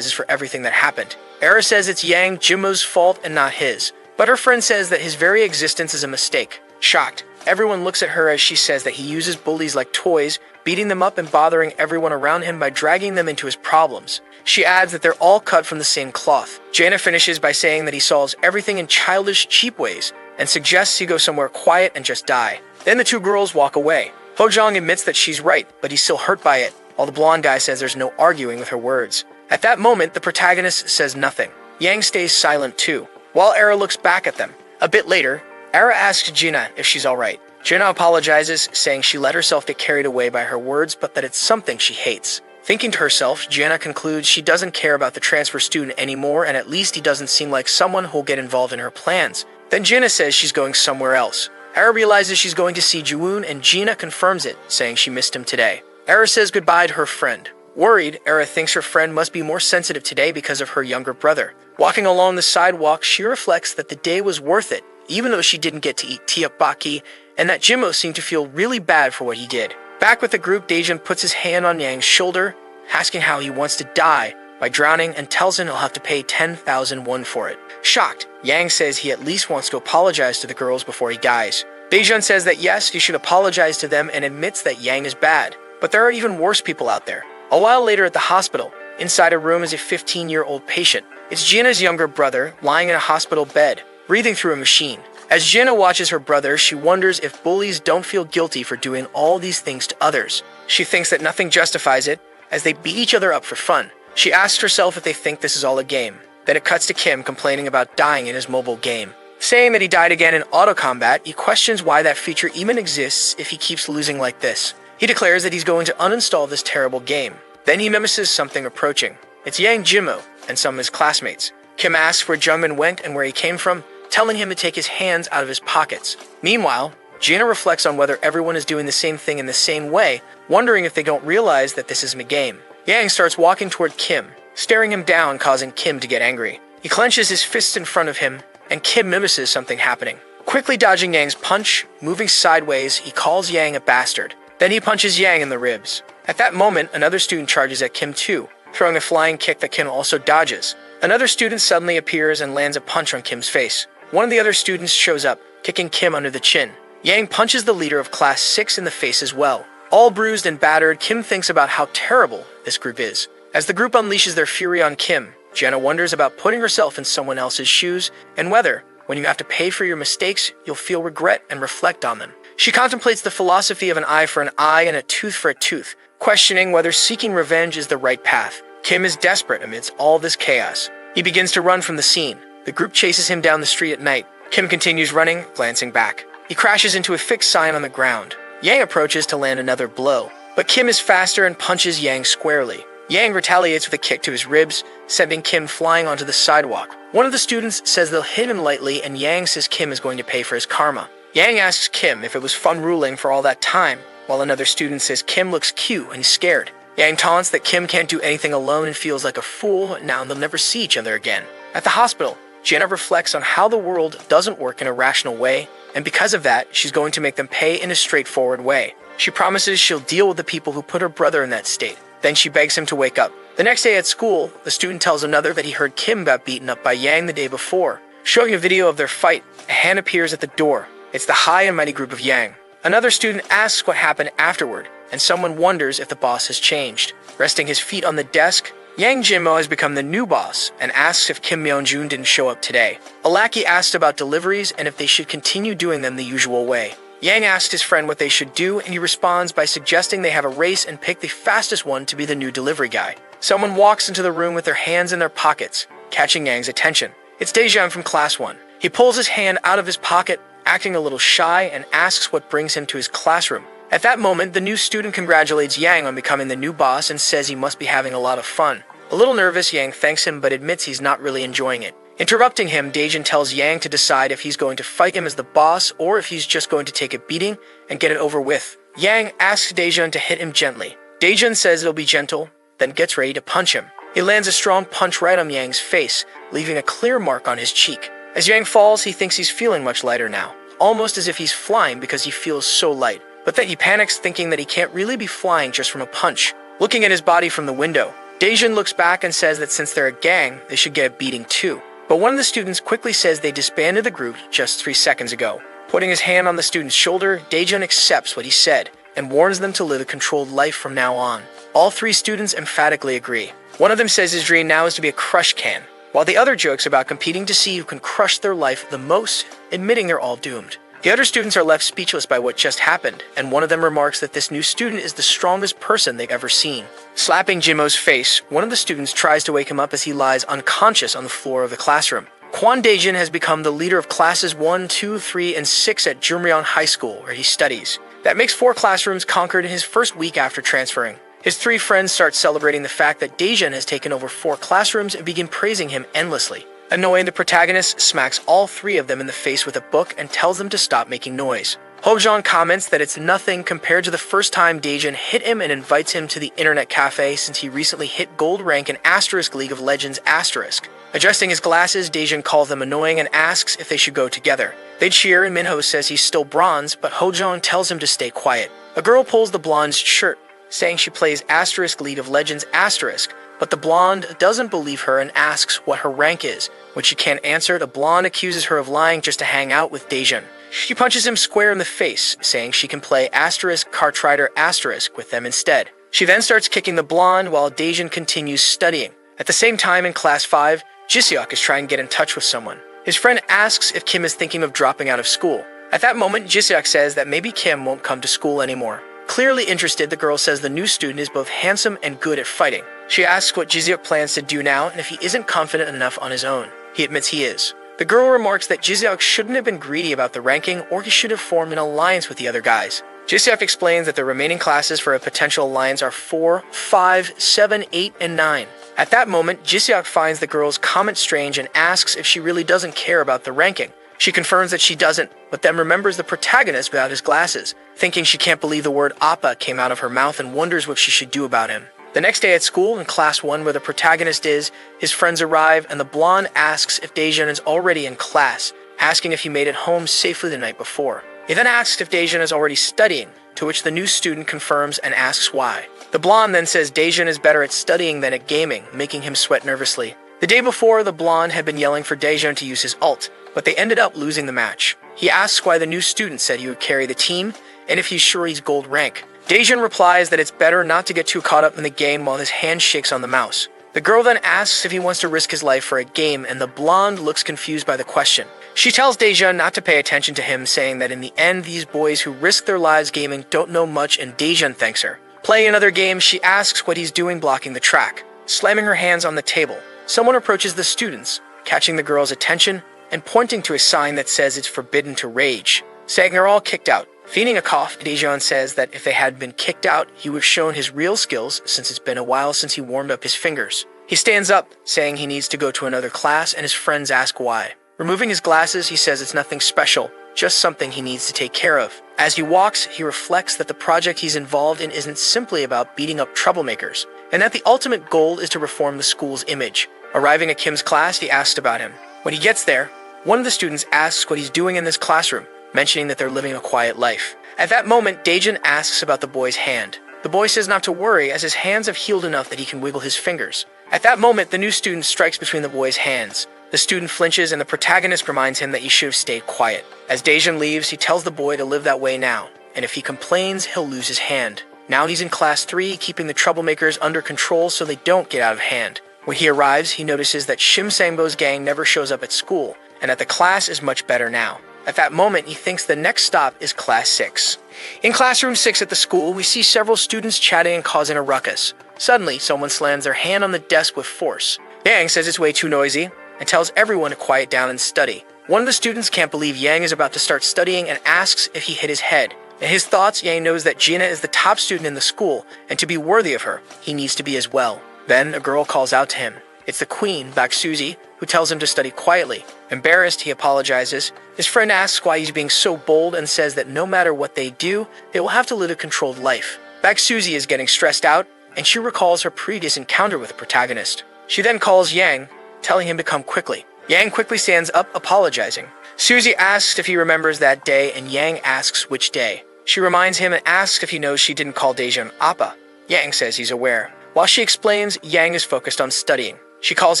apologizes for everything that happened. Era says it's Yang Jimo's fault and not his, but her friend says that his very existence is a mistake. Shocked, everyone looks at her as she says that he uses bullies like toys, beating them up and bothering everyone around him by dragging them into his problems. She adds that they're all cut from the same cloth. Jaina finishes by saying that he solves everything in childish, cheap ways, and suggests he go somewhere quiet and just die. Then the two girls walk away. Hojong admits that she's right, but he's still hurt by it, while the blonde guy says there's no arguing with her words. At that moment, the protagonist says nothing. Yang stays silent too, while Era looks back at them. A bit later, Era asks Jina if she's alright. Jina apologizes, saying she let herself get carried away by her words, but that it's something she hates. Thinking to herself, Jina concludes she doesn't care about the transfer student anymore, and at least he doesn't seem like someone who'll get involved in her plans. Then Jina says she's going somewhere else. Era realizes she's going to see Jiwoon, and Jina confirms it, saying she missed him today. Era says goodbye to her friend. Worried, Era thinks her friend must be more sensitive today because of her younger brother. Walking along the sidewalk, she reflects that the day was worth it, even though she didn't get to eat tteokbokki, and that Jimmo seemed to feel really bad for what he did. Back with the group, Daejeon puts his hand on Yang's shoulder, asking how he wants to die by drowning, and tells him he'll have to pay 10,000 won for it. Shocked, Yang says he at least wants to apologize to the girls before he dies. Daejeon says that yes, he should apologize to them and admits that Yang is bad, but there are even worse people out there. A while later at the hospital, inside a room is a 15-year-old patient. It's Jina's younger brother, lying in a hospital bed, breathing through a machine. As Jina watches her brother, she wonders if bullies don't feel guilty for doing all these things to others. She thinks that nothing justifies it, as they beat each other up for fun. She asks herself if they think this is all a game. Then it cuts to Kim complaining about dying in his mobile game. Saying that he died again in auto combat, he questions why that feature even exists if he keeps losing like this. He declares that he's going to uninstall this terrible game. Then he notices something approaching. It's Yang Jimmo and some of his classmates. Kim asks where Jungmin went and where he came from, telling him to take his hands out of his pockets. Meanwhile, Jina reflects on whether everyone is doing the same thing in the same way, wondering if they don't realize that this isn't a game. Yang starts walking toward Kim, staring him down, causing Kim to get angry. He clenches his fist in front of him, and Kim notices something happening. Quickly dodging Yang's punch, moving sideways, he calls Yang a bastard. Then he punches Yang in the ribs. At that moment, another student charges at Kim too, throwing a flying kick that Kim also dodges. Another student suddenly appears and lands a punch on Kim's face. One of the other students shows up, kicking Kim under the chin. Yang punches the leader of Class 6 in the face as well. All bruised and battered, Kim thinks about how terrible this group is. As the group unleashes their fury on Kim, Jenna wonders about putting herself in someone else's shoes and whether, when you have to pay for your mistakes, you'll feel regret and reflect on them. She contemplates the philosophy of an eye for an eye and a tooth for a tooth, questioning whether seeking revenge is the right path. Kim is desperate amidst all this chaos. He begins to run from the scene. The group chases him down the street at night. Kim continues running, glancing back. He crashes into a fixed sign on the ground. Yang approaches to land another blow, but Kim is faster and punches Yang squarely. Yang retaliates with a kick to his ribs, sending Kim flying onto the sidewalk. One of the students says they'll hit him lightly, and Yang says Kim is going to pay for his karma. Yang asks Kim if it was fun ruling for all that time, while another student says Kim looks cute and he's scared. Yang taunts that Kim can't do anything alone and feels like a fool, and now they'll never see each other again. At the hospital, Jenna reflects on how the world doesn't work in a rational way, and because of that, she's going to make them pay in a straightforward way. She promises she'll deal with the people who put her brother in that state. Then she begs him to wake up. The next day at school, the student tells another that he heard Kim got beaten up by Yang the day before. Showing a video of their fight, a hand appears at the door. It's the high and mighty group of Yang. Another student asks what happened afterward, and someone wonders if the boss has changed. Resting his feet on the desk, Yang Jinmo has become the new boss and asks if Kim Myeonjun didn't show up today. A lackey asks about deliveries and if they should continue doing them the usual way. Yang asks his friend what they should do, and he responds by suggesting they have a race and pick the fastest one to be the new delivery guy. Someone walks into the room with their hands in their pockets, catching Yang's attention. It's Daejeon from Class 1. He pulls his hand out of his pocket, acting a little shy, and asks what brings him to his classroom. At that moment, the new student congratulates Yang on becoming the new boss and says he must be having a lot of fun. A little nervous, Yang thanks him but admits he's not really enjoying it. Interrupting him, Daejeon tells Yang to decide if he's going to fight him as the boss or if he's just going to take a beating and get it over with. Yang asks Daejeon to hit him gently. Daejeon says it'll be gentle, then gets ready to punch him. He lands a strong punch right on Yang's face, leaving a clear mark on his cheek. As Yang falls, he thinks he's feeling much lighter now, almost as if he's flying because he feels so light. But then he panics, thinking that he can't really be flying just from a punch. Looking at his body from the window, Daejeon looks back and says that since they're a gang, they should get a beating too. But one of the students quickly says they disbanded the group just 3 seconds ago. Putting his hand on the student's shoulder, Daejeon accepts what he said and warns them to live a controlled life from now on. All 3 students emphatically agree. One of them says his dream now is to be a crush can, while the other jokes about competing to see who can crush their life the most, admitting they're all doomed. The other students are left speechless by what just happened, and one of them remarks that this new student is the strongest person they've ever seen. Slapping Jinmo's face, one of the students tries to wake him up as he lies unconscious on the floor of the classroom. Kwon Daejeon has become the leader of classes 1, 2, 3, and 6 at Jumryong High School, where he studies. That makes 4 classrooms conquered in his first week after transferring. His 3 friends start celebrating the fact that Daejeon has taken over 4 classrooms and begin praising him endlessly. Annoying, the protagonist smacks all 3 of them in the face with a book and tells them to stop making noise. Hojong comments that it's nothing compared to the first time Daejeon hit him and invites him to the internet cafe since he recently hit gold rank in Asterisk League of Legends Asterisk. Adjusting his glasses, Daejeon calls them annoying and asks if they should go together. They cheer and Minho says he's still bronze, but Hojong tells him to stay quiet. A girl pulls the blonde's shirt, saying she plays Asterisk League of Legends Asterisk, but the blonde doesn't believe her and asks what her rank is. When she can't answer, the blonde accuses her of lying just to hang out with Daejeon. She punches him square in the face, saying she can play Asterisk Cartrider Asterisk with them instead. She then starts kicking the blonde while Daejeon continues studying. At the same time, in Class 5, Jiseok is trying to get in touch with someone. His friend asks if Kim is thinking of dropping out of school. At that moment, Jiseok says that maybe Kim won't come to school anymore. Clearly interested, the girl says the new student is both handsome and good at fighting. She asks what Jiseok plans to do now and if he isn't confident enough on his own. He admits he is. The girl remarks that Jiseok shouldn't have been greedy about the ranking or he should have formed an alliance with the other guys. Jiseok explains that the remaining classes for a potential alliance are 4, 5, 7, 8, and 9. At that moment, Jiseok finds the girl's comment strange and asks if she really doesn't care about the ranking. She confirms that she doesn't, but then remembers the protagonist without his glasses, thinking she can't believe the word Appa came out of her mouth and wonders what she should do about him. The next day at school, in Class 1 where the protagonist is, his friends arrive and the blonde asks if Daejeon is already in class, asking if he made it home safely the night before. He then asks if Daejeon is already studying, to which the new student confirms and asks why. The blonde then says Daejeon is better at studying than at gaming, making him sweat nervously. The day before, the blonde had been yelling for Daejeon to use his ult, but they ended up losing the match. He asks why the new student said he would carry the team, and if he's sure he's gold rank. Daejeon replies that it's better not to get too caught up in the game while his hand shakes on the mouse. The girl then asks if he wants to risk his life for a game, and the blonde looks confused by the question. She tells Daejeon not to pay attention to him, saying that in the end, these boys who risk their lives gaming don't know much, and Daejeon thanks her. Playing another game, she asks what he's doing blocking the track. Slamming her hands on the table, someone approaches the students, catching the girl's attention and pointing to a sign that says it's forbidden to rage, saying they're all kicked out. Feigning a cough, Daejeon says that if they had been kicked out, he would have shown his real skills since it's been a while since he warmed up his fingers. He stands up, saying he needs to go to another class, and his friends ask why. Removing his glasses, he says it's nothing special, just something he needs to take care of. As he walks, he reflects that the project he's involved in isn't simply about beating up troublemakers, and that the ultimate goal is to reform the school's image. Arriving at Kim's class, he asks about him. When he gets there, one of the students asks what he's doing in this classroom, mentioning that they're living a quiet life. At that moment, Daejeon asks about the boy's hand. The boy says not to worry, as his hands have healed enough that he can wiggle his fingers. At that moment, the new student strikes between the boy's hands. The student flinches, and the protagonist reminds him that he should have stayed quiet. As Daejeon leaves, he tells the boy to live that way now, and if he complains, he'll lose his hand. Now he's in Class 3, keeping the troublemakers under control so they don't get out of hand. When he arrives, he notices that Shim Sangbo's gang never shows up at school, and that the class is much better now. At that moment, he thinks the next stop is Class 6. In Classroom 6 at the school, we see several students chatting and causing a ruckus. Suddenly, someone slams their hand on the desk with force. Yang says it's way too noisy and tells everyone to quiet down and study. One of the students can't believe Yang is about to start studying and asks if he hit his head. In his thoughts, Yang knows that Gina is the top student in the school, and to be worthy of her, he needs to be as well. Then, a girl calls out to him. It's the queen, Bak Suzy, who tells him to study quietly. Embarrassed, he apologizes. His friend asks why he's being so bold and says that no matter what they do, they will have to live a controlled life. Bak Suzy is getting stressed out, and she recalls her previous encounter with the protagonist. She then calls Yang, telling him to come quickly. Yang quickly stands up, apologizing. Suzy asks if he remembers that day, and Yang asks which day. She reminds him and asks if he knows she didn't call Daejeon Appa. Yang says he's aware. While she explains, Yang is focused on studying. She calls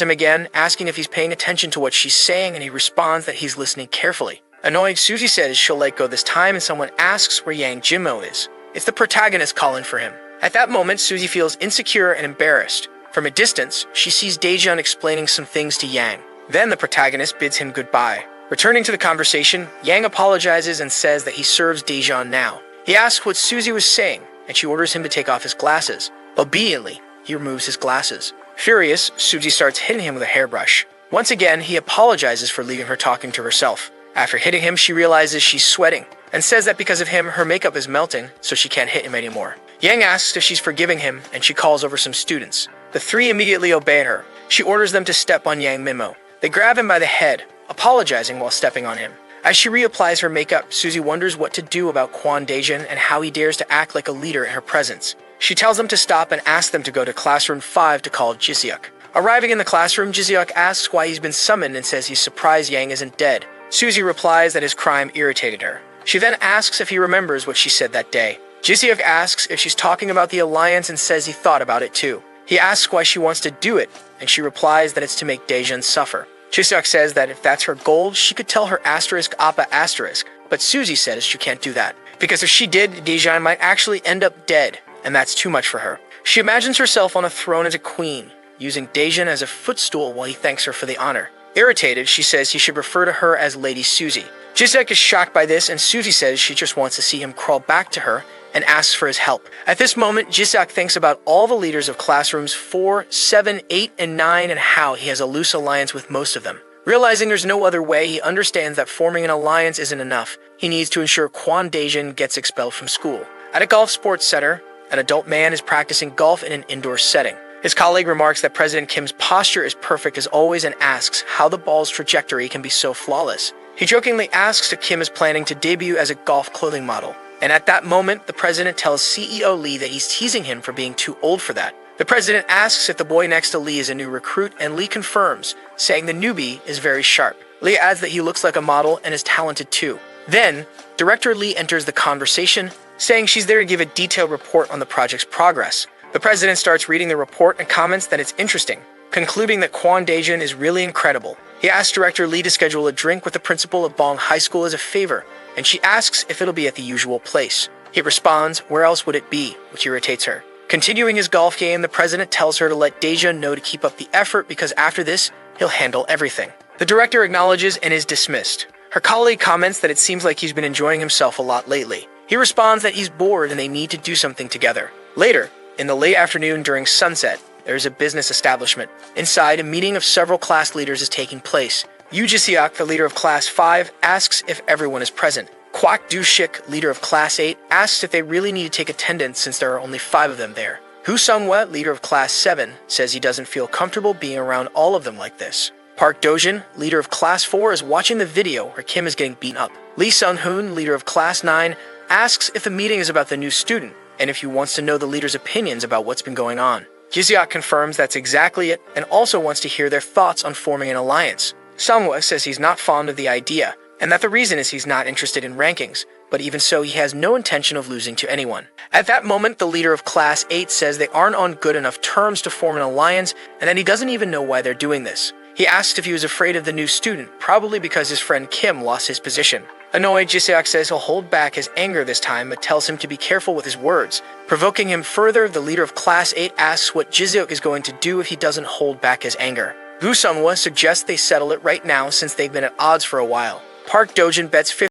him again, asking if he's paying attention to what she's saying, and he responds that he's listening carefully. Annoyed, Suzy says she'll let go this time, and someone asks where Yang Jinmo is. It's the protagonist calling for him. At that moment, Suzy feels insecure and embarrassed. From a distance, she sees Daejeon explaining some things to Yang. Then the protagonist bids him goodbye. Returning to the conversation, Yang apologizes and says that he serves Daejeon now. He asks what Suzy was saying, and she orders him to take off his glasses. Obediently, he removes his glasses. Furious, Suzy starts hitting him with a hairbrush. Once again, he apologizes for leaving her talking to herself. After hitting him, she realizes she's sweating, and says that because of him, her makeup is melting, so she can't hit him anymore. Yang asks if she's forgiving him, and she calls over some students. The three immediately obey her. She orders them to step on Yang Minmo. They grab him by the head, apologizing while stepping on him. As she reapplies her makeup, Suzy wonders what to do about Kwon Daejeon and how he dares to act like a leader in her presence. She tells them to stop and asks them to go to Classroom 5 to call Jiseok. Arriving in the classroom, Jiseok asks why he's been summoned and says he's surprised Yang isn't dead. Suzy replies that his crime irritated her. She then asks if he remembers what she said that day. Jiseok asks if she's talking about the alliance and says he thought about it too. He asks why she wants to do it, and she replies that it's to make Daejeon suffer. Jiseok says that if that's her goal, she could tell her Appa *, but Suzy says she can't do that. Because if she did, Daejeon might actually end up dead, and that's too much for her. She imagines herself on a throne as a queen, using Daejeon as a footstool while he thanks her for the honor. Irritated, she says he should refer to her as Lady Suzy. Jiseok is shocked by this, and Suzy says she just wants to see him crawl back to her and asks for his help. At this moment, Jiseok thinks about all the leaders of classrooms 4, 7, 8, and 9 and how he has a loose alliance with most of them. Realizing there's no other way, he understands that forming an alliance isn't enough. He needs to ensure Kwon Daejeon gets expelled from school. At a golf sports center, an adult man is practicing golf in an indoor setting. His colleague remarks that President Kim's posture is perfect as always and asks how the ball's trajectory can be so flawless. He jokingly asks if Kim is planning to debut as a golf clothing model. And at that moment, the president tells CEO Lee that he's teasing him for being too old for that. The president asks if the boy next to Lee is a new recruit, and Lee confirms, saying the newbie is very sharp. Lee adds that he looks like a model and is talented too. Then, Director Lee enters the conversation, saying she's there to give a detailed report on the project's progress. The president starts reading the report and comments that it's interesting, concluding that Kwon Daejeon is really incredible. He asks Director Lee to schedule a drink with the principal of Bong High School as a favor, and she asks if it'll be at the usual place. He responds, where else would it be, which irritates her. Continuing his golf game, the president tells her to let Daejeon know to keep up the effort because after this, he'll handle everything. The director acknowledges and is dismissed. Her colleague comments that it seems like he's been enjoying himself a lot lately. He responds that he's bored and they need to do something together. Later, in the late afternoon during sunset, there is a business establishment. Inside, a meeting of several class leaders is taking place. Yoo Jiseok, the leader of Class 5, asks if everyone is present. Kwak Do-shik, leader of Class 8, asks if they really need to take attendance since there are only 5 of them there. Hu Sung-hwa, leader of Class 7, says he doesn't feel comfortable being around all of them like this. Park Do-jin, leader of Class 4, is watching the video where Kim is getting beaten up. Lee Sun-hoon, leader of Class 9, asks if the meeting is about the new student and if he wants to know the leader's opinions about what's been going on. Jiseok confirms that's exactly it and also wants to hear their thoughts on forming an alliance. Sung-hwa says he's not fond of the idea, and that the reason is he's not interested in rankings, but even so he has no intention of losing to anyone. At that moment, the leader of Class 8 says they aren't on good enough terms to form an alliance, and that he doesn't even know why they're doing this. He asks if he was afraid of the new student, probably because his friend Kim lost his position. Annoyed, Jiseok says he'll hold back his anger this time, but tells him to be careful with his words. Provoking him further, the leader of Class 8 asks what Jiseok is going to do if he doesn't hold back his anger. Gu Sung-hwa suggests they settle it right now since they've been at odds for a while. Park Dojin bets 50.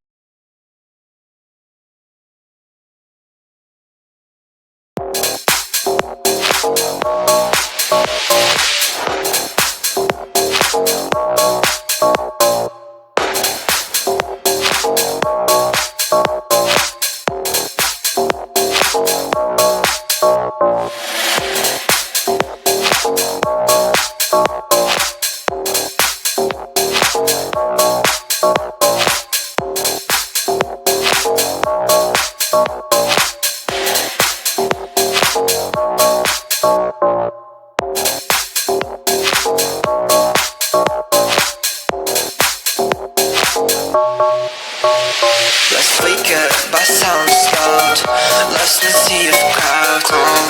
Let's wake up by sound scout. Let's not see if crowd.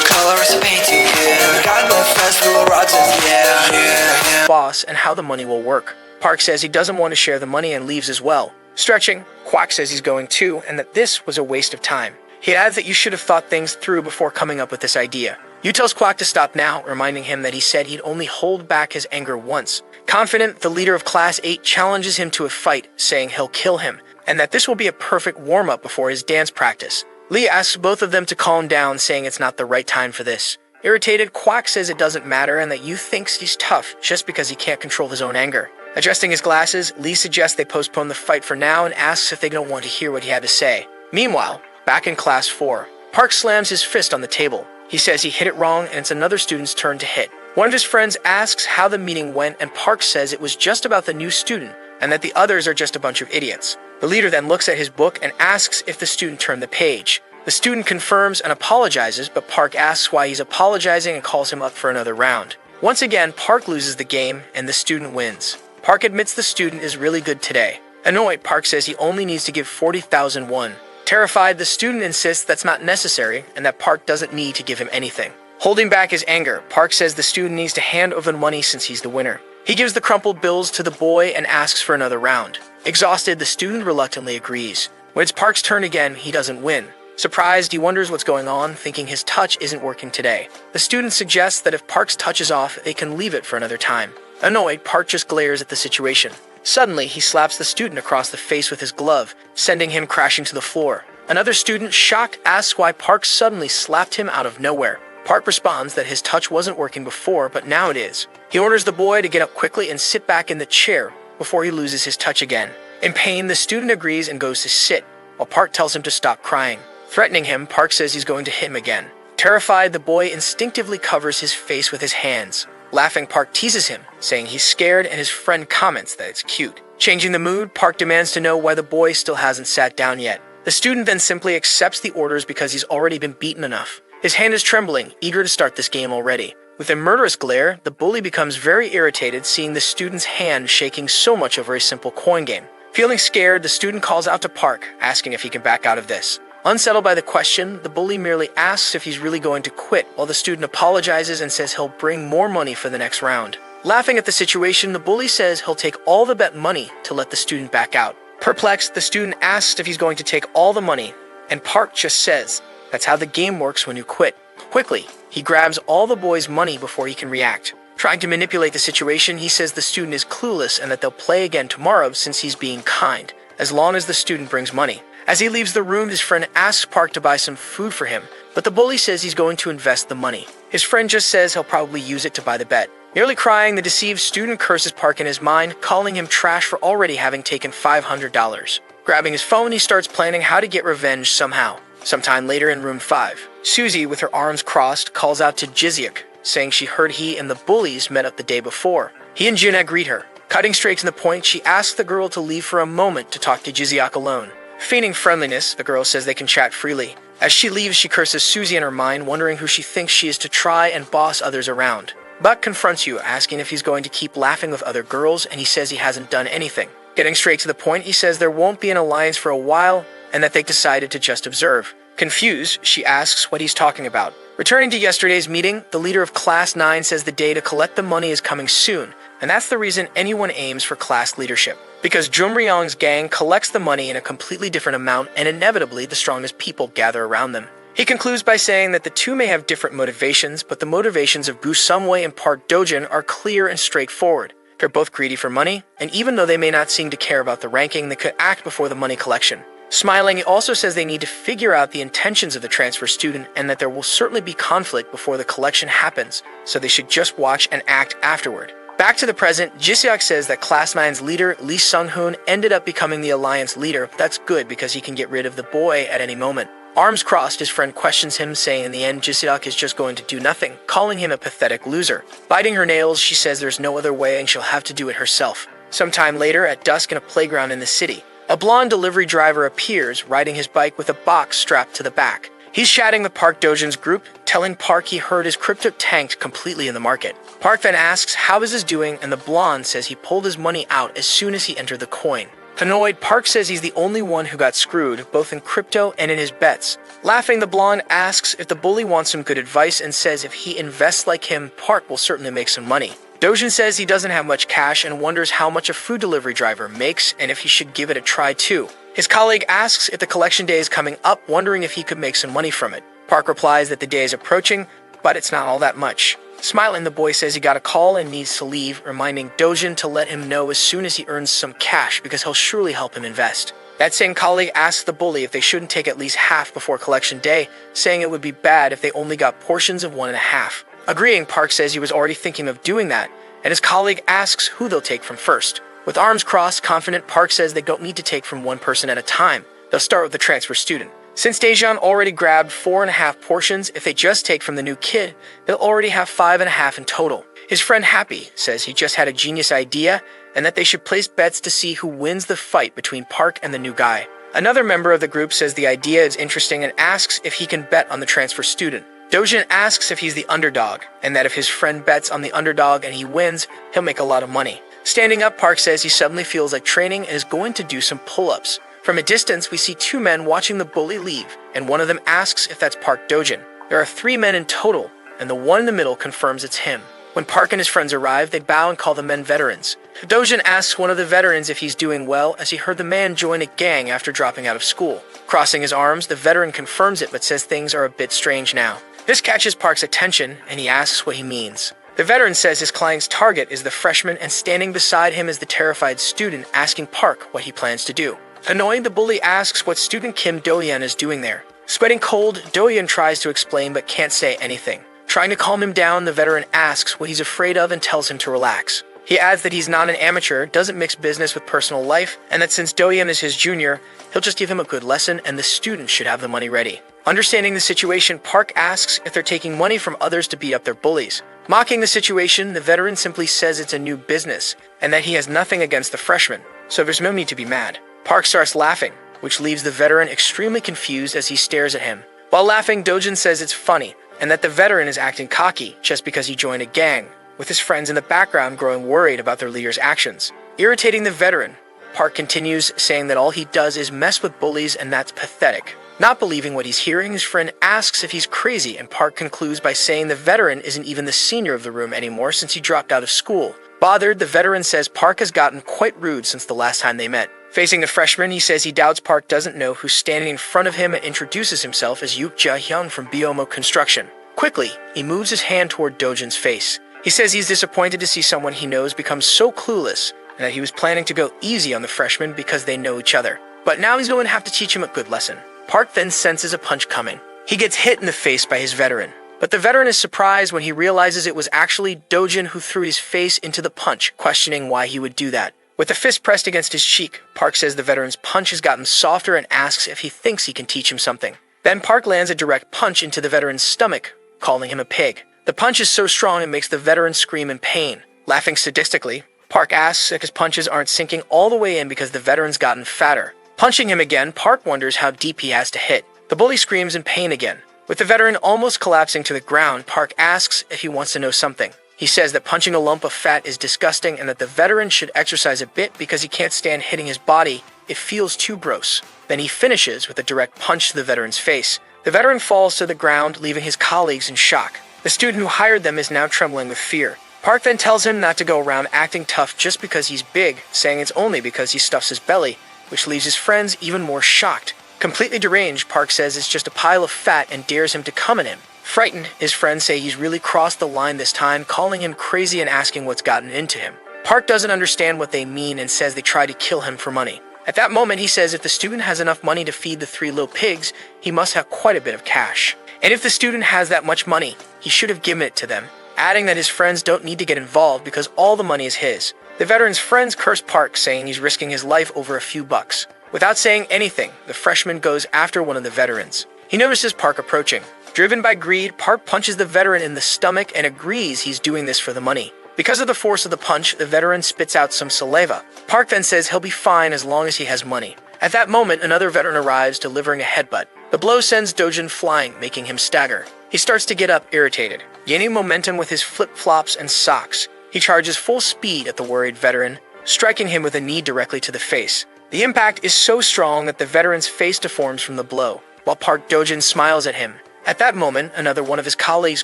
Colors painting, yeah. Got my friends full of rods, yeah.
Boss and how the money will work. Park says he doesn't want to share the money and leaves as well. Stretching, Quack says he's going too and that this was a waste of time. He adds that you should have thought things through before coming up with this idea. Yu tells Quack to stop now, reminding him that he said he'd only hold back his anger once. Confident, the leader of Class 8 challenges him to a fight, saying he'll kill him, and that this will be a perfect warm-up before his dance practice. Lee asks both of them to calm down, saying it's not the right time for this. Irritated, Quack says it doesn't matter and that Yu thinks he's tough just because he can't control his own anger. Adjusting his glasses, Lee suggests they postpone the fight for now and asks if they don't want to hear what he had to say. Meanwhile, back in Class 4, Park slams his fist on the table. He says he hit it wrong and it's another student's turn to hit. One of his friends asks how the meeting went and Park says it was just about the new student and that the others are just a bunch of idiots. The leader then looks at his book and asks if the student turned the page. The student confirms and apologizes, but Park asks why he's apologizing and calls him up for another round. Once again, Park loses the game and the student wins. Park admits the student is really good today. Annoyed, Park says he only needs to give 40,000 won. Terrified, the student insists that's not necessary and that Park doesn't need to give him anything. Holding back his anger, Park says the student needs to hand over the money since he's the winner. He gives the crumpled bills to the boy and asks for another round. Exhausted, the student reluctantly agrees. When it's Park's turn again, he doesn't win. Surprised, he wonders what's going on, thinking his touch isn't working today. The student suggests that if Park's touch is off, they can leave it for another time. Annoyed, Park just glares at the situation. Suddenly, he slaps the student across the face with his glove, sending him crashing to the floor. Another student, shocked, asks why Park suddenly slapped him out of nowhere. Park responds that his touch wasn't working before, but now it is. He orders the boy to get up quickly and sit back in the chair before he loses his touch again. In pain, the student agrees and goes to sit, while Park tells him to stop crying. Threatening him, Park says he's going to hit him again. Terrified, the boy instinctively covers his face with his hands. Laughing, Park teases him, saying he's scared, and his friend comments that it's cute. Changing the mood, Park demands to know why the boy still hasn't sat down yet. The student then simply accepts the orders because he's already been beaten enough. His hand is trembling, eager to start this game already. With a murderous glare, the bully becomes very irritated seeing the student's hand shaking so much over a simple coin game. Feeling scared, the student calls out to Park, asking if he can back out of this. Unsettled by the question, the bully merely asks if he's really going to quit, while the student apologizes and says he'll bring more money for the next round. Laughing at the situation, the bully says he'll take all the bet money to let the student back out. Perplexed, the student asks if he's going to take all the money, and Park just says, "That's how the game works when you quit." Quickly, he grabs all the boy's money before he can react. Trying to manipulate the situation, he says the student is clueless and that they'll play again tomorrow since he's being kind, as long as the student brings money. As he leaves the room, his friend asks Park to buy some food for him, but the bully says he's going to invest the money. His friend just says he'll probably use it to buy the bet. Nearly crying, the deceived student curses Park in his mind, calling him trash for already having taken $500. Grabbing his phone, he starts planning how to get revenge somehow. Sometime later in room 5, Susie, with her arms crossed, calls out to Jizyuk, saying she heard he and the bullies met up the day before. He and Junna greet her. Cutting straight to the point, she asks the girl to leave for a moment to talk to Jizyuk alone. Feigning friendliness, the girl says they can chat freely. As she leaves, she curses Susie in her mind, wondering who she thinks she is to try and boss others around. Buck confronts Yu, asking if he's going to keep laughing with other girls, and he says he hasn't done anything. Getting straight to the point, he says there won't be an alliance for a while, and that they decided to just observe. Confused, she asks what he's talking about. Returning to yesterday's meeting, the leader of Class 9 says the day to collect the money is coming soon, and that's the reason anyone aims for class leadership. Because Jumryong's gang collects the money in a completely different amount, and inevitably the strongest people gather around them. He concludes by saying that the two may have different motivations, but the motivations of Gu Sumway and Park Dojin are clear and straightforward. They're both greedy for money, and even though they may not seem to care about the ranking, they could act before the money collection. Smiling, he also says they need to figure out the intentions of the transfer student and that there will certainly be conflict before the collection happens, so they should just watch and act afterward. Back to the present, Jiseok says that Class 9's leader, Lee Sung-hoon, ended up becoming the Alliance leader, but that's good because he can get rid of the boy at any moment. Arms crossed, his friend questions him, saying in the end Jiseok is just going to do nothing, calling him a pathetic loser. Biting her nails, she says there's no other way and she'll have to do it herself. Sometime later, at dusk in a playground in the city, a blonde delivery driver appears, riding his bike with a box strapped to the back. He's chatting with Park Do-jun's group, telling Park he heard his crypto tanked completely in the market. Park then asks how is this doing, and the blonde says he pulled his money out as soon as he entered the coin. Annoyed, Park says he's the only one who got screwed, both in crypto and in his bets. Laughing, the blonde asks if the bully wants some good advice and says if he invests like him, Park will certainly make some money. Do-jun says he doesn't have much cash and wonders how much a food delivery driver makes and if he should give it a try too. His colleague asks if the collection day is coming up, wondering if he could make some money from it. Park replies that the day is approaching, but it's not all that much. Smiling, the boy says he got a call and needs to leave, reminding Do-jun to let him know as soon as he earns some cash because he'll surely help him invest. That same colleague asks the bully if they shouldn't take at least half before collection day, saying it would be bad if they only got portions of 1.5. Agreeing, Park says he was already thinking of doing that, and his colleague asks who they'll take from first. With arms crossed, confident, Park says they don't need to take from one person at a time. They'll start with the transfer student. Since Daejeon already grabbed 4.5 portions, if they just take from the new kid, they'll already have 5.5 in total. His friend Happy says he just had a genius idea and that they should place bets to see who wins the fight between Park and the new guy. Another member of the group says the idea is interesting and asks if he can bet on the transfer student. Do-jun asks if he's the underdog, and that if his friend bets on the underdog and he wins, he'll make a lot of money. Standing up, Park says he suddenly feels like training and is going to do some pull-ups. From a distance, we see 2 men watching the bully leave, and one of them asks if that's Park Do-jun. There are 3 men in total, and the one in the middle confirms it's him. When Park and his friends arrive, they bow and call the men veterans. Do-jun asks one of the veterans if he's doing well, as he heard the man join a gang after dropping out of school. Crossing his arms, the veteran confirms it but says things are a bit strange now. This catches Park's attention, and he asks what he means. The veteran says his client's target is the freshman, and standing beside him is the terrified student asking Park what he plans to do. Annoyed, the bully asks what student Kim Do-yeon is doing there. Sweating cold, Do-yeon tries to explain but can't say anything. Trying to calm him down, the veteran asks what he's afraid of and tells him to relax. He adds that he's not an amateur, doesn't mix business with personal life, and that since Do-yeon is his junior, he'll just give him a good lesson and the student should have the money ready. Understanding the situation, Park asks if they're taking money from others to beat up their bullies. Mocking the situation, the veteran simply says it's a new business and that he has nothing against the freshman, so there's no need to be mad. Park starts laughing, which leaves the veteran extremely confused as he stares at him. While laughing, Do-jun says it's funny and that the veteran is acting cocky just because he joined a gang, with his friends in the background growing worried about their leader's actions. Irritating the veteran, Park continues, saying that all he does is mess with bullies and that's pathetic. Not believing what he's hearing, his friend asks if he's crazy, and Park concludes by saying the veteran isn't even the senior of the room anymore since he dropped out of school. Bothered, the veteran says Park has gotten quite rude since the last time they met. Facing the freshman, he says he doubts Park doesn't know who's standing in front of him and introduces himself as Yuk Ja-hyun from Biomo Construction. Quickly, he moves his hand toward Do-jun's face. He says he's disappointed to see someone he knows become so clueless, and that he was planning to go easy on the freshman because they know each other. But now he's going to have to teach him a good lesson. Park then senses a punch coming. He gets hit in the face by his veteran, but the veteran is surprised when he realizes it was actually Do-jun who threw his face into the punch, questioning why he would do that. With the fist pressed against his cheek, Park says the veteran's punch has gotten softer and asks if he thinks he can teach him something. Then Park lands a direct punch into the veteran's stomach, calling him a pig. The punch is so strong it makes the veteran scream in pain. Laughing sadistically, Park asks if his punches aren't sinking all the way in because the veteran's gotten fatter. Punching him again, Park wonders how deep he has to hit. The bully screams in pain again. With the veteran almost collapsing to the ground, Park asks if he wants to know something. He says that punching a lump of fat is disgusting and that the veteran should exercise a bit because he can't stand hitting his body. It feels too gross. Then he finishes with a direct punch to the veteran's face. The veteran falls to the ground, leaving his colleagues in shock. The student who hired them is now trembling with fear. Park then tells him not to go around acting tough just because he's big, saying it's only because he stuffs his belly, which leaves his friends even more shocked. Completely deranged, Park says it's just a pile of fat and dares him to come at him. Frightened, his friends say he's really crossed the line this time, calling him crazy and asking what's gotten into him. Park doesn't understand what they mean and says they tried to kill him for money. At that moment, he says if the student has enough money to feed the 3 little pigs, he must have quite a bit of cash. And if the student has that much money, he should have given it to them, adding that his friends don't need to get involved because all the money is his. The veteran's friends curse Park, saying he's risking his life over a few bucks. Without saying anything, the freshman goes after one of the veterans. He notices Park approaching. Driven by greed, Park punches the veteran in the stomach and agrees he's doing this for the money. Because of the force of the punch, the veteran spits out some saliva. Park then says he'll be fine as long as he has money. At that moment, another veteran arrives, delivering a headbutt. The blow sends Dojin flying, making him stagger. He starts to get up, irritated, gaining momentum with his flip-flops and socks. He charges full speed at the worried veteran, striking him with a knee directly to the face. The impact is so strong that the veteran's face deforms from the blow, while Park Dojin smiles at him. At that moment, another one of his colleagues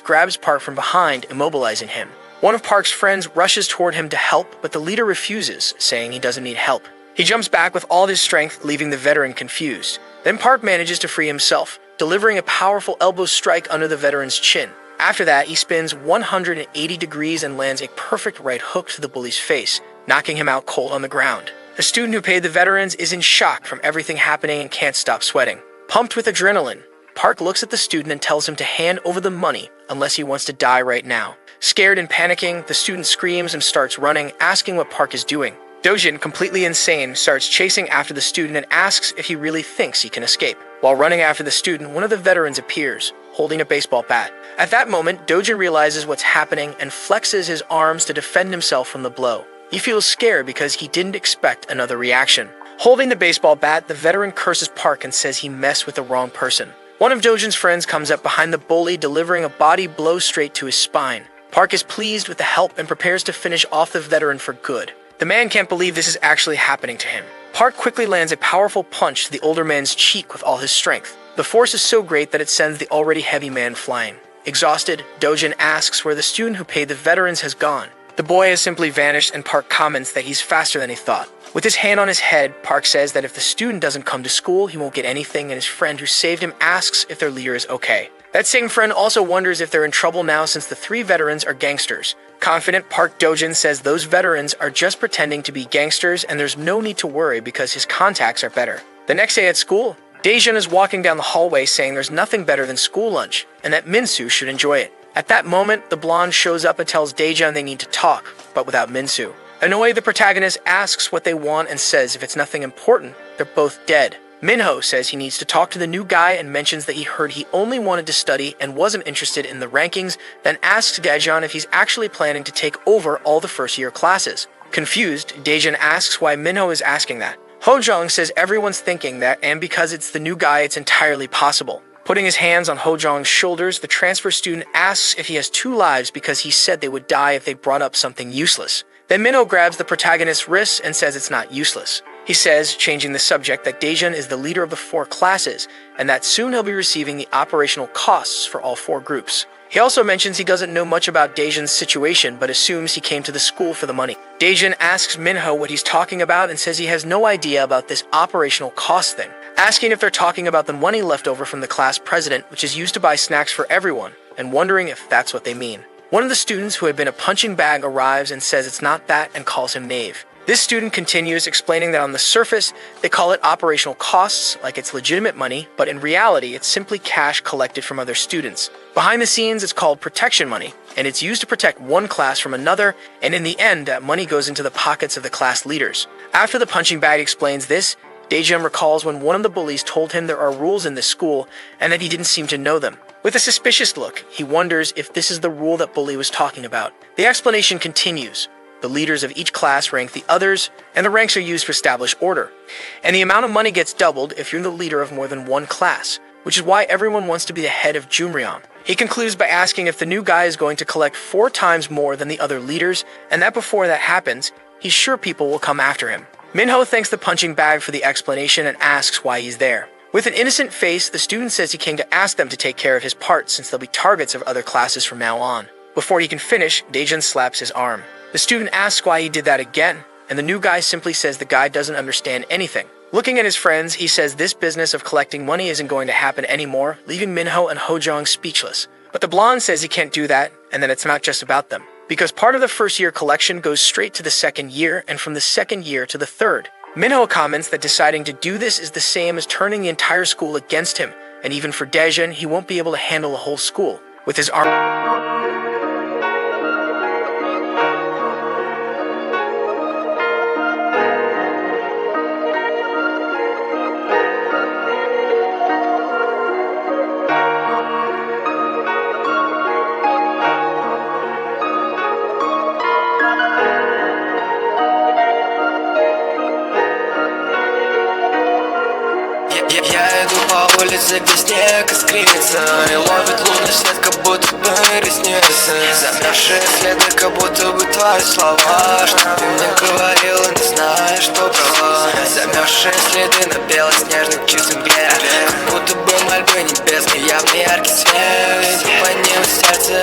grabs Park from behind, immobilizing him. One of Park's friends rushes toward him to help, but the leader refuses, saying he doesn't need help. He jumps back with all his strength, leaving the veteran confused. Then Park manages to free himself, delivering a powerful elbow strike under the veteran's chin. After that, he spins 180 degrees and lands a perfect right hook to the bully's face, knocking him out cold on the ground. The student who paid the veterans is in shock from everything happening and can't stop sweating. Pumped with adrenaline, Park looks at the student and tells him to hand over the money unless he wants to die right now. Scared and panicking, the student screams and starts running, asking what Park is doing. Dojin, completely insane, starts chasing after the student and asks if he really thinks he can escape. While running after the student, one of the veterans appears, holding a baseball bat. At that moment, Dojin realizes what's happening and flexes his arms to defend himself from the blow. He feels scared because he didn't expect another reaction. Holding the baseball bat, the veteran curses Park and says he messed with the wrong person. One of Dojin's friends comes up behind the bully, delivering a body blow straight to his spine. Park is pleased with the help and prepares to finish off the veteran for good. The man can't believe this is actually happening to him. Park quickly lands a powerful punch to the older man's cheek with all his strength. The force is so great that it sends the already heavy man flying. Exhausted, Dojin asks where the student who paid the veterans has gone. The boy has simply vanished, and Park comments that he's faster than he thought. With his hand on his head, Park says that if the student doesn't come to school, he won't get anything, and his friend who saved him asks if their leader is okay. That same friend also wonders if they're in trouble now since the 3 veterans are gangsters. Confident, Park Dojin says those veterans are just pretending to be gangsters and there's no need to worry because his contacts are better. The next day at school, Daejun is walking down the hallway saying there's nothing better than school lunch and that Minsu should enjoy it. At that moment, the blonde shows up and tells Daejun they need to talk, but without Minsu. Annoyed, the protagonist asks what they want and says if it's nothing important, they're both dead. Minho says he needs to talk to the new guy and mentions that he heard he only wanted to study and wasn't interested in the rankings, then asks Daejun if he's actually planning to take over all the first-year classes. Confused, Daejun asks why Minho is asking that. Hojong says everyone's thinking that, and because it's the new guy, it's entirely possible. Putting his hands on Hojong's shoulders, the transfer student asks if he has 2 lives because he said they would die if they brought up something useless. Then Minho grabs the protagonist's wrists and says it's not useless. He says, changing the subject, that Daejun is the leader of the 4 classes, and that soon he'll be receiving the operational costs for all 4 groups. He also mentions he doesn't know much about Daejun's situation, but assumes he came to the school for the money. Daejun asks Minho what he's talking about and says he has no idea about this operational cost thing, asking if they're talking about the money left over from the class president, which is used to buy snacks for everyone, and wondering if that's what they mean. One of the students who had been a punching bag arrives and says it's not that and calls him Knave. This student continues, explaining that on the surface, they call it operational costs, like it's legitimate money, but in reality, it's simply cash collected from other students. Behind the scenes, it's called protection money, and it's used to protect one class from another, and in the end, that money goes into the pockets of the class leaders. After the punching bag explains this, Daejun recalls when one of the bullies told him there are rules in this school, and that he didn't seem to know them. With a suspicious look, he wonders if this is the rule that Bully was talking about. The explanation continues. The leaders of each class rank the others, and the ranks are used to establish order. And the amount of money gets doubled if you're the leader of more than one class, which is why everyone wants to be the head of Jumrion. He concludes by asking if the new guy is going to collect 4 times more than the other leaders, and that before that happens, he's sure people will come after him. Minho thanks the punching bag for the explanation and asks why he's there. With an innocent face, the student says he came to ask them to take care of his part since they'll be targets of other classes from now on. Before he can finish, Daejun slaps his arm. The student asks why he did that again, and the new guy simply says the guy doesn't understand anything. Looking at his friends, he says this business of collecting money isn't going to happen anymore, leaving Minho and Hojong speechless. But the blonde says he can't do that, and that it's not just about them. because part of the first year collection goes straight to the second year and from the second year to the third. Minho comments that deciding to do this is the same as turning the entire school against him, and even for Daejun, he won't be able to handle a whole school. With his arm...
Я иду по улице, где снег искрится и ловит лунный свет, как будто бы ресницы. Замерзшие следы, как будто бы твои слова, что ты мне говорила, не знаешь, что права. Замерзшие следы на белоснежной чистой мгле, как будто бы мольбы небесные, явный яркий свет. По ним сердце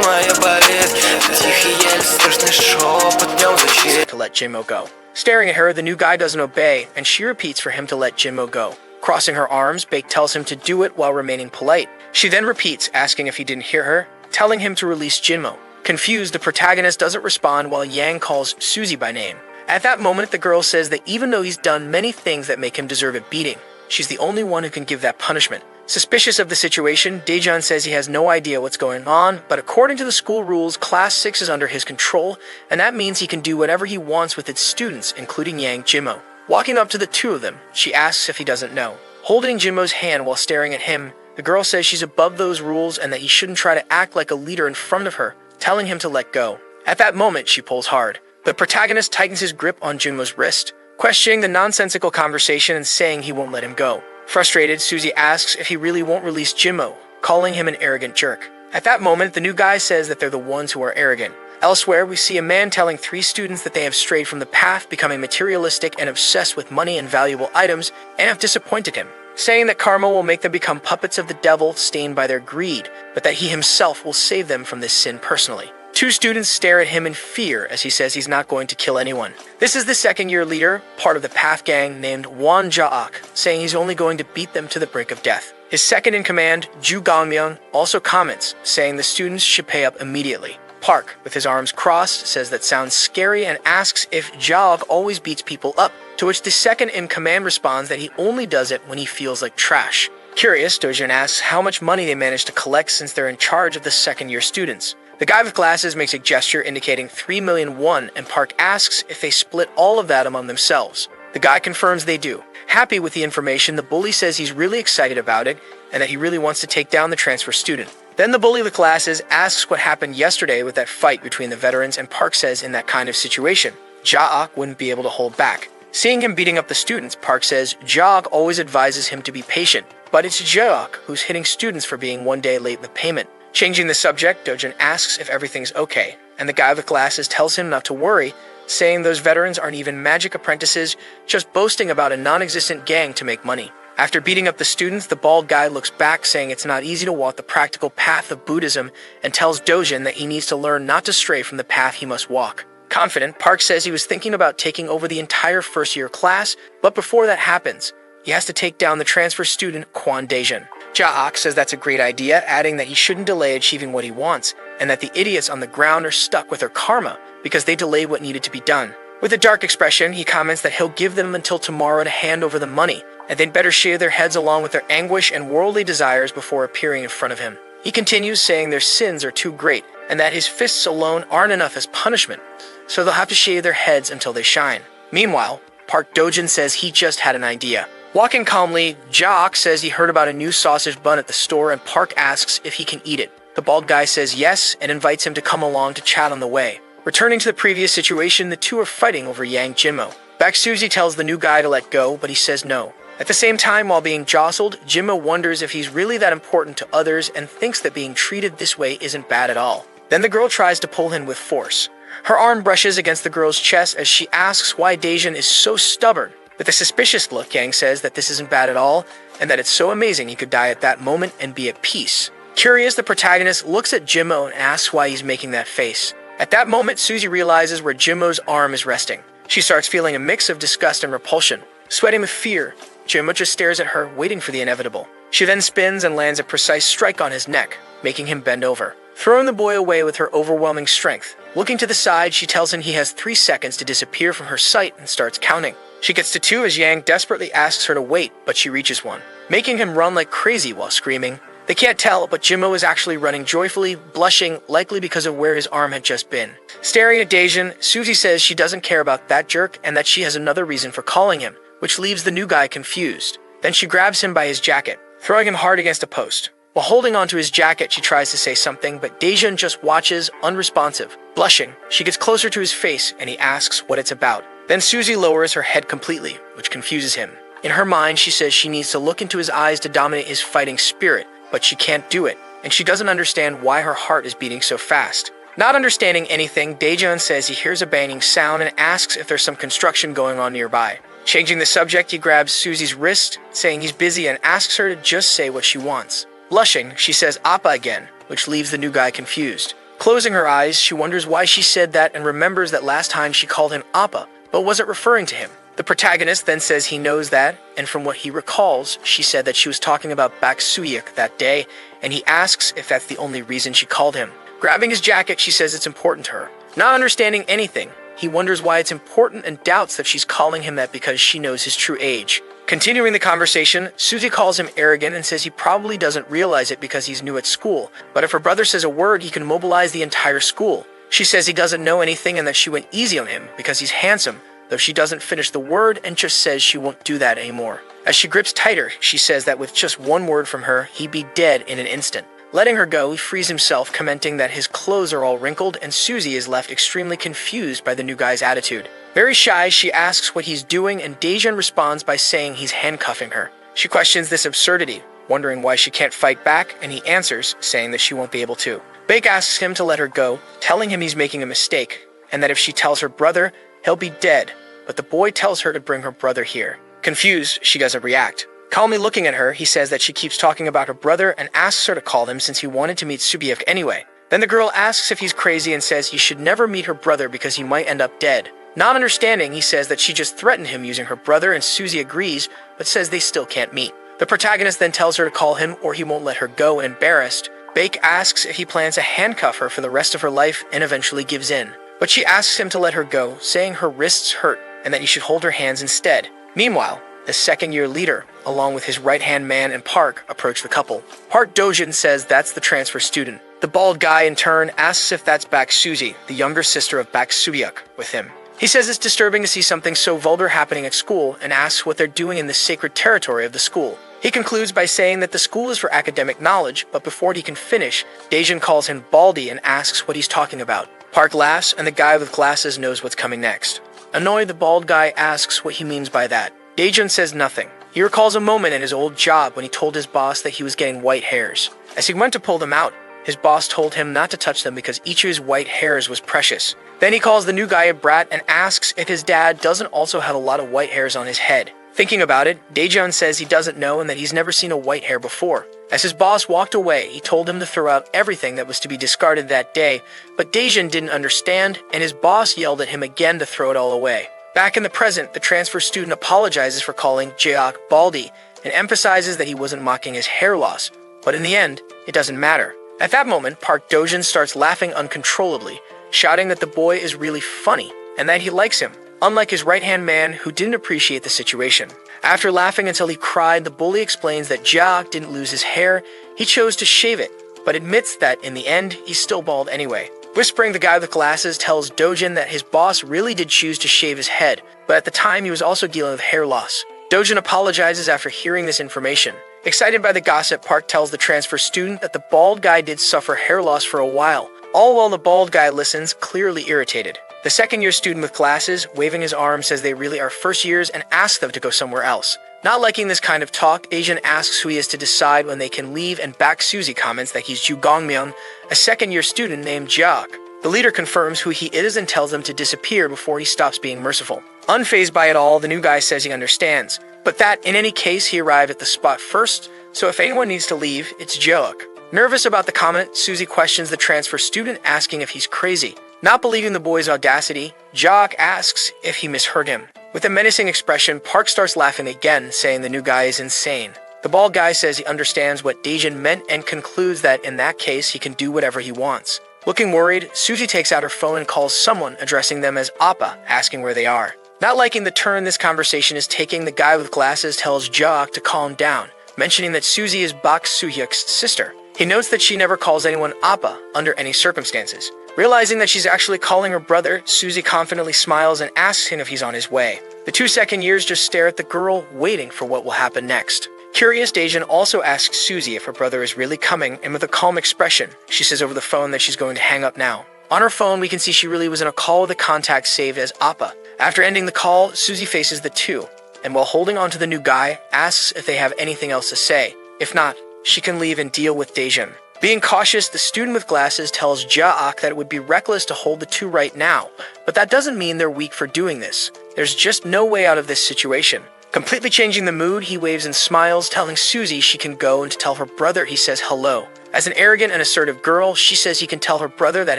мое болит, тихий еле слышный шепот днем звучит.
To let Jinmo go. Staring at her, the new guy doesn't obey, and she repeats for him to let Jinmo go. Crossing her arms, Baek tells him to do it while remaining polite. She then repeats, asking if he didn't hear her, telling him to release Jinmo. Confused, the protagonist doesn't respond while Yang calls Suzy by name. At that moment, the girl says that even though he's done many things that make him deserve a beating, she's the only one who can give that punishment. Suspicious of the situation, Daejun says he has no idea what's going on, but according to the school rules, Class 6 is under his control, and that means he can do whatever he wants with its students, including Yang Jinmo. Walking up to the two of them, she asks if he doesn't know. Holding Jinmo's hand while staring at him, the girl says she's above those rules and that he shouldn't try to act like a leader in front of her, telling him to let go. At that moment, she pulls hard. The protagonist tightens his grip on Jinmo's wrist, questioning the nonsensical conversation and saying he won't let him go. Frustrated, Suzy asks if he really won't release Jinmo, calling him an arrogant jerk. At that moment, the new guy says that they're the ones who are arrogant. Elsewhere, we see a man telling 3 students that they have strayed from the path, becoming materialistic and obsessed with money and valuable items, and have disappointed him, saying that karma will make them become puppets of the devil stained by their greed, but that he himself will save them from this sin personally. 2 students stare at him in fear as he says he's not going to kill anyone. This is the second-year leader, part of the Path gang, named Won Ja-ok, saying he's only going to beat them to the brink of death. His second-in-command, Ju Gangmyeong, also comments, saying the students should pay up immediately. Park, with his arms crossed, says that sounds scary and asks if Ja-ok always beats people up, to which the second-in-command responds that he only does it when he feels like trash. Curious, Dojun asks how much money they managed to collect since they're in charge of the second-year students. The guy with glasses makes a gesture indicating 3 million won, and Park asks if they split all of that among themselves. The guy confirms they do. Happy with the information, the bully says he's really excited about it, and that he really wants to take down the transfer student. Then the bully with glasses asks what happened yesterday with that fight between the veterans, and Park says in that kind of situation, Ja-ok wouldn't be able to hold back. Seeing him beating up the students, Park says Ja-ok always advises him to be patient, but it's Ja-ok who's hitting students for being 1 day late in the payment. Changing the subject, Dojun asks if everything's okay, and the guy with glasses tells him not to worry, saying those veterans aren't even magic apprentices, just boasting about a non-existent gang to make money. After beating up the students, the bald guy looks back, saying it's not easy to walk the practical path of Buddhism, and tells Dojun that he needs to learn not to stray from the path he must walk. Confident, Park says he was thinking about taking over the entire first-year class, but before that happens, he has to take down the transfer student Kwon Daejun. Ja-ok says that's a great idea, adding that he shouldn't delay achieving what he wants, and that the idiots on the ground are stuck with their karma because they delayed what needed to be done. With a dark expression, he comments that he'll give them until tomorrow to hand over the money, and they'd better shave their heads along with their anguish and worldly desires before appearing in front of him. He continues saying their sins are too great, and that his fists alone aren't enough as punishment, so they'll have to shave their heads until they shine. Meanwhile, Park Dojun says he just had an idea. Walking calmly, Ja-ok says he heard about a new sausage bun at the store, and Park asks if he can eat it. The bald guy says yes, and invites him to come along to chat on the way. Returning to the previous situation, the two are fighting over Yang Jinmo. Baek Suzy tells the new guy to let go, but he says no. At the same time, while being jostled, Jinmo wonders if he's really that important to others and thinks that being treated this way isn't bad at all. Then the girl tries to pull him with force. Her arm brushes against the girl's chest as she asks why Daejun is so stubborn. With a suspicious look, Yang says that this isn't bad at all, and that it's so amazing he could die at that moment and be at peace. Curious, the protagonist looks at Jinmo and asks why he's making that face. At that moment, Suzy realizes where Jinmo's arm is resting. She starts feeling a mix of disgust and repulsion. Sweating with fear, Jinmo just stares at her, waiting for the inevitable. She then spins and lands a precise strike on his neck, making him bend over, throwing the boy away with her overwhelming strength. Looking to the side, she tells him he has 3 seconds to disappear from her sight and starts counting. She gets to 2 as Yang desperately asks her to wait, but she reaches 1, making him run like crazy while screaming. They can't tell, but Jimmo is actually running joyfully, blushing, likely because of where his arm had just been. Staring at Daejun, Suzy says she doesn't care about that jerk and that she has another reason for calling him, which leaves the new guy confused. Then she grabs him by his jacket, throwing him hard against a post. While holding onto his jacket, she tries to say something, but Daejun just watches, unresponsive. Blushing, she gets closer to his face and he asks what it's about. Then Suzy lowers her head completely, which confuses him. In her mind, she says she needs to look into his eyes to dominate his fighting spirit, but she can't do it, and she doesn't understand why her heart is beating so fast. Not understanding anything, Daejun says he hears a banging sound and asks if there's some construction going on nearby. Changing the subject, he grabs Suzy's wrist, saying he's busy and asks her to just say what she wants. Blushing, she says Appa again, which leaves the new guy confused. Closing her eyes, she wonders why she said that and remembers that last time she called him Appa, but wasn't referring to him. The protagonist then says he knows that, and from what he recalls, she said that she was talking about Bak Suyuk that day, and he asks if that's the only reason she called him. Grabbing his jacket, she says it's important to her. Not understanding anything, he wonders why it's important and doubts that she's calling him that because she knows his true age. Continuing the conversation, Suzy calls him arrogant and says he probably doesn't realize it because he's new at school, but if her brother says a word, he can mobilize the entire school. She says he doesn't know anything and that she went easy on him because he's handsome, though she doesn't finish the word and just says she won't do that anymore. As she grips tighter, she says that with just 1 word from her, he'd be dead in an instant. Letting her go, he frees himself, commenting that his clothes are all wrinkled and Suzy is left extremely confused by the new guy's attitude. Very shy, she asks what he's doing and Daejun responds by saying he's handcuffing her. She questions this absurdity, wondering why she can't fight back, and he answers, saying that she won't be able to. Baek asks him to let her go, telling him he's making a mistake, and that if she tells her brother, he'll be dead, but the boy tells her to bring her brother here. Confused, she doesn't react. Calmly looking at her, he says that she keeps talking about her brother and asks her to call him since he wanted to meet Subiek anyway. Then the girl asks if he's crazy and says he should never meet her brother because he might end up dead. Not understanding, he says that she just threatened him using her brother and Suzy agrees, but says they still can't meet. The protagonist then tells her to call him or he won't let her go, and embarrassed, Baek asks if he plans to handcuff her for the rest of her life and eventually gives in. But she asks him to let her go, saying her wrists hurt and that he should hold her hands instead. Meanwhile, the second-year leader, along with his right-hand man and Park, approach the couple. Park Dojin says that's the transfer student. The bald guy, in turn, asks if that's Bak Suzy, the younger sister of Bak Subiek, with him. He says it's disturbing to see something so vulgar happening at school and asks what they're doing in the sacred territory of the school. He concludes by saying that the school is for academic knowledge, but before he can finish, Daejun calls him Baldy and asks what he's talking about. Park laughs, and the guy with glasses knows what's coming next. Annoyed, the bald guy asks what he means by that. Daejun says nothing. He recalls a moment in his old job when he told his boss that he was getting white hairs. As he went to pull them out, his boss told him not to touch them because each of his white hairs was precious. Then he calls the new guy a brat and asks if his dad doesn't also have a lot of white hairs on his head. Thinking about it, Daejun says he doesn't know and that he's never seen a white hair before. As his boss walked away, he told him to throw out everything that was to be discarded that day, but Daejun didn't understand, and his boss yelled at him again to throw it all away. Back in the present, the transfer student apologizes for calling Jaeok Baldy and emphasizes that he wasn't mocking his hair loss, but in the end, it doesn't matter. At that moment, Park Dojin starts laughing uncontrollably, shouting that the boy is really funny and that he likes him, unlike his right-hand man who didn't appreciate the situation. After laughing until he cried, the bully explains that Jaeok didn't lose his hair, he chose to shave it, but admits that in the end, he's still bald anyway. Whispering, the guy with glasses tells Dojin that his boss really did choose to shave his head, but at the time he was also dealing with hair loss. Dojin apologizes after hearing this information. Excited by the gossip, Park tells the transfer student that the bald guy did suffer hair loss for a while, all while the bald guy listens, clearly irritated. The second-year student with glasses, waving his arm, says they really are first years and asks them to go somewhere else. Not liking this kind of talk, Daejun asks who he is to decide when they can leave, and Bak Suzy comments that he's Ju Gongmyeon, a second-year student named Jaeok. The leader confirms who he is and tells them to disappear before he stops being merciful. Unfazed by it all, the new guy says he understands, but that, in any case, he arrived at the spot first, so if anyone needs to leave, it's Jaeok. Nervous about the comment, Suzy questions the transfer student, asking if he's crazy. Not believing the boy's audacity, Jaeok asks if he misheard him. With a menacing expression, Park starts laughing again, saying the new guy is insane. The The bald guy says he understands what Daejin meant and concludes that in that case he can do whatever he wants. Looking worried, Suzy takes out her phone and calls someone, addressing them as Appa, asking where they are. Not liking the turn this conversation is taking, the guy with glasses tells Jaok to calm down, mentioning that Suzy is Bak Soo-hyuk's sister. He notes that she never calls anyone Appa under any circumstances. Realizing that she's actually calling her brother, Suzy confidently smiles and asks him if he's on his way. The 2 second years just stare at the girl, waiting for what will happen next. Curious, Daejin also asks Suzy if her brother is really coming, and with a calm expression, she says over the phone that she's going to hang up now. On her phone, we can see she really was in a call with a contact saved as Appa. After ending the call, Suzy faces the two, and while holding on to the new guy, asks if they have anything else to say. If not, she can leave and deal with Daejin. Being cautious, the student with glasses tells Jaok that it would be reckless to hold the two right now, but that doesn't mean they're weak for doing this. There's just no way out of this situation. Completely changing the mood, he waves and smiles, telling Suzy she can go, and to tell her brother he says hello. As an arrogant and assertive girl, she says he can tell her brother that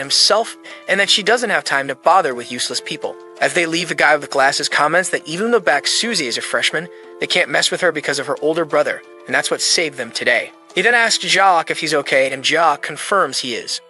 himself and that she doesn't have time to bother with useless people. As they leave, the guy with glasses comments that even though Bak Suzy is a freshman, they can't mess with her because of her older brother, and that's what saved them today. He then asks Jaok if he's okay, and Jaok confirms he is.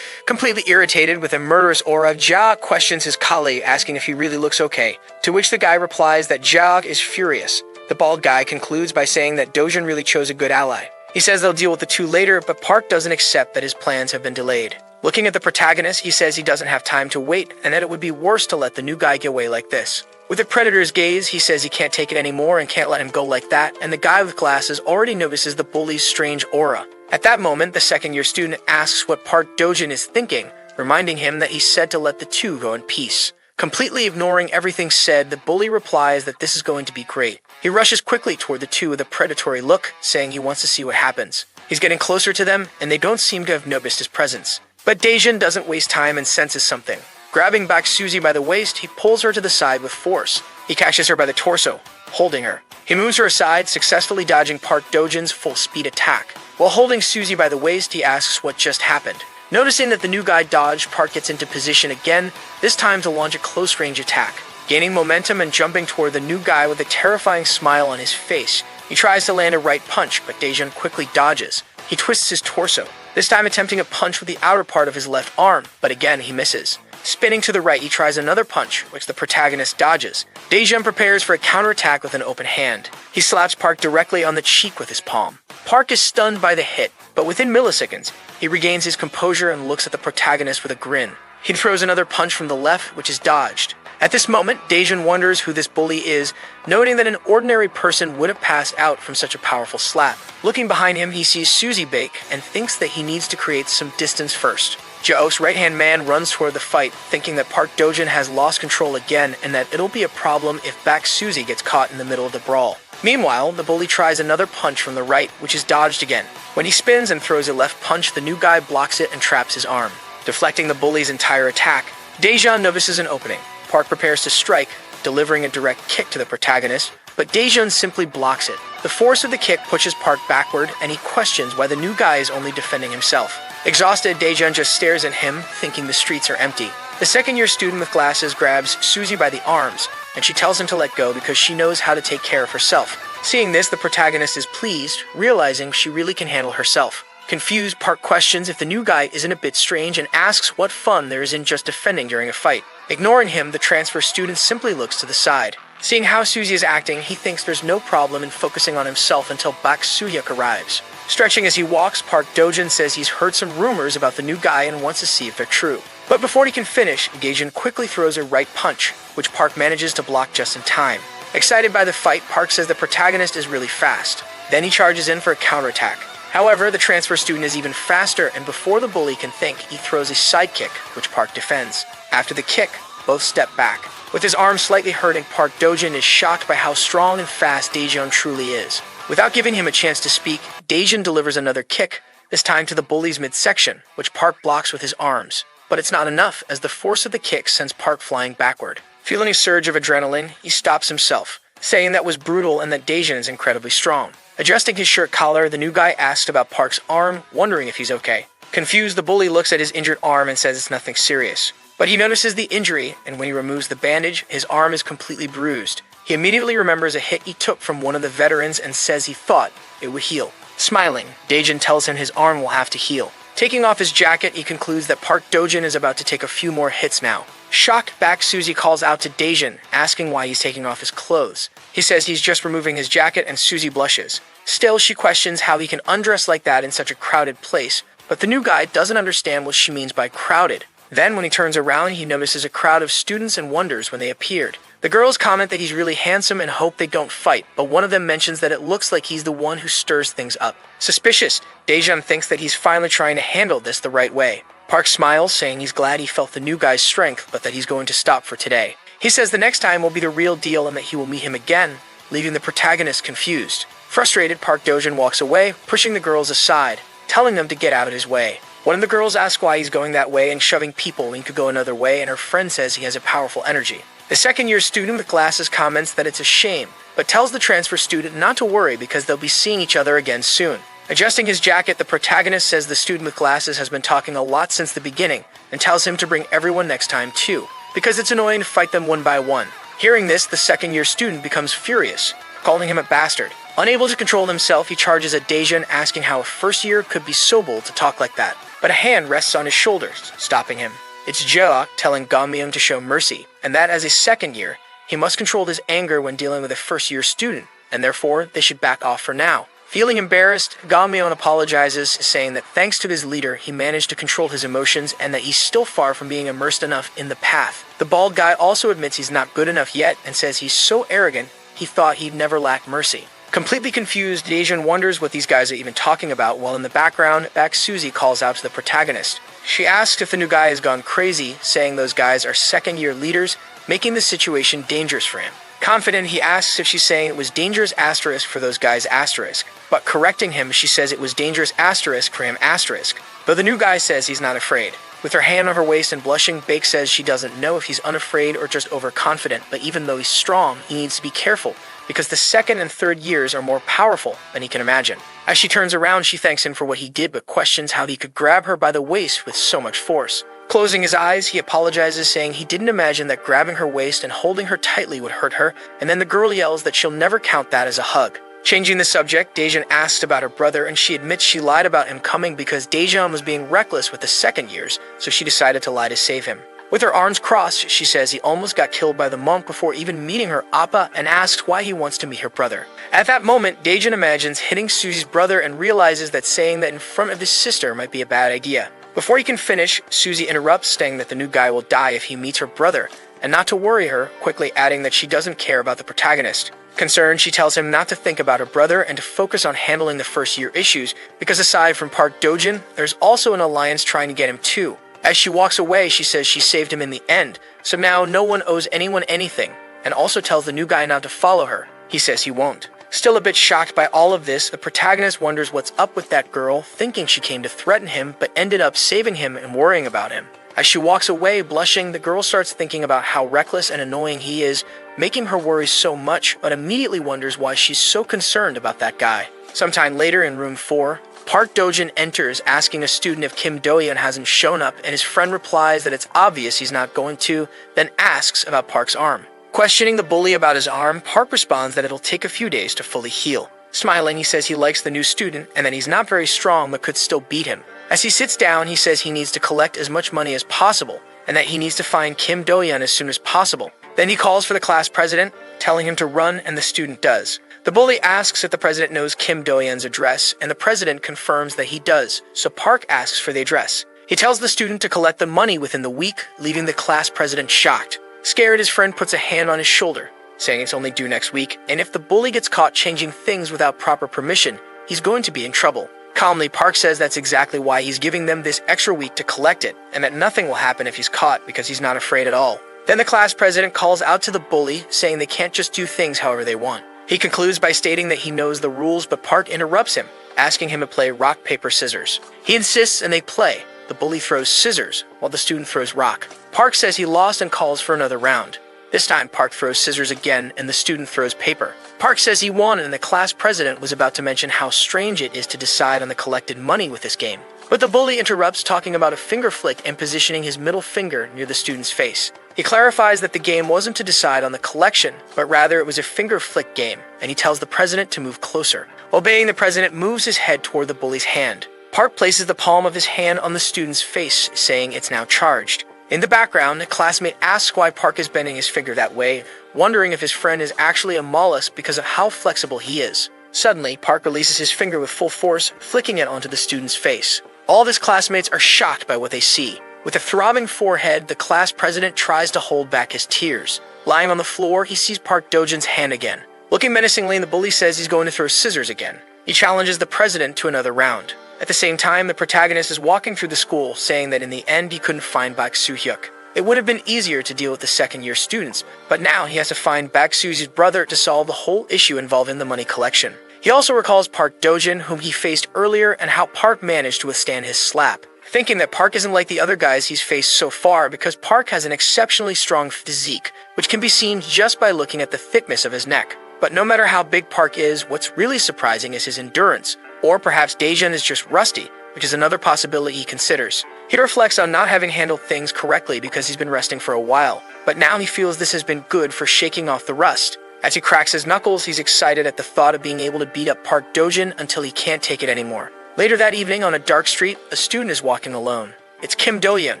Completely irritated with a murderous aura, Jaok questions his colleague, asking if he really looks okay, to which the guy replies that Jaok is furious. The bald guy concludes by saying that Dojin really chose a good ally. He says they'll deal with the two later, but Park doesn't accept that his plans have been delayed. Looking at the protagonist, he says he doesn't have time to wait, and that it would be worse to let the new guy get away like this. With the predator's gaze, he says he can't take it anymore and can't let him go like that, and the guy with glasses already notices the bully's strange aura. At that moment, the second-year student asks what Park Dojin is thinking, reminding him that he said to let the two go in peace. Completely ignoring everything said, the bully replies that this is going to be great. He rushes quickly toward the two with a predatory look, saying he wants to see what happens. He's getting closer to them, and they don't seem to have noticed his presence. But Daejin doesn't waste time and senses something. Grabbing back Suzy by the waist, he pulls her to the side with force. He catches her by the torso, holding her. He moves her aside, successfully dodging Park Dojin's full-speed attack. While holding Suzy by the waist, he asks what just happened. Noticing that the new guy dodged, Park gets into position again, this time to launch a close-range attack. Gaining momentum and jumping toward the new guy with a terrifying smile on his face, he tries to land a right punch, but Daejin quickly dodges. He twists his torso, this time attempting a punch with the outer part of his left arm, but again he misses. Spinning to the right, he tries another punch, which the protagonist dodges. Daejin prepares for a counterattack with an open hand. He slaps Park directly on the cheek with his palm. Park is stunned by the hit, but within milliseconds, he regains his composure and looks at the protagonist with a grin. He throws another punch from the left, which is dodged. At this moment, Daejin wonders who this bully is, noting that an ordinary person would have passed out from such a powerful slap. Looking behind him, he sees Suzy bake and thinks that he needs to create some distance first. Jaok's right-hand man runs toward the fight, thinking that Park Dojin has lost control again and that it'll be a problem if Bak Suzy gets caught in the middle of the brawl. Meanwhile, the bully tries another punch from the right, which is dodged again. When he spins and throws a left punch, the new guy blocks it and traps his arm. Deflecting the bully's entire attack, Daejin notices an opening. Park prepares to strike, delivering a direct kick to the protagonist, but Daejin simply blocks it. The force of the kick pushes Park backward, and he questions why the new guy is only defending himself. Exhausted, Daejin just stares at him, thinking the streets are empty. The second-year student with glasses grabs Suzy by the arms, and she tells him to let go because she knows how to take care of herself. Seeing this, the protagonist is pleased, realizing she really can handle herself. Confused, Park questions if the new guy isn't a bit strange and asks what fun there is in just defending during a fight. Ignoring him, the transfer student simply looks to the side. Seeing how Suzy is acting, he thinks there's no problem in focusing on himself until Bak Soo-hyuk arrives. Stretching as he walks, Park Dojin says he's heard some rumors about the new guy and wants to see if they're true. But before he can finish, Daejin quickly throws a right punch, which Park manages to block just in time. Excited by the fight, Park says the protagonist is really fast. Then he charges in for a counterattack. However, the transfer student is even faster, and before the bully can think, he throws a sidekick, which Park defends. After the kick, both step back. With his arm slightly hurting, Park Dojin is shocked by how strong and fast Daejin truly is. Without giving him a chance to speak, Daejin delivers another kick, this time to the bully's midsection, which Park blocks with his arms. But it's not enough, as the force of the kick sends Park flying backward. Feeling a surge of adrenaline, he stops himself, saying that was brutal and that Daejin is incredibly strong. Adjusting his shirt collar, the new guy asks about Park's arm, wondering if he's okay. Confused, the bully looks at his injured arm and says it's nothing serious. But he notices the injury, and when he removes the bandage, his arm is completely bruised. He immediately remembers a hit he took from one of the veterans and says he thought it would heal. Smiling, Daejin tells him his arm will have to heal. Taking off his jacket, he concludes that Park Dojin is about to take a few more hits now. Shocked back, Suzy calls out to Daejin, asking why he's taking off his clothes. He says he's just removing his jacket, and Suzy blushes. Still, she questions how he can undress like that in such a crowded place, but the new guy doesn't understand what she means by crowded. Then, when he turns around, he notices a crowd of students and wonders when they appeared. The girls comment that he's really handsome and hope they don't fight, but one of them mentions that it looks like he's the one who stirs things up. Suspicious, Daejin thinks that he's finally trying to handle this the right way. Park smiles, saying he's glad he felt the new guy's strength, but that he's going to stop for today. He says the next time will be the real deal and that he will meet him again, leaving the protagonist confused. Frustrated, Park Dojin walks away, pushing the girls aside, telling them to get out of his way. One of the girls asks why he's going that way and shoving people when he could go another way, and her friend says he has a powerful energy. The second-year student with glasses comments that it's a shame, but tells the transfer student not to worry because they'll be seeing each other again soon. Adjusting his jacket, the protagonist says the student with glasses has been talking a lot since the beginning and tells him to bring everyone next time too, because it's annoying to fight them one by one. Hearing this, the second-year student becomes furious, calling him a bastard. Unable to control himself, he charges at Daejin, asking how a first-year could be so bold to talk like that. But a hand rests on his shoulders, stopping him. It's Jeok telling Ganmyeong to show mercy, and that as a second year, he must control his anger when dealing with a first-year student, and therefore they should back off for now. Feeling embarrassed, Ganmyeong apologizes, saying that thanks to his leader, he managed to control his emotions and that he's still far from being immersed enough in the path. The bald guy also admits he's not good enough yet and says he's so arrogant, he thought he'd never lack mercy. Completely confused, Daejin wonders what these guys are even talking about, while in the background, Suzy calls out to the protagonist. She asks if the new guy has gone crazy, saying those guys are second-year leaders, making the situation dangerous for him. Confident, he asks if she's saying it was dangerous asterisk for those guys asterisk, but correcting him, she says it was dangerous asterisk for him asterisk. Though the new guy says he's not afraid. With her hand on her waist and blushing, Baek says she doesn't know if he's unafraid or just overconfident, but even though he's strong, he needs to be careful, because the second and third years are more powerful than he can imagine. As she turns around, she thanks him for what he did, but questions how he could grab her by the waist with so much force. Closing his eyes, he apologizes, saying he didn't imagine that grabbing her waist and holding her tightly would hurt her, and then the girl yells that she'll never count that as a hug. Changing the subject, Daejin asks about her brother, and she admits she lied about him coming because Daejeon was being reckless with the second years, so she decided to lie to save him. With her arms crossed, she says he almost got killed by the monk before even meeting her Appa, and asks why he wants to meet her brother. At that moment, Daejin imagines hitting Suzy's brother and realizes that saying that in front of his sister might be a bad idea. Before he can finish, Suzy interrupts, saying that the new guy will die if he meets her brother, and not to worry her, quickly adding that she doesn't care about the protagonist. Concerned, she tells him not to think about her brother and to focus on handling the first-year issues, because aside from Park Dojin, there's also an alliance trying to get him too. As she walks away, she says she saved him in the end, so now no one owes anyone anything, and also tells the new guy not to follow her. He says he won't. Still a bit shocked by all of this, the protagonist wonders what's up with that girl, thinking she came to threaten him, but ended up saving him and worrying about him. As she walks away, blushing, the girl starts thinking about how reckless and annoying he is, making her worry so much, but immediately wonders why she's so concerned about that guy. Sometime later in room 4, Park Dojin enters, asking a student if Kim Do-yeon hasn't shown up, and his friend replies that it's obvious he's not going to, then asks about Park's arm. Questioning the bully about his arm, Park responds that it'll take a few days to fully heal. Smiling, he says he likes the new student, and that he's not very strong but could still beat him. As he sits down, he says he needs to collect as much money as possible, and that he needs to find Kim Do-yeon as soon as possible. Then he calls for the class president, telling him to run, and the student does. The bully asks if the president knows Kim Do-yeon's address, and the president confirms that he does, so Park asks for the address. He tells the student to collect the money within the week, leaving the class president shocked. Scared, his friend puts a hand on his shoulder, saying it's only due next week, and if the bully gets caught changing things without proper permission, he's going to be in trouble. Calmly, Park says that's exactly why he's giving them this extra week to collect it, and that nothing will happen if he's caught because he's not afraid at all. Then the class president calls out to the bully, saying they can't just do things however they want. He concludes by stating that he knows the rules, but Park interrupts him, asking him to play rock, paper, scissors. He insists and they play. The bully throws scissors, while the student throws rock. Park says he lost and calls for another round. This time, Park throws scissors again, and the student throws paper. Park says he won, and the class president was about to mention how strange it is to decide on the collected money with this game. But the bully interrupts, talking about a finger flick and positioning his middle finger near the student's face. He clarifies that the game wasn't to decide on the collection, but rather it was a finger flick game, and he tells the president to move closer. Obeying the president moves his head toward the bully's hand. Park places the palm of his hand on the student's face, saying it's now charged. In the background, a classmate asks why Park is bending his finger that way, wondering if his friend is actually a mollusk because of how flexible he is. Suddenly, Park releases his finger with full force, flicking it onto the student's face. All of his classmates are shocked by what they see. With a throbbing forehead, the class president tries to hold back his tears. Lying on the floor, he sees Park Dojin's hand again. Looking menacingly, the bully says he's going to throw scissors again. He challenges the president to another round. At the same time, the protagonist is walking through the school, saying that in the end he couldn't find Bak Soo-hyuk. It would have been easier to deal with the second-year students, but now he has to find Bak Soo's brother to solve the whole issue involving the money collection. He also recalls Park Dojin, whom he faced earlier, and how Park managed to withstand his slap. Thinking that Park isn't like the other guys he's faced so far because Park has an exceptionally strong physique, which can be seen just by looking at the thickness of his neck. But no matter how big Park is, what's really surprising is his endurance. Or perhaps Daejun is just rusty, which is another possibility he considers. He reflects on not having handled things correctly because he's been resting for a while, but now he feels this has been good for shaking off the rust. As he cracks his knuckles, he's excited at the thought of being able to beat up Park Dojin until he can't take it anymore. Later that evening, on a dark street, a student is walking alone. It's Kim Do-yeon,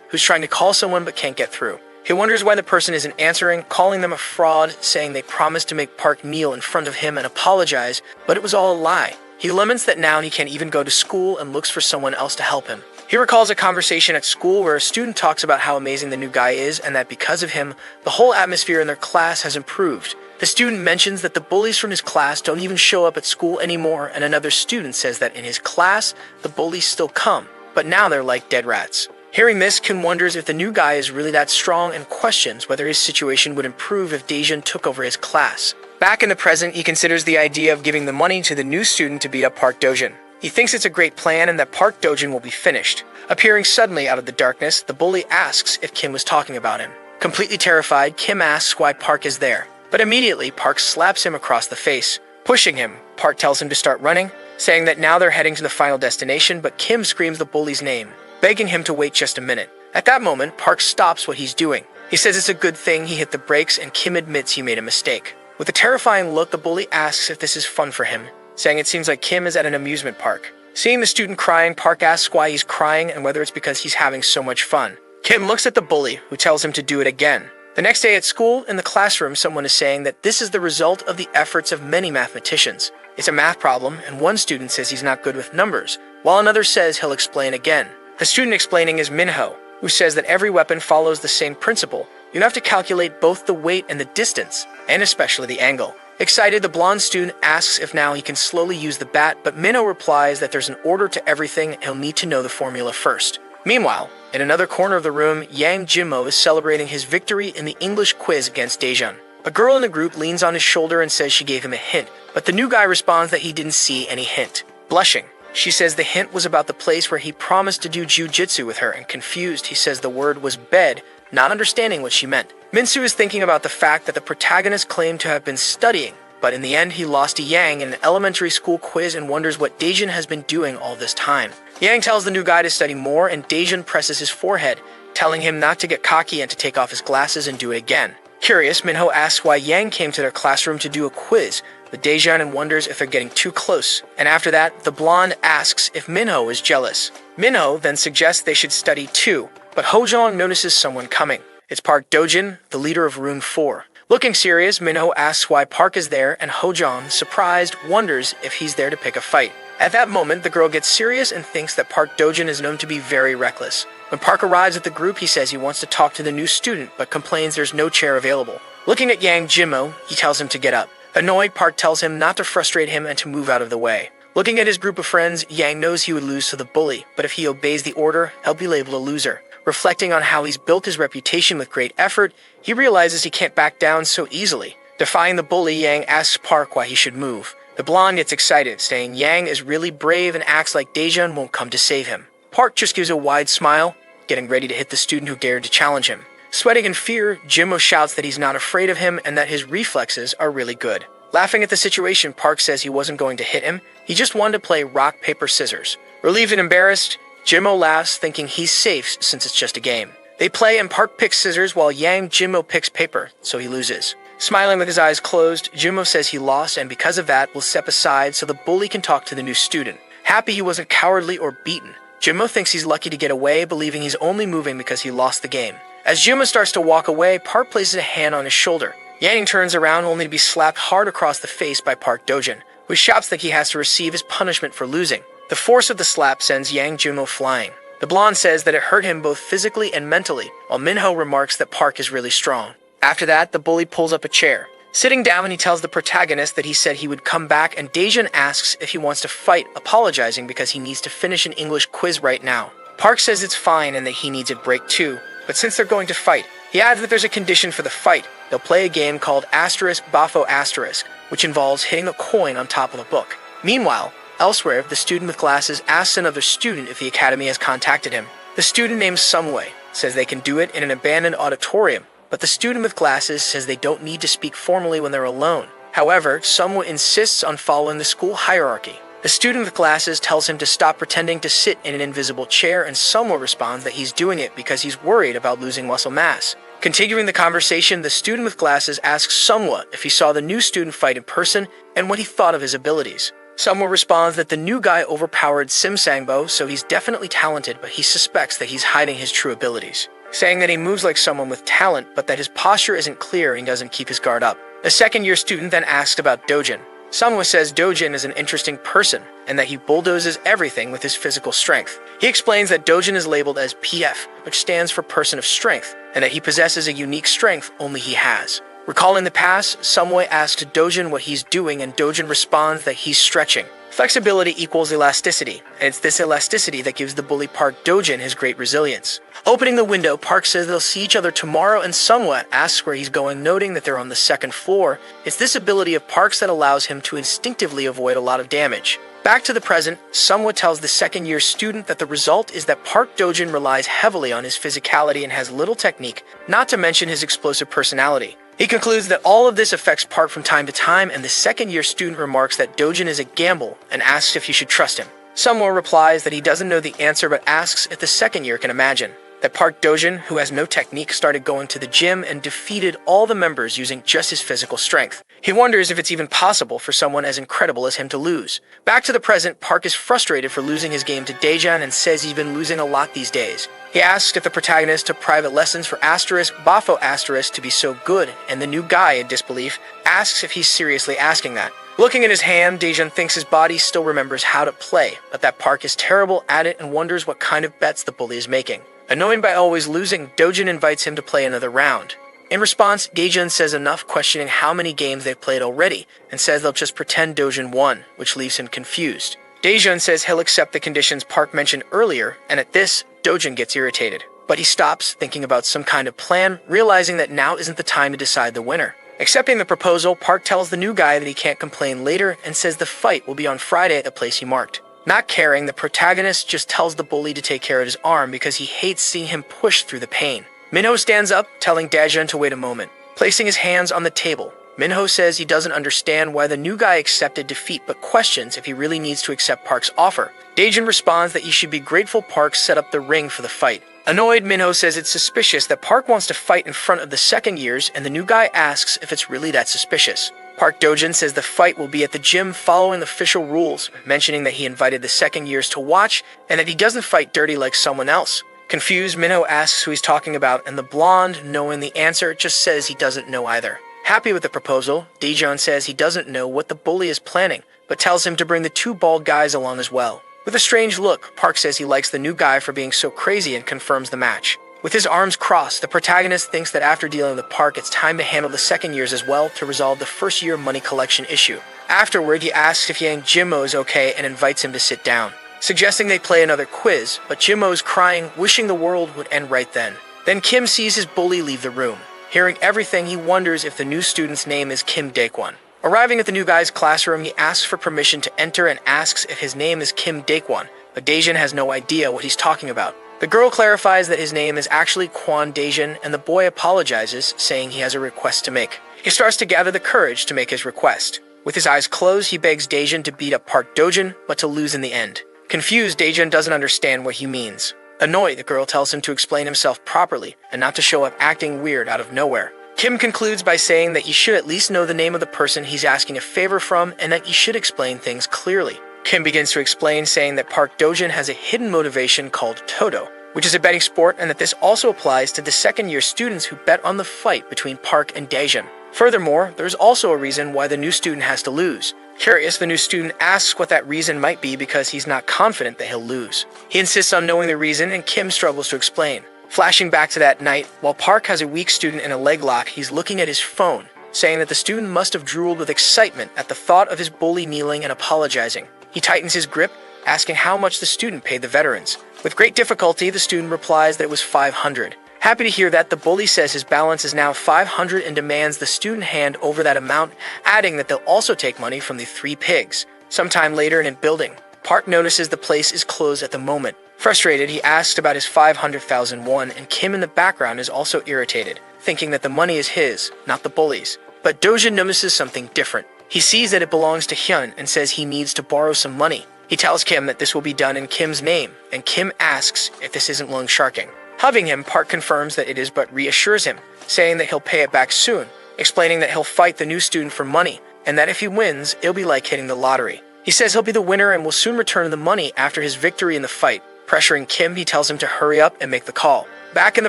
who's trying to call someone but can't get through. He wonders why the person isn't answering, calling them a fraud, saying they promised to make Park kneel in front of him and apologize, but it was all a lie. He laments that now he can't even go to school and looks for someone else to help him. He recalls a conversation at school where a student talks about how amazing the new guy is and that because of him, the whole atmosphere in their class has improved. The student mentions that the bullies from his class don't even show up at school anymore, and another student says that in his class, the bullies still come, but now they're like dead rats. Hearing this, Kim wonders if the new guy is really that strong and questions whether his situation would improve if Daejun took over his class. Back in the present, he considers the idea of giving the money to the new student to beat up Park Dojin. He thinks it's a great plan and that Park Dojin will be finished. Appearing suddenly out of the darkness, the bully asks if Kim was talking about him. Completely terrified, Kim asks why Park is there. But immediately, Park slaps him across the face. Pushing him, Park tells him to start running, saying that now they're heading to the final destination, but Kim screams the bully's name, begging him to wait just a minute. At that moment, Park stops what he's doing. He says it's a good thing he hit the brakes, and Kim admits he made a mistake. With a terrifying look, the bully asks if this is fun for him, saying it seems like Kim is at an amusement park. Seeing the student crying, Park asks why he's crying and whether it's because he's having so much fun. Kim looks at the bully, who tells him to do it again. The next day at school, in the classroom, someone is saying that this is the result of the efforts of many mathematicians. It's a math problem, and one student says he's not good with numbers, while another says he'll explain again. The student explaining is Minho, who says that every weapon follows the same principle. You have to calculate both the weight and the distance, and especially the angle. Excited, the blonde student asks if now he can slowly use the bat, but Minho replies that there's an order to everything and he'll need to know the formula first. Meanwhile, in another corner of the room, Yang Jin-mo is celebrating his victory in the English quiz against Daejun. A girl in the group leans on his shoulder and says she gave him a hint, but the new guy responds that he didn't see any hint. Blushing, she says the hint was about the place where he promised to do jujitsu with her, and confused, he says the word was bed, not understanding what she meant. Minsu is thinking about the fact that the protagonist claimed to have been studying, but in the end he lost to Yang in an elementary school quiz and wonders what Daejun has been doing all this time. Yang tells the new guy to study more, and Daejun presses his forehead, telling him not to get cocky and to take off his glasses and do it again. Curious, Minho asks why Yang came to their classroom to do a quiz, but Daejun wonders if they're getting too close. And after that, the blonde asks if Minho is jealous. Minho then suggests they should study too, but Hojong notices someone coming. It's Park Dojin, the leader of Room 4. Looking serious, Minho asks why Park is there, and Hojong, surprised, wonders if he's there to pick a fight. At that moment, the girl gets serious and thinks that Park Dojin is known to be very reckless. When Park arrives at the group, he says he wants to talk to the new student, but complains there's no chair available. Looking at Yang Jin-mo, he tells him to get up. Annoyed, Park tells him not to frustrate him and to move out of the way. Looking at his group of friends, Yang knows he would lose to the bully, but if he obeys the order, he'll be labeled a loser. Reflecting on how he's built his reputation with great effort, he realizes he can't back down so easily. Defying the bully, Yang asks Park why he should move. The blonde gets excited, saying Yang is really brave and acts like Daejun won't come to save him. Park just gives a wide smile, getting ready to hit the student who dared to challenge him. Sweating in fear, Jin-mo shouts that he's not afraid of him and that his reflexes are really good. Laughing at the situation, Park says he wasn't going to hit him, he just wanted to play rock, paper, scissors. Relieved and embarrassed, Jin-mo laughs, thinking he's safe since it's just a game. They play and Park picks scissors while Yang Jin-mo picks paper, so he loses. Smiling with his eyes closed, Jimmo says he lost and because of that will step aside so the bully can talk to the new student. Happy he wasn't cowardly or beaten, Jimmo thinks he's lucky to get away, believing he's only moving because he lost the game. As Jimmo starts to walk away, Park places a hand on his shoulder. Yang turns around only to be slapped hard across the face by Park Dojin, who shouts that he has to receive his punishment for losing. The force of the slap sends Yang Jimmo flying. The blonde says that it hurt him both physically and mentally, while Minho remarks that Park is really strong. After that, the bully pulls up a chair. Sitting down, he tells the protagonist that he said he would come back, and Daejun asks if he wants to fight, apologizing because he needs to finish an English quiz right now. Park says it's fine and that he needs a break too, but since they're going to fight, he adds that there's a condition for the fight. They'll play a game called **Bafo**, which involves hitting a coin on top of a book. Meanwhile, elsewhere, the student with glasses asks another student if the academy has contacted him. The student named Sumway says they can do it in an abandoned auditorium, but the student with glasses says they don't need to speak formally when they're alone. However, Sumway insists on following the school hierarchy. The student with glasses tells him to stop pretending to sit in an invisible chair, and Sumway responds that he's doing it because he's worried about losing muscle mass. Continuing the conversation, the student with glasses asks Sumway if he saw the new student fight in person and what he thought of his abilities. Sumway responds that the new guy overpowered Sim Sangbo, so he's definitely talented, but he suspects that he's hiding his true abilities, saying that he moves like someone with talent, but that his posture isn't clear and he doesn't keep his guard up. The second-year student then asks about Dojin. Sumway says Dojin is an interesting person, and that he bulldozes everything with his physical strength. He explains that Dojin is labeled as PF, which stands for Person of Strength, and that he possesses a unique strength only he has. Recalling the past, Sumway asks Dojin what he's doing, and Dojin responds that he's stretching. Flexibility equals elasticity, and it's this elasticity that gives the bully Park Dojin his great resilience. Opening the window, Park says they'll see each other tomorrow, and Sumway asks where he's going, noting that they're on the second floor. It's this ability of Park's that allows him to instinctively avoid a lot of damage. Back to the present, Sumway tells the second-year student that the result is that Park Dojin relies heavily on his physicality and has little technique, not to mention his explosive personality. He concludes that all of this affects Park from time to time, and the second-year student remarks that Dojin is a gamble and asks if he should trust him. Sumway replies that he doesn't know the answer but asks if the second year can imagine. That Park Dojin, who has no technique, started going to the gym and defeated all the members using just his physical strength. He wonders if it's even possible for someone as incredible as him to lose. Back to the present, Park is frustrated for losing his game to Daejun and says he's been losing a lot these days. He asks if the protagonist took private lessons for **Bafo** to be so good, and the new guy, in disbelief, asks if he's seriously asking that. Looking at his hand, Daejun thinks his body still remembers how to play, but that Park is terrible at it and wonders what kind of bets the bully is making. Annoyed by always losing, Dojin invites him to play another round. In response, Daejun says enough, questioning how many games they've played already, and says they'll just pretend Dojin won, which leaves him confused. Daejun says he'll accept the conditions Park mentioned earlier, and at this, Dojin gets irritated. But he stops, thinking about some kind of plan, realizing that now isn't the time to decide the winner. Accepting the proposal, Park tells the new guy that he can't complain later, and says the fight will be on Friday at the place he marked. Not caring, the protagonist just tells the bully to take care of his arm because he hates seeing him push through the pain. Minho stands up, telling Daejun to wait a moment. Placing his hands on the table, Minho says he doesn't understand why the new guy accepted defeat but questions if he really needs to accept Park's offer. Daejun responds that he should be grateful Park set up the ring for the fight. Annoyed, Minho says it's suspicious that Park wants to fight in front of the second years, and the new guy asks if it's really that suspicious. Park Dojin says the fight will be at the gym following the official rules, mentioning that he invited the second years to watch and that he doesn't fight dirty like someone else. Confused, Minho asks who he's talking about, and the blonde, knowing the answer, just says he doesn't know either. Happy with the proposal, Daejun says he doesn't know what the bully is planning, but tells him to bring the two bald guys along as well. With a strange look, Park says he likes the new guy for being so crazy and confirms the match. With his arms crossed, the protagonist thinks that after dealing with Park, it's time to handle the second years as well to resolve the first year money collection issue. Afterward, he asks if Yang Jimmo is okay and invites him to sit down, suggesting they play another quiz, but Jimmo is crying, wishing the world would end right then. Then Kim sees his bully leave the room. Hearing everything, he wonders if the new student's name is Kim Daekwon. Arriving at the new guy's classroom, he asks for permission to enter and asks if his name is Kim Daekwon, but Daejun has no idea what he's talking about. The girl clarifies that his name is actually Kwon Daejun, and the boy apologizes, saying he has a request to make. He starts to gather the courage to make his request. With his eyes closed, he begs Daejun to beat up Park Dojin, but to lose in the end. Confused, Daejun doesn't understand what he means. Annoyed, the girl tells him to explain himself properly, and not to show up acting weird out of nowhere. Kim concludes by saying that you should at least know the name of the person he's asking a favor from and that you should explain things clearly. Kim begins to explain, saying that Park Dojin has a hidden motivation called Toto, which is a betting sport, and that this also applies to the second-year students who bet on the fight between Park and Daejun. Furthermore, there's also a reason why the new student has to lose. Curious, the new student asks what that reason might be because he's not confident that he'll lose. He insists on knowing the reason, and Kim struggles to explain. Flashing back to that night, while Park has a weak student in a leg lock, he's looking at his phone, saying that the student must have drooled with excitement at the thought of his bully kneeling and apologizing. He tightens his grip, asking how much the student paid the veterans. With great difficulty, the student replies that it was 500. Happy to hear that, the bully says his balance is now 500 and demands the student hand over that amount, adding that they'll also take money from the 3 pigs. Sometime later in a building, Park notices the place is closed at the moment. Frustrated, he asks about his 500,000 won, and Kim in the background is also irritated, thinking that the money is his, not the bully's. But Dojin notices something different. He sees that it belongs to Hyun and says he needs to borrow some money. He tells Kim that this will be done in Kim's name, and Kim asks if this isn't loan sharking. Hugging him, Park confirms that it is but reassures him, saying that he'll pay it back soon, explaining that he'll fight the new student for money, and that if he wins, it'll be like hitting the lottery. He says he'll be the winner and will soon return the money after his victory in the fight. Pressuring Kim, he tells him to hurry up and make the call. Back in the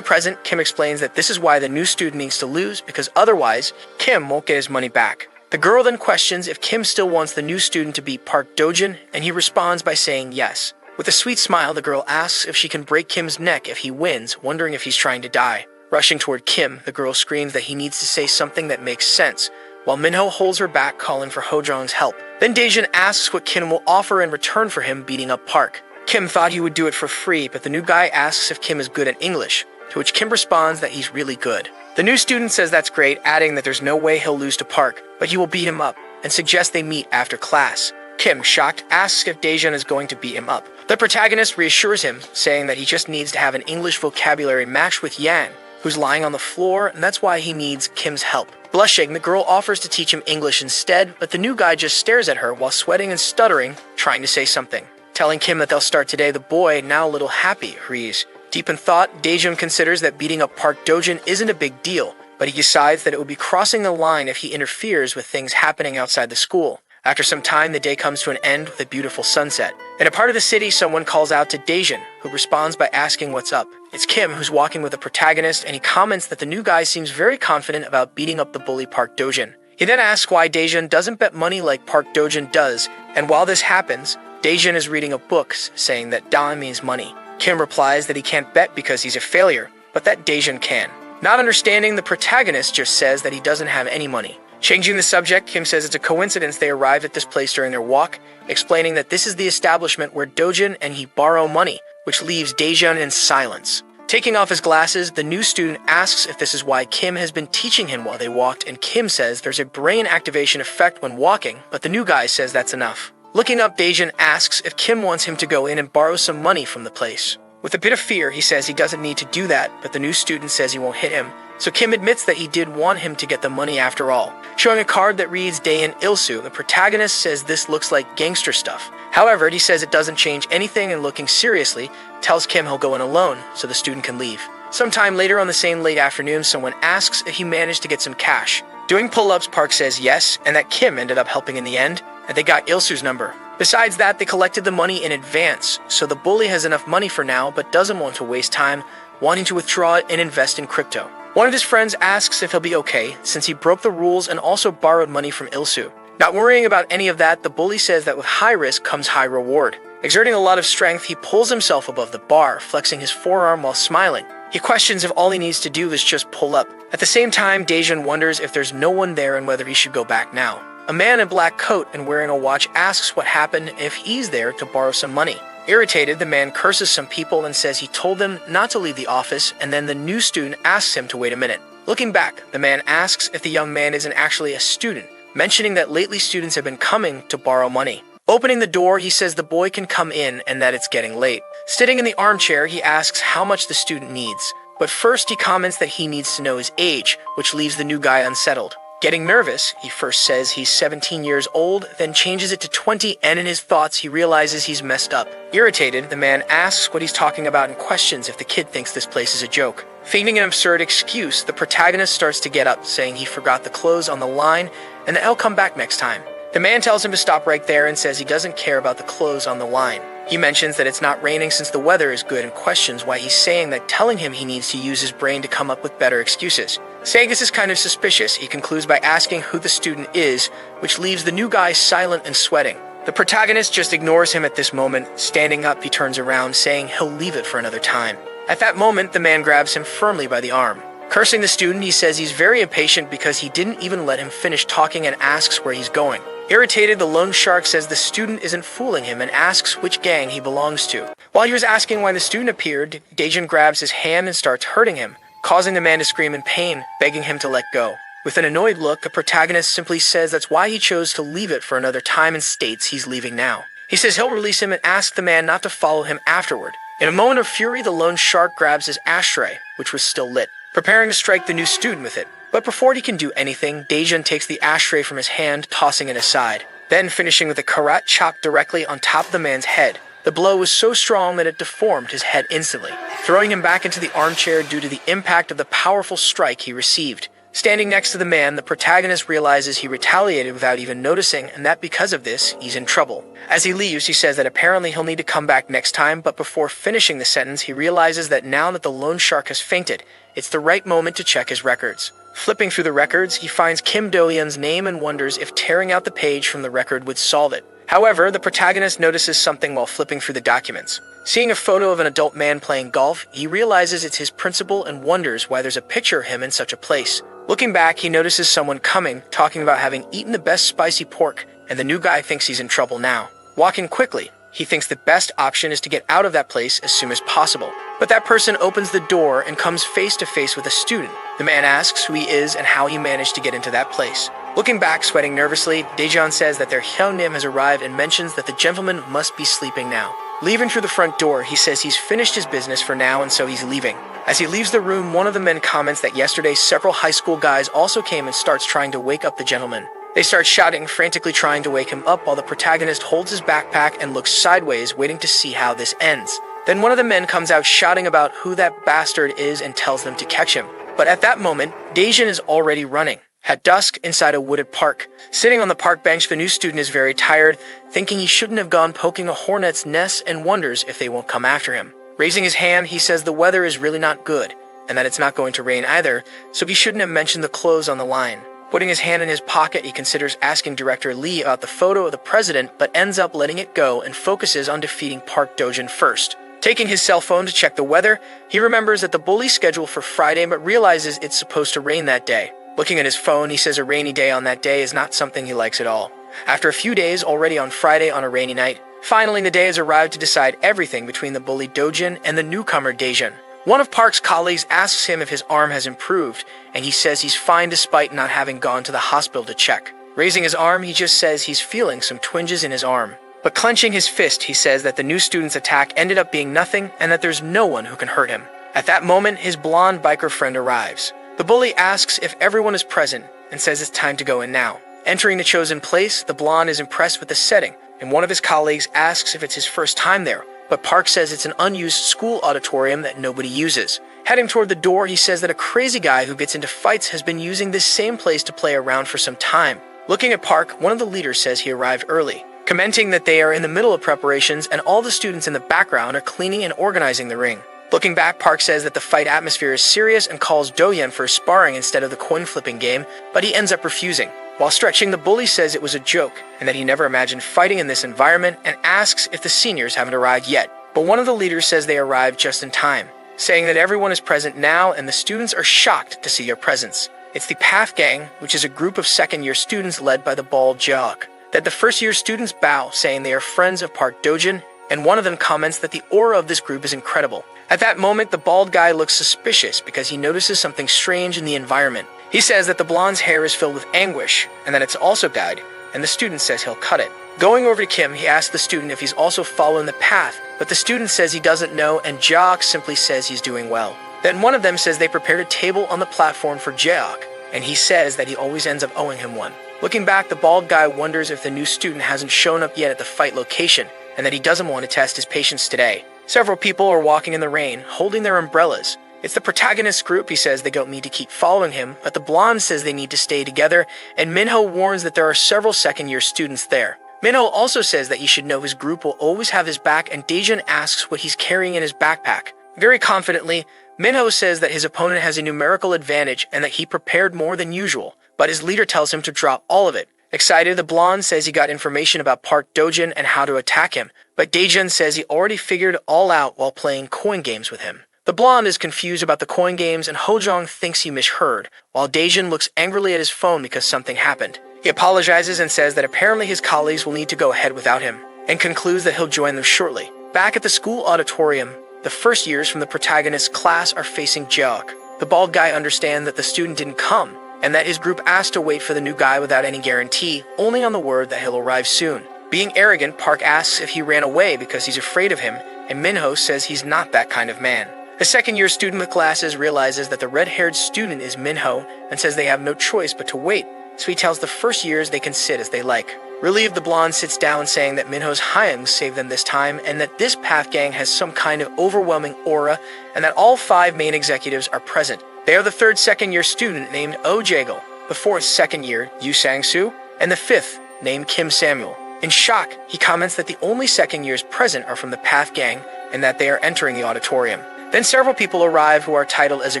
present, Kim explains that this is why the new student needs to lose, because otherwise, Kim won't get his money back. The girl then questions if Kim still wants the new student to beat Park Dojin, and he responds by saying yes. With a sweet smile, the girl asks if she can break Kim's neck if he wins, wondering if he's trying to die. Rushing toward Kim, the girl screams that he needs to say something that makes sense, while Minho holds her back, calling for Hojong's help. Then Daejun asks what Kim will offer in return for him beating up Park. Kim thought he would do it for free, but the new guy asks if Kim is good at English, to which Kim responds that he's really good. The new student says that's great, adding that there's no way he'll lose to Park, but he will beat him up, and suggests they meet after class. Kim, shocked, asks if Daejun is going to beat him up. The protagonist reassures him, saying that he just needs to have an English vocabulary match with Yan, who's lying on the floor, and that's why he needs Kim's help. Blushing, the girl offers to teach him English instead, but the new guy just stares at her while sweating and stuttering, trying to say something. Telling Kim that they'll start today, the boy, now a little happy, agrees. Deep in thought, Daejun considers that beating up Park Dojin isn't a big deal, but he decides that it would be crossing the line if he interferes with things happening outside the school. After some time, the day comes to an end with a beautiful sunset. In a part of the city, someone calls out to Daejun, who responds by asking what's up. It's Kim, who's walking with the protagonist, and he comments that the new guy seems very confident about beating up the bully Park Dojin. He then asks why Daejun doesn't bet money like Park Dojin does, and while this happens, Daejun is reading a book saying that Da means money. Kim replies that he can't bet because he's a failure, but that Daejun can. Not understanding, the protagonist just says that he doesn't have any money. Changing the subject, Kim says it's a coincidence they arrived at this place during their walk, explaining that this is the establishment where Dojin and he borrow money, which leaves Daejun in silence. Taking off his glasses, the new student asks if this is why Kim has been teaching him while they walked, and Kim says there's a brain activation effect when walking, but the new guy says that's enough. Looking up, Daejun asks if Kim wants him to go in and borrow some money from the place. With a bit of fear, he says he doesn't need to do that, but the new student says he won't hit him, so Kim admits that he did want him to get the money after all. Showing a card that reads Daein Ilsu, the protagonist says this looks like gangster stuff. However, he says it doesn't change anything, and looking seriously, tells Kim he'll go in alone so the student can leave. Sometime later on the same late afternoon, someone asks if he managed to get some cash. Doing pull-ups, Park says yes, and that Kim ended up helping in the end, and they got Ilsu's number. Besides that, they collected the money in advance, so the bully has enough money for now but doesn't want to waste time, wanting to withdraw it and invest in crypto. One of his friends asks if he'll be okay, since he broke the rules and also borrowed money from Ilsu. Not worrying about any of that, the bully says that with high risk comes high reward. Exerting a lot of strength, he pulls himself above the bar, flexing his forearm while smiling. He questions if all he needs to do is just pull up. At the same time, Daejun wonders if there's no one there and whether he should go back now. A man in a black coat and wearing a watch asks what happened if he's there to borrow some money. Irritated, the man curses some people and says he told them not to leave the office, and then the new student asks him to wait a minute. Looking back, the man asks if the young man isn't actually a student, mentioning that lately students have been coming to borrow money. Opening the door, he says the boy can come in and that it's getting late. Sitting in the armchair, he asks how much the student needs. But first, he comments that he needs to know his age, which leaves the new guy unsettled. Getting nervous, he first says he's 17 years old, then changes it to 20, and in his thoughts he realizes he's messed up. Irritated, the man asks what he's talking about and questions if the kid thinks this place is a joke. Feigning an absurd excuse, the protagonist starts to get up, saying he forgot the clothes on the line and that he'll come back next time. The man tells him to stop right there and says he doesn't care about the clothes on the line. He mentions that it's not raining since the weather is good and questions why he's saying that, telling him he needs to use his brain to come up with better excuses. Saying this is kind of suspicious, he concludes by asking who the student is, which leaves the new guy silent and sweating. The protagonist just ignores him at this moment. Standing up, he turns around, saying he'll leave it for another time. At that moment, the man grabs him firmly by the arm. Cursing the student, he says he's very impatient because he didn't even let him finish talking and asks where he's going. Irritated, the loan shark says the student isn't fooling him and asks which gang he belongs to. While he was asking why the student appeared, Daejun grabs his hand and starts hurting him, causing the man to scream in pain, begging him to let go. With an annoyed look, the protagonist simply says that's why he chose to leave it for another time and states he's leaving now. He says he'll release him and asks the man not to follow him afterward. In a moment of fury, the loan shark grabs his ashtray, which was still lit, preparing to strike the new student with it. But before he can do anything, Daejun takes the ashtray from his hand, tossing it aside, then finishing with a karat chop directly on top of the man's head. The blow was so strong that it deformed his head instantly, throwing him back into the armchair due to the impact of the powerful strike he received. Standing next to the man, the protagonist realizes he retaliated without even noticing, and that because of this, he's in trouble. As he leaves, he says that apparently he'll need to come back next time, but before finishing the sentence, he realizes that now that the loan shark has fainted, it's the right moment to check his records. Flipping through the records, he finds Kim Do-yeon's name and wonders if tearing out the page from the record would solve it. However, the protagonist notices something while flipping through the documents. Seeing a photo of an adult man playing golf, he realizes it's his principal and wonders why there's a picture of him in such a place. Looking back, he notices someone coming, talking about having eaten the best spicy pork, and the new guy thinks he's in trouble now. Walking quickly, he thinks the best option is to get out of that place as soon as possible. But that person opens the door and comes face to face with a student. The man asks who he is and how he managed to get into that place. Looking back, sweating nervously, Daejun says that their Hyunnim has arrived and mentions that the gentleman must be sleeping now. Leaving through the front door, he says he's finished his business for now and so he's leaving. As he leaves the room, one of the men comments that yesterday several high school guys also came and starts trying to wake up the gentleman. They start shouting, frantically trying to wake him up while the protagonist holds his backpack and looks sideways, waiting to see how this ends. Then one of the men comes out shouting about who that bastard is and tells them to catch him. But at that moment, Daejun is already running. At dusk, inside a wooded park. Sitting on the park bench, the new student is very tired, thinking he shouldn't have gone poking a hornet's nest and wonders if they won't come after him. Raising his hand, he says the weather is really not good, and that it's not going to rain either, so he shouldn't have mentioned the clothes on the line. Putting his hand in his pocket, he considers asking director Lee about the photo of the president, but ends up letting it go and focuses on defeating Park Do-jin first. Taking his cell phone to check the weather, he remembers that the bully's scheduled for Friday, but realizes it's supposed to rain that day. Looking at his phone, he says a rainy day on that day is not something he likes at all. After a few days, already on Friday on a rainy night, finally the day has arrived to decide everything between the bully Do-jin and the newcomer Daejun. One of Park's colleagues asks him if his arm has improved, and he says he's fine despite not having gone to the hospital to check. Raising his arm, he just says he's feeling some twinges in his arm. But clenching his fist, he says that the new student's attack ended up being nothing and that there's no one who can hurt him. At that moment, his blonde biker friend arrives. The bully asks if everyone is present and says it's time to go in now. Entering the chosen place, the blonde is impressed with the setting, and one of his colleagues asks if it's his first time there, but Park says it's an unused school auditorium that nobody uses. Heading toward the door, he says that a crazy guy who gets into fights has been using this same place to play around for some time. Looking at Park, one of the leaders says he arrived early, commenting that they are in the middle of preparations and all the students in the background are cleaning and organizing the ring. Looking back, Park says that the fight atmosphere is serious and calls Do-yeon for sparring instead of the coin-flipping game, but he ends up refusing. While stretching, the bully says it was a joke and that he never imagined fighting in this environment and asks if the seniors haven't arrived yet. But one of the leaders says they arrived just in time, saying that everyone is present now and the students are shocked to see your presence. It's the Path Gang, which is a group of second-year students led by the bald jock. That the first-year students bow, saying they are friends of Park Do-jin, and one of them comments that the aura of this group is incredible. At that moment, the bald guy looks suspicious because he notices something strange in the environment. He says that the blonde's hair is filled with anguish, and that it's also dyed, and the student says he'll cut it. Going over to Kim, he asks the student if he's also following the path, but the student says he doesn't know, and Jaok simply says he's doing well. Then one of them says they prepared a table on the platform for Jaok, and he says that he always ends up owing him one. Looking back, the bald guy wonders if the new student hasn't shown up yet at the fight location, and that he doesn't want to test his patience today. Several people are walking in the rain, holding their umbrellas, It's the protagonist's group. He says they don't need to keep following him, but the blonde says they need to stay together, and Minho warns that there are several second-year students there. Minho also says that he should know his group will always have his back, and Daejun asks what he's carrying in his backpack. Very confidently, Minho says that his opponent has a numerical advantage and that he prepared more than usual, but his leader tells him to drop all of it. Excited, the blonde says he got information about Park Dojin and how to attack him, but Daejun says he already figured it all out while playing coin games with him. The blonde is confused about the coin games, and Hojong thinks he misheard, while Daejun looks angrily at his phone because something happened. He apologizes and says that apparently his colleagues will need to go ahead without him, and concludes that he'll join them shortly. Back at the school auditorium, the first years from the protagonist's class are facing Jeok. The bald guy understands that the student didn't come, and that his group asked to wait for the new guy without any guarantee, only on the word that he'll arrive soon. Being arrogant, Park asks if he ran away because he's afraid of him, and Minho says he's not that kind of man. The second-year student with glasses realizes that the red-haired student is Minho and says they have no choice but to wait, so he tells the first years they can sit as they like. Relieved, the blonde sits down saying that Minho's Hyung saved them this time and that this path gang has some kind of overwhelming aura and that all 5 main executives are present. They are the third second-year student named Oh Jaegil, the fourth second-year Yu Sang-soo, and the fifth named Kim Samuel. In shock, he comments that the only second-years present are from the path gang and that they are entering the auditorium. Then several people arrive who are titled as a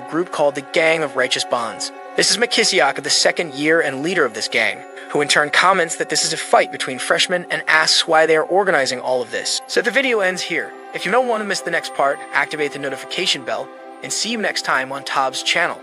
group called the Gang of Righteous Bonds. This is Makisiaka, the second year and leader of this gang, who in turn comments that this is a fight between freshmen and asks why they are organizing all of this. So the video ends here. If you don't want to miss the next part, activate the notification bell, and see you next time on Tob's channel.